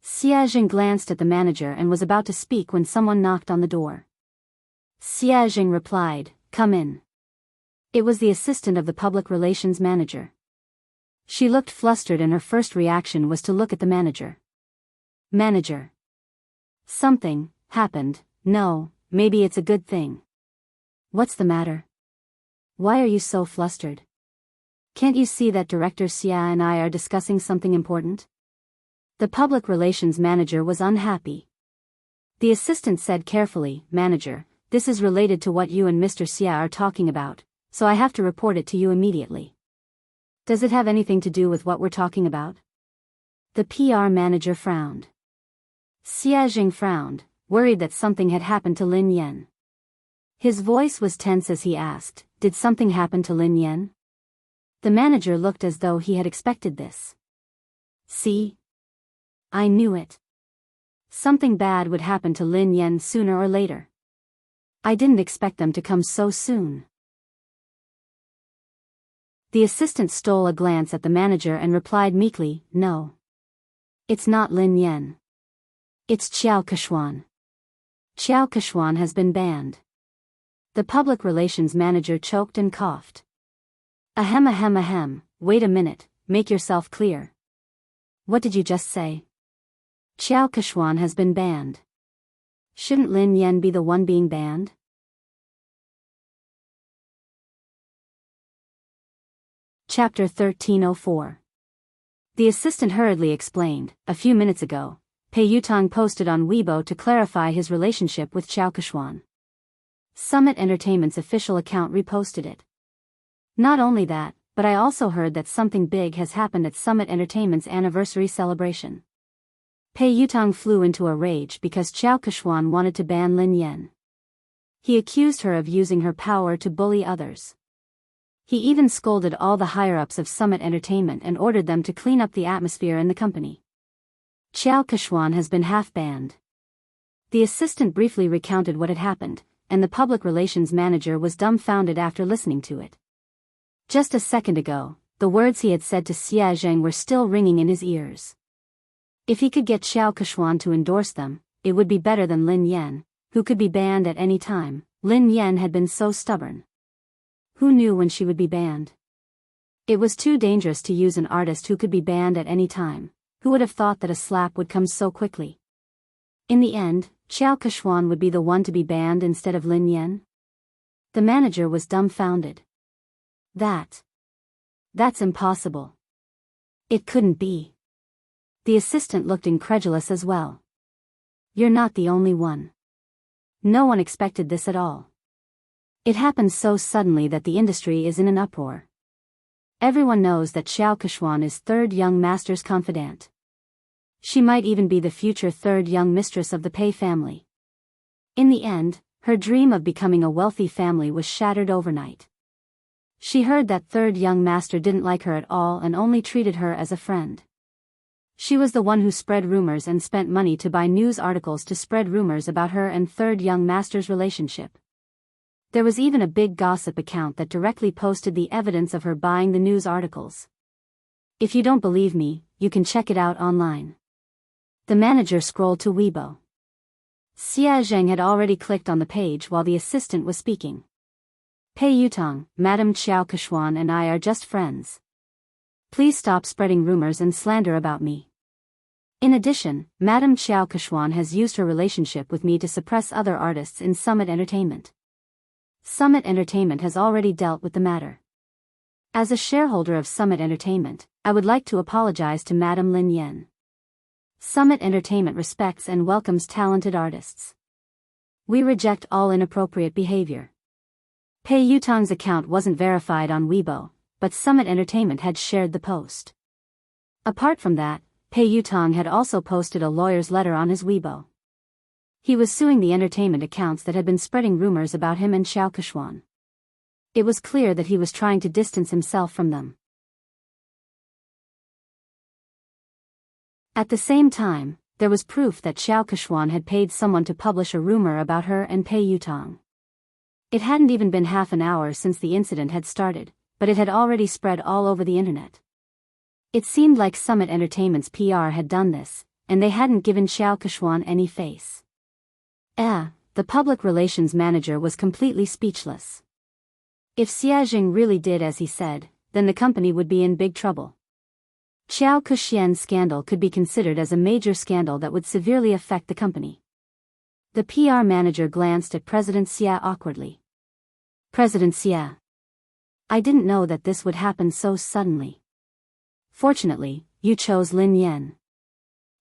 [SPEAKER 1] Xia Zheng glanced at the manager and was about to speak when someone knocked on the door. Xia Zheng replied, "Come in." It was the assistant of the public relations manager. She looked flustered and her first reaction was to look at the manager. Manager. Something happened. No, maybe it's a good thing. What's the matter? Why are you so flustered? Can't you see that Director Xia and I are discussing something important? The public relations manager was unhappy. The assistant said carefully, Manager, this is related to what you and Mr. Xia are talking about, so I have to report it to you immediately. Does it have anything to do with what we're talking about? The PR manager frowned. Xia Zheng frowned, worried that something had happened to Lin Yan. His voice was tense as he asked, Did something happen to Lin Yan? The manager looked as though he had expected this. See? I knew it. Something bad would happen to Lin Yan sooner or later. I didn't expect them to come so soon. The assistant stole a glance at the manager and replied meekly, No. It's not Lin Yan. It's Qiao Keshuan. Qiao Keshuan has been banned. The public relations manager choked and coughed. Ahem, wait a minute, make yourself clear. What did you just say? Qiao Keshuan has been banned. Shouldn't Lin Yan be the one being banned? Chapter 1304. The assistant hurriedly explained, a few minutes ago, Pei Yutang posted on Weibo to clarify his relationship with Qiao Keshuan. Summit Entertainment's official account reposted it. Not only that, but I also heard that something big has happened at Summit Entertainment's anniversary celebration. Pei Yutang flew into a rage because Qiao Keshuan wanted to ban Lin Yan. He accused her of using her power to bully others. He even scolded all the higher-ups of Summit Entertainment and ordered them to clean up the atmosphere in the company. Qiao Keshuan has been half-banned. The assistant briefly recounted what had happened, and the public relations manager was dumbfounded after listening to it. Just a second ago, the words he had said to Xia Zheng were still ringing in his ears. If he could get Qiao Keshuan to endorse them, it would be better than Lin Yan, who could be banned at any time. Lin Yan had been so stubborn. Who knew when she would be banned? It was too dangerous to use an artist who could be banned at any time. Who would have thought that a slap would come so quickly? In the end, Qiao Keshuan would be the one to be banned instead of Lin Yan? The manager was dumbfounded. That's impossible. It couldn't be. The assistant looked incredulous as well. You're not the only one. No one expected this at all. It happened so suddenly that the industry is in an uproar. Everyone knows that Qiao Keshuan is third young master's confidant. She might even be the future third young mistress of the Pei family. In the end, her dream of becoming a wealthy family was shattered overnight. She heard that third young master didn't like her at all and only treated her as a friend. She was the one who spread rumors and spent money to buy news articles to spread rumors about her and third young master's relationship. There was even a big gossip account that directly posted the evidence of her buying the news articles. If you don't believe me, you can check it out online. The manager scrolled to Weibo. Xia Zheng had already clicked on the page while the assistant was speaking. Pei Yutang, Madam Qiao Keshuan and I are just friends. Please stop spreading rumors and slander about me. In addition, Madame Xiao Keshuan has used her relationship with me to suppress other artists in Summit Entertainment. Summit Entertainment has already dealt with the matter. As a shareholder of Summit Entertainment, I would like to apologize to Madame Lin Yan. Summit Entertainment respects and welcomes talented artists. We reject all inappropriate behavior. Pei Yutong's account wasn't verified on Weibo, but Summit Entertainment had shared the post. Apart from that, Pei Yutong had also posted a lawyer's letter on his Weibo. He was suing the entertainment accounts that had been spreading rumors about him and Xiao Keshuan. It was clear that he was trying to distance himself from them. At the same time, there was proof that Xiao Keshuan had paid someone to publish a rumor about her and Pei Yutong. It hadn't even been half an hour since the incident had started, but it had already spread all over the internet. It seemed like Summit Entertainment's PR had done this, and they hadn't given Xiao Keshuan any face. The public relations manager was completely speechless. If Xia Jing really did as he said, then the company would be in big trouble. Xiao Kexian's scandal could be considered as a major scandal that would severely affect the company. The PR manager glanced at President Xia awkwardly. President Xia. I didn't know that this would happen so suddenly. Fortunately, you chose Lin Yan.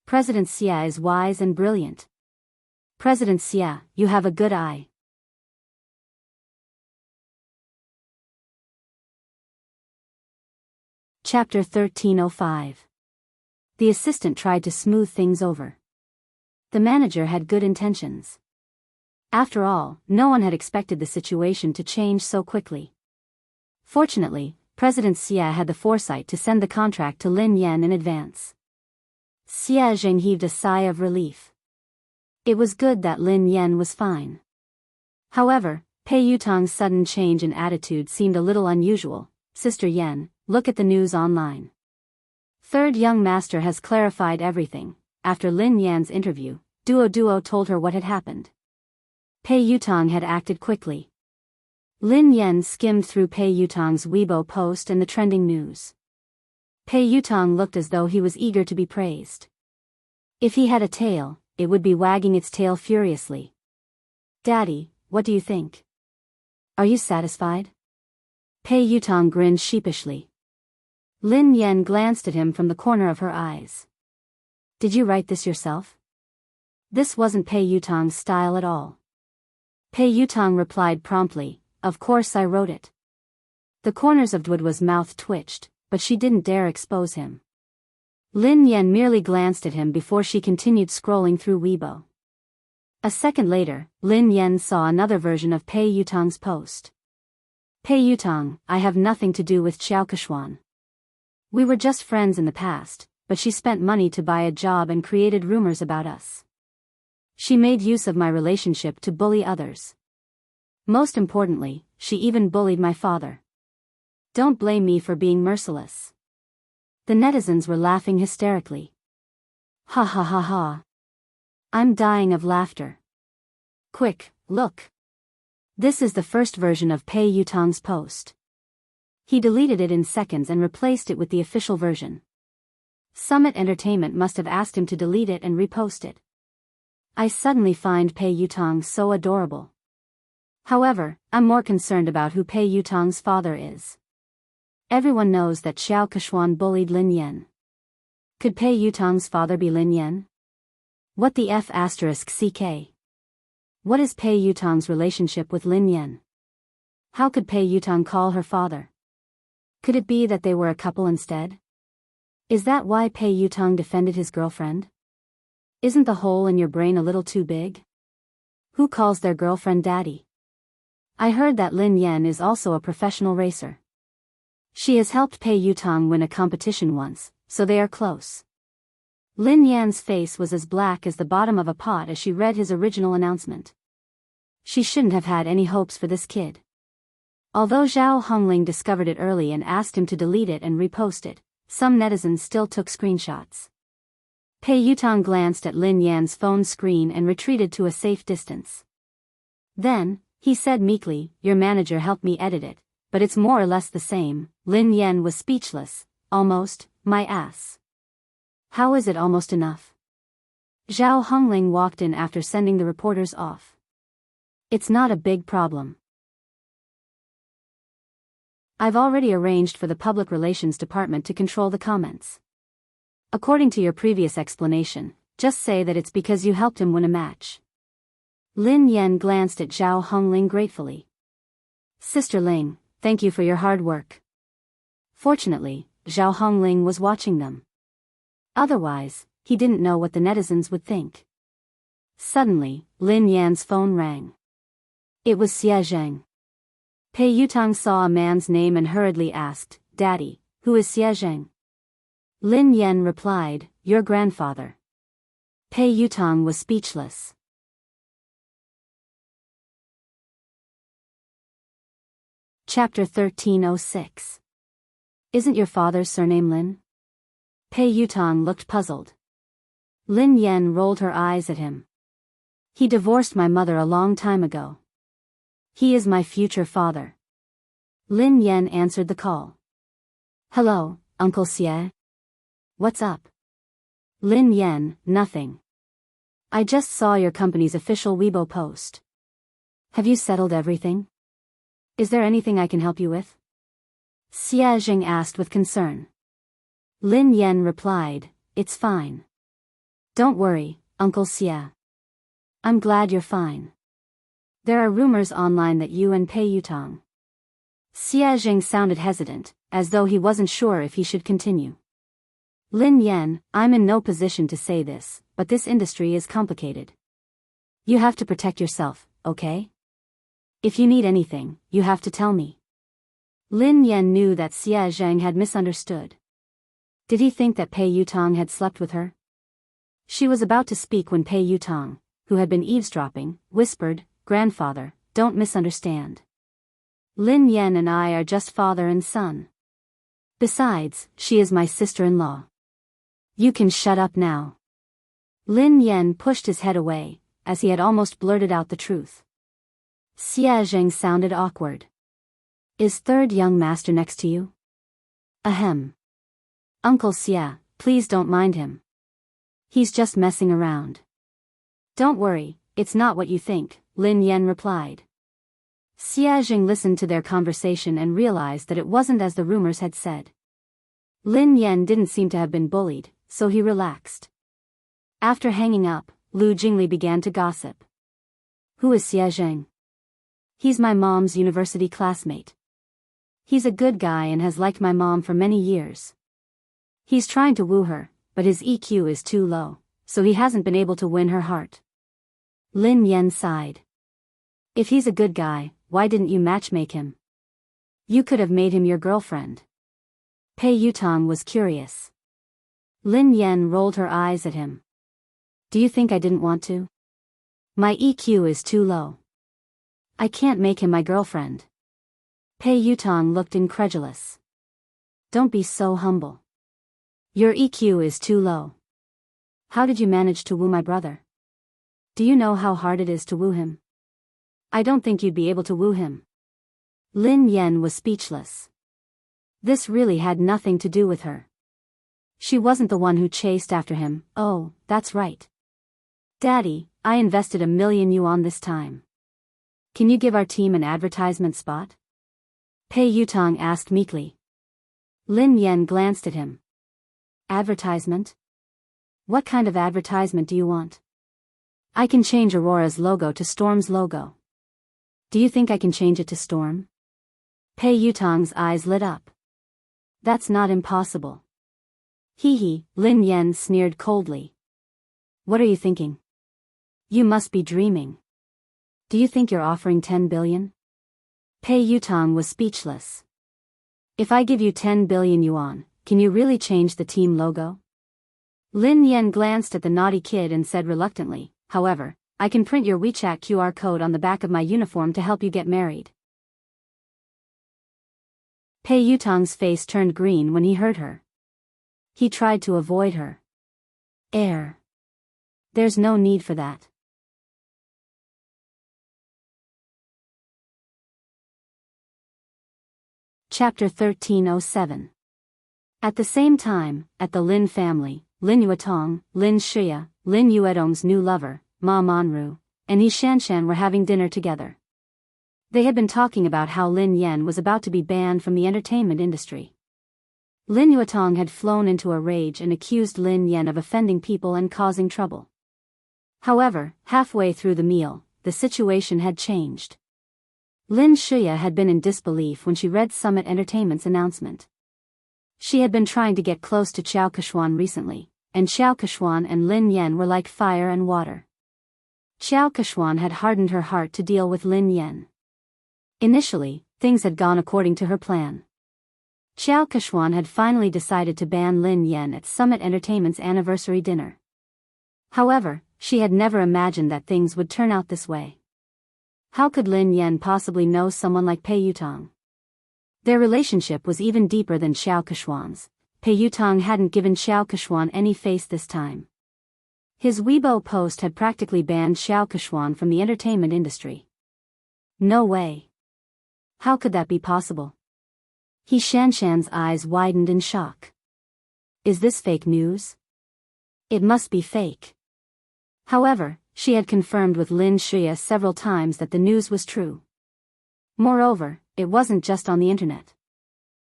[SPEAKER 1] President Xia is wise and brilliant. President Xia, you have a good eye. Chapter 1305. The assistant tried to smooth things over. The manager had good intentions. After all, no one had expected the situation to change so quickly. Fortunately, President Xia had the foresight to send the contract to Lin Yan in advance. Xia Jing heaved a sigh of relief. It was good that Lin Yan was fine. However, Pei Yutong's sudden change in attitude seemed a little unusual. Sister Yan, look at the news online. Third young master has clarified everything. After Lin Yan's interview, Duo told her what had happened. Pei Yutong had acted quickly. Lin Yan skimmed through Pei Yutong's Weibo post and the trending news. Pei Yutong looked as though he was eager to be praised. If he had a tail, it would be wagging its tail furiously. Daddy, what do you think? Are you satisfied? Pei Yutong grinned sheepishly. Lin Yan glanced at him from the corner of her eyes. Did you write this yourself? This wasn't Pei Yutong's style at all. Pei Yutong replied promptly, of course I wrote it. The corners of Duo's mouth twitched, but she didn't dare expose him. Lin Yan merely glanced at him before she continued scrolling through Weibo. A second later, Lin Yan saw another version of Pei Yutong's post. Pei Yutong, I have nothing to do with Xiao Keshuan. We were just friends in the past, but she spent money to buy a job and created rumors about us. She made use of my relationship to bully others. Most importantly, she even bullied my father. Don't blame me for being merciless. The netizens were laughing hysterically. Ha ha ha ha. I'm dying of laughter. Quick, look. This is the first version of Pei Yutong's post. He deleted it in seconds and replaced it with the official version. Summit Entertainment must have asked him to delete it and repost it. I suddenly find Pei Yutong so adorable. However, I'm more concerned about who Pei Yutong's father is. Everyone knows that Xiao Keshuan bullied Lin Yan. Could Pei Yutong's father be Lin Yan? What the F***ck? What is Pei Yutong's relationship with Lin Yan? How could Pei Yutong call her father? Could it be that they were a couple instead? Is that why Pei Yutong defended his girlfriend? Isn't the hole in your brain a little too big? Who calls their girlfriend daddy? I heard that Lin Yan is also a professional racer. She has helped Pei Yutong win a competition once, so they are close. Lin Yan's face was as black as the bottom of a pot as she read his original announcement. She shouldn't have had any hopes for this kid. Although Zhao Hongling discovered it early and asked him to delete it and repost it, some netizens still took screenshots. Pei Yutong glanced at Lin Yan's phone screen and retreated to a safe distance. Then, he said meekly, your manager helped me edit it, but it's more or less the same. Lin Yan was speechless. almost, my ass. How is it almost enough? Zhao Hongling walked in after sending the reporters off. It's not a big problem. I've already arranged for the public relations department to control the comments. According to your previous explanation, just say that it's because you helped him win a match. Lin Yan glanced at Zhao Hongling gratefully. Sister Ling, thank you for your hard work. Fortunately, Zhao Hongling was watching them. Otherwise, he didn't know what the netizens would think. Suddenly, Lin Yan's phone rang. It was Xie Zheng. Pei Yutang saw a man's name and hurriedly asked, Daddy, who is Xie Zheng? Lin Yan replied, your grandfather. Pei Yutang was speechless. Chapter 1306. Isn't your father's surname Lin? Pei Yutang looked puzzled. Lin Yan rolled her eyes at him. He divorced my mother a long time ago. He is my future father. Lin Yan answered the call. Hello, Uncle Xie. What's up? Lin Yan, nothing. I just saw your company's official Weibo post. Have you settled everything? Is there anything I can help you with? Xie Zheng asked with concern. Lin Yan replied, it's fine. Don't worry, Uncle Xie. I'm glad you're fine. There are rumors online that you and Pei Yutang. Xie Zheng sounded hesitant, as though he wasn't sure if he should continue. Lin Yan, I'm in no position to say this, but this industry is complicated. You have to protect yourself, okay? If you need anything, you have to tell me. Lin Yan knew that Xie Zheng had misunderstood. Did he think that Pei Yutang had slept with her? She was about to speak when Pei Yutang, who had been eavesdropping, whispered, Grandfather, don't misunderstand. Lin Yan and I are just father and son. Besides, she is my sister-in-law. You can shut up now. Lin Yan pushed his head away, as he had almost blurted out the truth. Xie Zheng sounded awkward. Is third young master next to you? Ahem. Uncle Xie, please don't mind him. He's just messing around. Don't worry, it's not what you think, Lin Yan replied. Xie Zheng listened to their conversation and realized that it wasn't as the rumors had said. Lin Yan didn't seem to have been bullied, so he relaxed. After hanging up, Lu Jingli began to gossip. Who is Xie Zheng? He's my mom's university classmate. He's a good guy and has liked my mom for many years. He's trying to woo her, but his EQ is too low, so he hasn't been able to win her heart. Lin Yan sighed. If he's a good guy, why didn't you matchmake him? You could have made him your girlfriend. Pei Yutang was curious. Lin Yan rolled her eyes at him. Do you think I didn't want to? My EQ is too low. I can't make him my girlfriend. Pei Yutang looked incredulous. Don't be so humble. Your EQ is too low. How did you manage to woo my brother? Do you know how hard it is to woo him? I don't think you'd be able to woo him. Lin Yan was speechless. This really had nothing to do with her. She wasn't the one who chased after him. Oh, that's right. Daddy, I invested 1,000,000 yuan this time. Can you give our team an advertisement spot? Pei Yutang asked meekly. Lin Yan glanced at him. Advertisement? What kind of advertisement do you want? I can change Aurora's logo to Storm's logo. Do you think I can change it to Storm? Pei Yutang's eyes lit up. That's not impossible. Hee, Lin Yan sneered coldly. What are you thinking? You must be dreaming. Do you think you're offering 10 billion? Pei Yutang was speechless. If I give you 10 billion yuan, can you really change the team logo? Lin Yan glanced at the naughty kid and said reluctantly, however, I can print your WeChat QR code on the back of my uniform to help you get married. Pei Yutang's face turned green when he heard her. He tried to avoid her. There's no need for that. Chapter 1307. At the same time, at the Lin family, Lin Yuetong, Lin Shia, Lin Yuedong's new lover, Ma Manru, and Yi Shanshan were having dinner together. They had been talking about how Lin Yen was about to be banned from the entertainment industry. Lin Yuetong had flown into a rage and accused Lin Yen of offending people and causing trouble. However, halfway through the meal, the situation had changed. Lin Shia had been in disbelief when she read Summit Entertainment's announcement. She had been trying to get close to Xiao Keshuan recently, and Xiao Keshuan and Lin Yen were like fire and water. Xiao Keshuan had hardened her heart to deal with Lin Yen. Initially, things had gone according to her plan. Xiao Keshuan had finally decided to ban Lin Yen at Summit Entertainment's anniversary dinner. However, she had never imagined that things would turn out this way. How could Lin Yen possibly know someone like Pei Yutong? Their relationship was even deeper than Xiao Keshuan's. Pei Yutong hadn't given Xiao Keshuan any face this time. His Weibo post had practically banned Xiao Keshuan from the entertainment industry. No way. How could that be possible? Yi Shanshan's eyes widened in shock. Is this fake news? It must be fake. However, she had confirmed with Lin Shia several times that the news was true. Moreover, it wasn't just on the internet.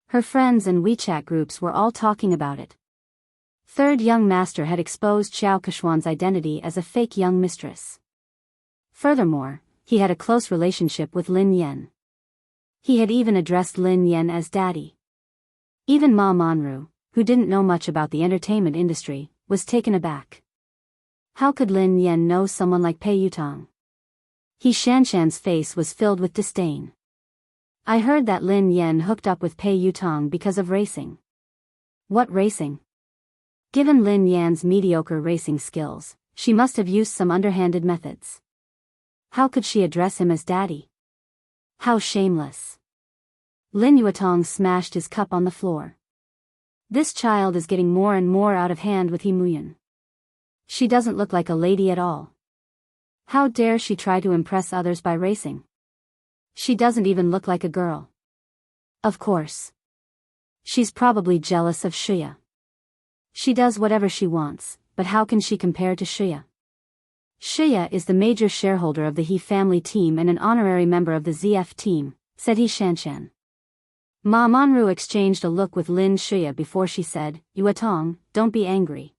[SPEAKER 1] Her friends and WeChat groups were all talking about it. Third young master had exposed Xiao Keshuan's identity as a fake young mistress. Furthermore, he had a close relationship with Lin Yen. He had even addressed Lin Yen as daddy. Even Ma Manru, who didn't know much about the entertainment industry, was taken aback. How could Lin Yen know someone like Pei Yutong? Yi Shanshan's face was filled with disdain. I heard that Lin Yen hooked up with Pei Yutong because of racing. What racing? Given Lin Yan's mediocre racing skills, she must have used some underhanded methods. How could she address him as daddy? How shameless. Lin Yuetong smashed his cup on the floor. This child is getting more and more out of hand with He Muyan. She doesn't look like a lady at all. How dare she try to impress others by racing? She doesn't even look like a girl. Of course. She's probably jealous of Shia. She does whatever she wants, but how can she compare to Shia? Shia is the major shareholder of the He family team and an honorary member of the ZF team, said Yi Shanshan. Ma Manru exchanged a look with Lin Shia before she said, Yuetong, don't be angry.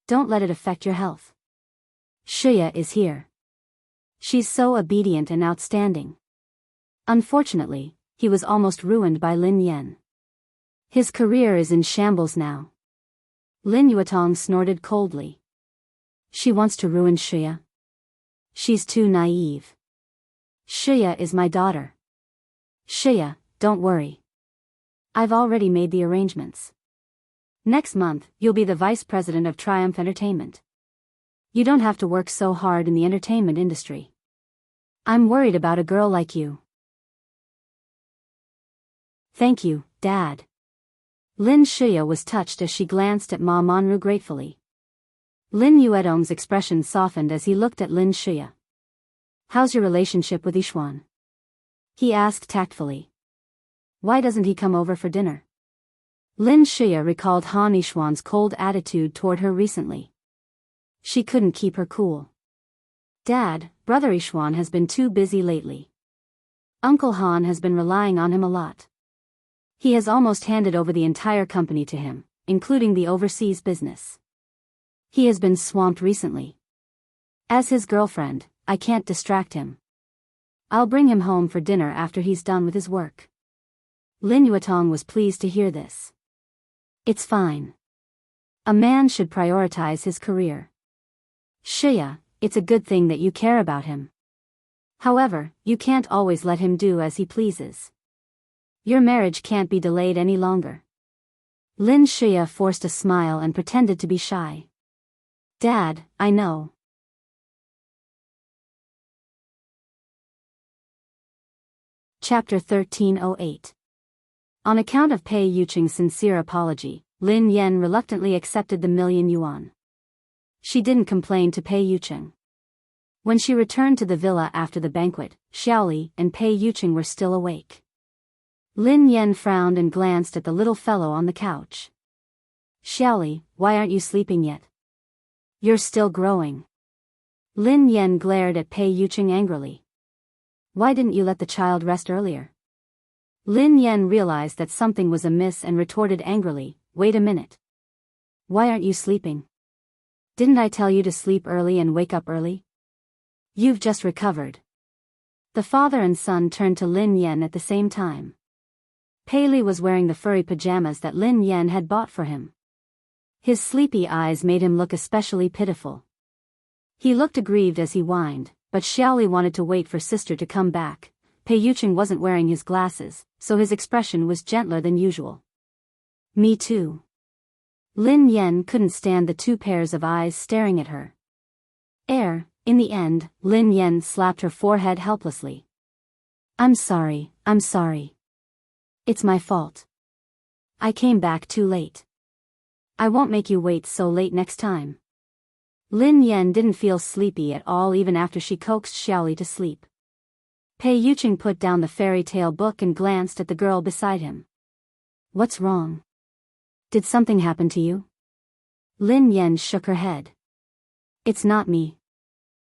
[SPEAKER 1] Don't let it affect your health. Shia is here. She's so obedient and outstanding. Unfortunately, he was almost ruined by Lin Yen. His career is in shambles now. Lin Yuetong snorted coldly. She wants to ruin Shia. She's too naive. Shia is my daughter. Shia, don't worry. I've already made the arrangements. Next month, you'll be the vice president of Triumph Entertainment. You don't have to work so hard in the entertainment industry. I'm worried about a girl like you. Thank you, Dad. Lin Shia was touched as she glanced at Ma Manru gratefully. Lin Yuedong's expression softened as he looked at Lin Shia. How's your relationship with Yixuan? He asked tactfully. Why doesn't he come over for dinner? Lin Shia recalled Han Yixuan's cold attitude toward her recently. She couldn't keep her cool. Dad, Brother Yixuan has been too busy lately. Uncle Han has been relying on him a lot. He has almost handed over the entire company to him, including the overseas business. He has been swamped recently. As his girlfriend, I can't distract him. I'll bring him home for dinner after he's done with his work. Lin Yuetong was pleased to hear this. It's fine. A man should prioritize his career. Shia, it's a good thing that you care about him. However, you can't always let him do as he pleases. Your marriage can't be delayed any longer. Lin Shia forced a smile and pretended to be shy. Dad, I know. Chapter 1308. On account of Pei Yucheng's sincere apology, Lin Yen reluctantly accepted the $1,000,000 yuan. She didn't complain to Pei Yucheng. When she returned to the villa after the banquet, Xiaoli and Pei Yucheng were still awake. Lin Yen frowned and glanced at the little fellow on the couch. Xiaoli, why aren't you sleeping yet? You're still growing. Lin Yen glared at Pei Yuqing angrily. Why didn't you let the child rest earlier? Lin Yen realized that something was amiss and retorted angrily, wait a minute. Why aren't you sleeping? Didn't I tell you to sleep early and wake up early? You've just recovered. The father and son turned to Lin Yen at the same time. Pei Li was wearing the furry pajamas that Lin Yen had bought for him. His sleepy eyes made him look especially pitiful. He looked aggrieved as he whined, but Xiaoli wanted to wait for sister to come back. Pei Yuqing wasn't wearing his glasses, so his expression was gentler than usual. Me too. Lin Yen couldn't stand the two pairs of eyes staring at her. In the end, Lin Yen slapped her forehead helplessly. I'm sorry. It's my fault. I came back too late. I won't make you wait so late next time. Lin Yen didn't feel sleepy at all even after she coaxed Xiaoli to sleep. Pei Yuqing put down the fairy tale book and glanced at the girl beside him. What's wrong? Did something happen to you? Lin Yen shook her head. It's not me.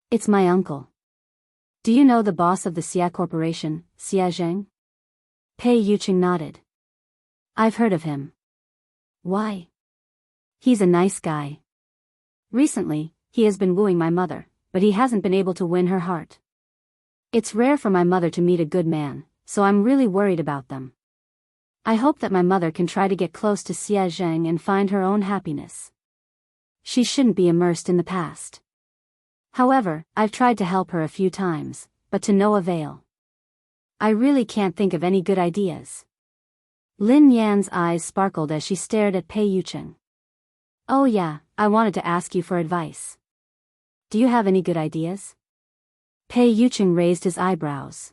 [SPEAKER 1] It's my uncle. Do you know the boss of the Xia Corporation, Xia Zheng? Pei Yuqing nodded. I've heard of him. Why? He's a nice guy. Recently, he has been wooing my mother, but he hasn't been able to win her heart. It's rare for my mother to meet a good man, so I'm really worried about them. I hope that my mother can try to get close to Xia Zheng and find her own happiness. She shouldn't be immersed in the past. However, I've tried to help her a few times, but to no avail. I really can't think of any good ideas. Lin Yan's eyes sparkled as she stared at Pei Yuqing. Oh yeah, I wanted to ask you for advice. Do you have any good ideas? Pei Yuqing raised his eyebrows.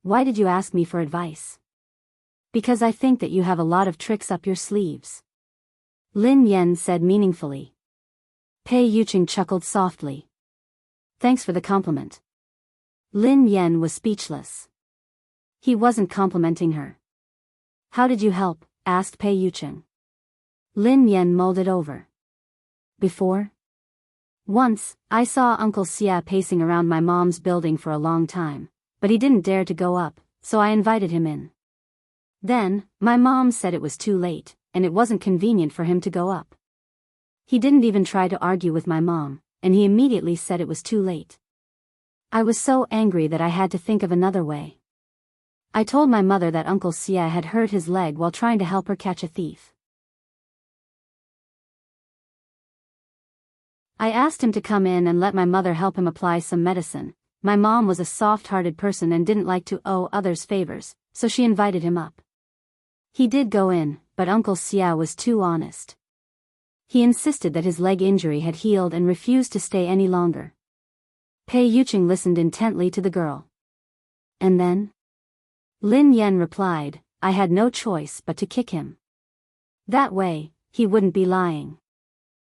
[SPEAKER 1] Why did you ask me for advice? Because I think that you have a lot of tricks up your sleeves. Lin Yan said meaningfully. Pei Yuqing chuckled softly. Thanks for the compliment. Lin Yan was speechless. He wasn't complimenting her. How did you help? Asked Pei Yuqing. Lin Yan mulled it over. Before? Once, I saw Uncle Xia pacing around my mom's building for a long time, but he didn't dare to go up, so I invited him in. Then, my mom said it was too late, and it wasn't convenient for him to go up. He didn't even try to argue with my mom, and he immediately said it was too late. I was so angry that I had to think of another way. I told my mother that Uncle Xia had hurt his leg while trying to help her catch a thief. I asked him to come in and let my mother help him apply some medicine. My mom was a soft-hearted person and didn't like to owe others favors, so she invited him up. He did go in, but Uncle Xia was too honest. He insisted that his leg injury had healed and refused to stay any longer. Pei Yuqing listened intently to the girl. And then? Lin Yan replied, I had no choice but to kick him. That way, he wouldn't be lying.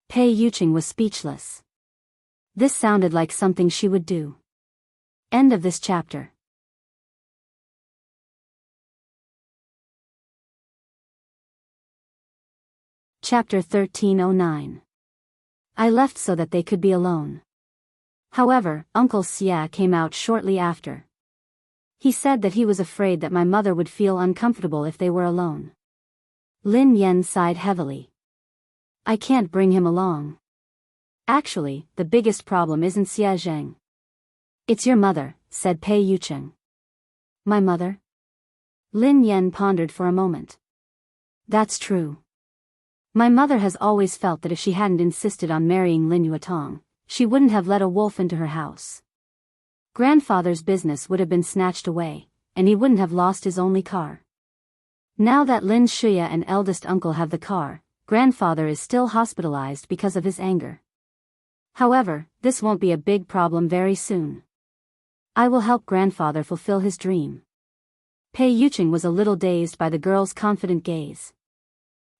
[SPEAKER 1] Pei Yuqing was speechless. This sounded like something she would do. End of this chapter. Chapter 1309. I left so that they could be alone. However, Uncle Xia came out shortly after. He said that he was afraid that my mother would feel uncomfortable if they were alone. Lin Yan sighed heavily. I can't bring him along. Actually, the biggest problem isn't Xia Zheng. It's your mother, said Pei Yuqing. My mother? Lin Yan pondered for a moment. That's true. My mother has always felt that if she hadn't insisted on marrying Lin Yuetong, she wouldn't have let a wolf into her house. Grandfather's business would have been snatched away, and he wouldn't have lost his only car. Now that Lin Shuya and eldest uncle have the car, grandfather is still hospitalized because of his anger. However, this won't be a big problem very soon. I will help grandfather fulfill his dream. Pei Yuqing was a little dazed by the girl's confident gaze.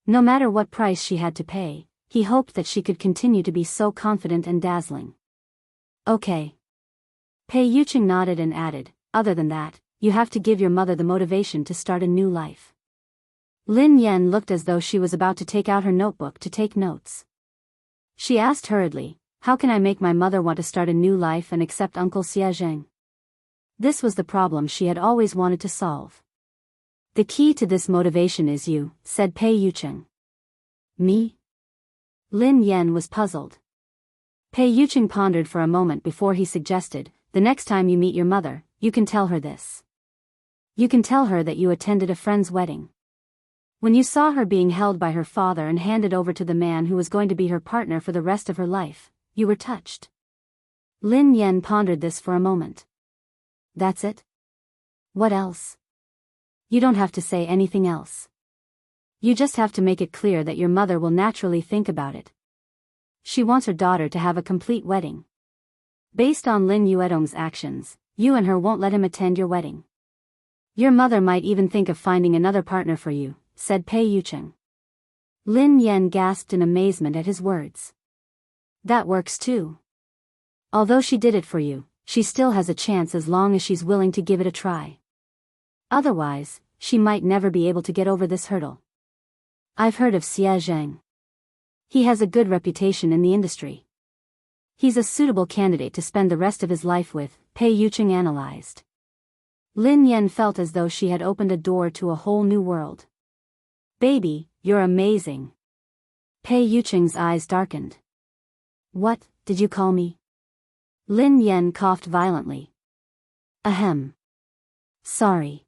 [SPEAKER 1] No matter what price she had to pay, he hoped that she could continue to be so confident and dazzling. Okay. Pei Yuqing nodded and added, other than that, you have to give your mother the motivation to start a new life. Lin Yan looked as though she was about to take out her notebook to take notes. She asked hurriedly, how can I make my mother want to start a new life and accept Uncle Xie Zheng? This was the problem she had always wanted to solve. The key to this motivation is you, said Pei Yucheng. Me? Lin Yan was puzzled. Pei Yucheng pondered for a moment before he suggested, the next time you meet your mother, you can tell her this. You can tell her that you attended a friend's wedding. When you saw her being held by her father and handed over to the man who was going to be her partner for the rest of her life, you were touched. Lin Yan pondered this for a moment. That's it? What else? You don't have to say anything else. You just have to make it clear that your mother will naturally think about it. She wants her daughter to have a complete wedding. Based on Lin Yuedong's actions, you and her won't let him attend your wedding. Your mother might even think of finding another partner for you, said Pei Yucheng. Lin Yan gasped in amazement at his words. That works too. Although she did it for you, she still has a chance as long as she's willing to give it a try. Otherwise, she might never be able to get over this hurdle. I've heard of Xie Zheng. He has a good reputation in the industry. He's a suitable candidate to spend the rest of his life with, Pei Yucheng analyzed. Lin Yan felt as though she had opened a door to a whole new world. Baby, you're amazing. Pei Yucheng's eyes darkened. What, did you call me? Lin Yan coughed violently. Ahem. Sorry.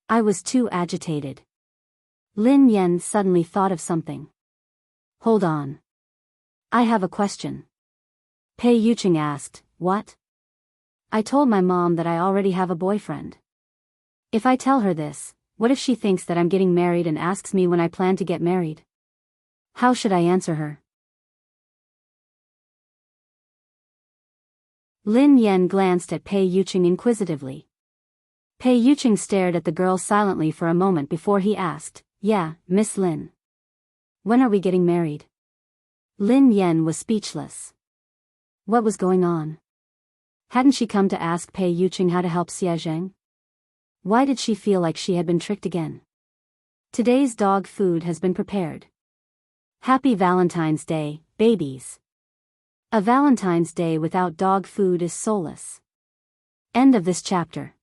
[SPEAKER 1] I was too agitated. Lin Yan suddenly thought of something. Hold on. I have a question. Pei Yucheng asked, what? I told my mom that I already have a boyfriend. If I tell her this, what if she thinks that I'm getting married and asks me when I plan to get married? How should I answer her? Lin Yan glanced at Pei Yucheng inquisitively. Pei Yucheng stared at the girl silently for a moment before he asked, yeah, Miss Lin. When are we getting married? Lin Yan was speechless. What was going on? Hadn't she come to ask Pei Yucheng how to help Xie Zheng? Why did she feel like she had been tricked again? Today's dog food has been prepared. Happy Valentine's Day, babies. A Valentine's Day without dog food is soulless. End of this chapter.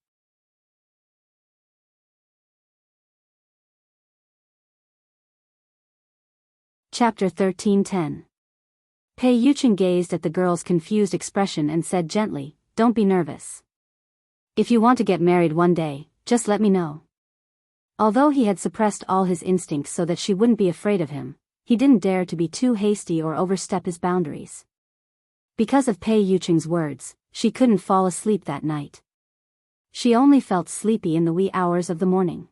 [SPEAKER 1] Chapter 13:10. Pei Yucheng gazed at the girl's confused expression and said gently, don't be nervous. If you want to get married one day, just let me know. Although he had suppressed all his instincts so that she wouldn't be afraid of him, he didn't dare to be too hasty or overstep his boundaries. Because of Pei Yucheng's words, she couldn't fall asleep that night. She only felt sleepy in the wee hours of the morning.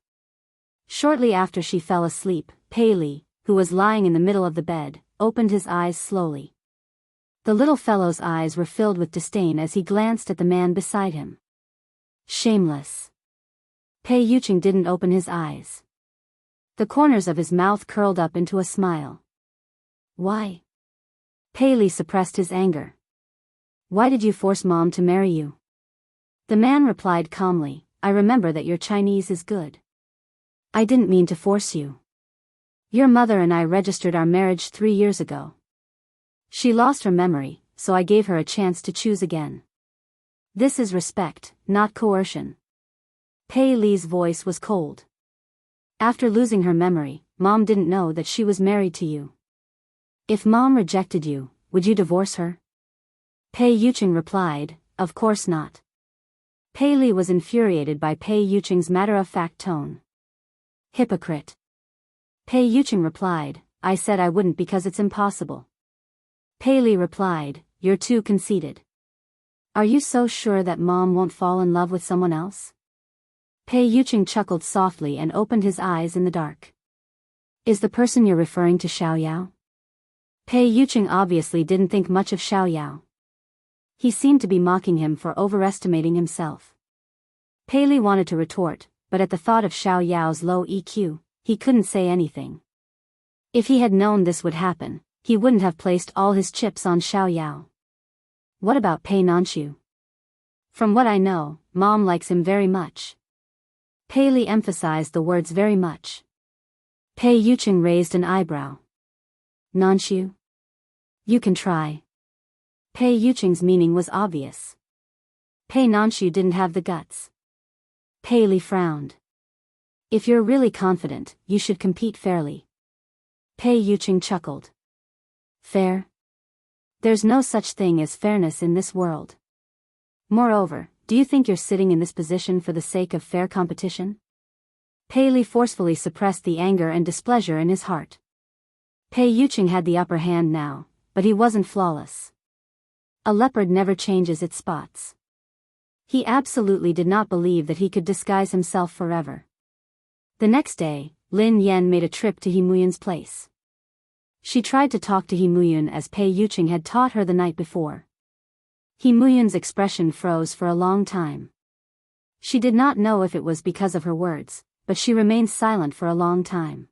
[SPEAKER 1] Shortly after she fell asleep, Pei Li, who was lying in the middle of the bed, opened his eyes slowly. The little fellow's eyes were filled with disdain as he glanced at the man beside him. Shameless. Pei Yucheng didn't open his eyes. The corners of his mouth curled up into a smile. Why? Pei Li suppressed his anger. Why did you force Mom to marry you? The man replied calmly, I remember that your Chinese is good. I didn't mean to force you. Your mother and I registered our marriage 3 years ago. She lost her memory, so I gave her a chance to choose again. This is respect, not coercion. Pei Li's voice was cold. After losing her memory, Mom didn't know that she was married to you. If Mom rejected you, would you divorce her? Pei Yucheng replied, of course not. Pei Li was infuriated by Pei Yucheng's matter-of-fact tone. Hypocrite. Pei Yucheng replied, I said I wouldn't because it's impossible. Pei Li replied, you're too conceited. Are you so sure that Mom won't fall in love with someone else? Pei Yucheng chuckled softly and opened his eyes in the dark. Is the person you're referring to Xiao Yao? Pei Yucheng obviously didn't think much of Xiao Yao. He seemed to be mocking him for overestimating himself. Pei Li wanted to retort, but at the thought of Xiao Yao's low EQ, he couldn't say anything. If he had known this would happen, he wouldn't have placed all his chips on Xiao Yao. What about Pei Nanxiu? From what I know, Mom likes him very much. Pei Li emphasized the words very much. Pei Yuqing raised an eyebrow. Nanshu? You can try. Pei Yuqing's meaning was obvious. Pei Nanshu didn't have the guts. Pei Li frowned. If you're really confident, you should compete fairly. Pei Yuqing chuckled. Fair? There's no such thing as fairness in this world. Moreover, do you think you're sitting in this position for the sake of fair competition? Pei Li forcefully suppressed the anger and displeasure in his heart. Pei Yuqing had the upper hand now, but he wasn't flawless. A leopard never changes its spots. He absolutely did not believe that he could disguise himself forever. The next day, Lin Yan made a trip to He Muyun's place. She tried to talk to He Muyun as Pei Yuqing had taught her the night before. He Muyun's expression froze for a long time. She did not know if it was because of her words, but she remained silent for a long time.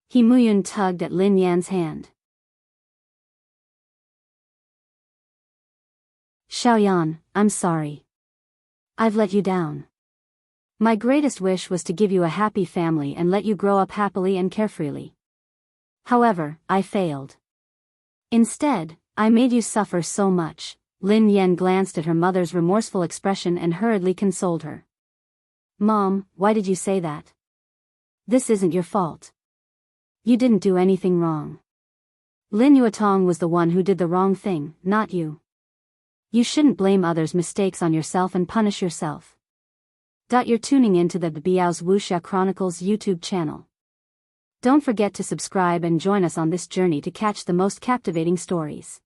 [SPEAKER 1] He Muyun tugged at Lin Yan's hand. Xiaoyan, I'm sorry. I've let you down. My greatest wish was to give you a happy family and let you grow up happily and carefreely. However, I failed. Instead, I made you suffer so much. Lin Yan glanced at her mother's remorseful expression and hurriedly consoled her. Mom, why did you say that? This isn't your fault. You didn't do anything wrong. Lin Yuetong was the one who did the wrong thing, not you. You shouldn't blame others' mistakes on yourself and punish yourself. You're tuning in to the Biyao's Wuxia Chronicles YouTube channel. Don't forget to subscribe and join us on this journey to catch the most captivating stories.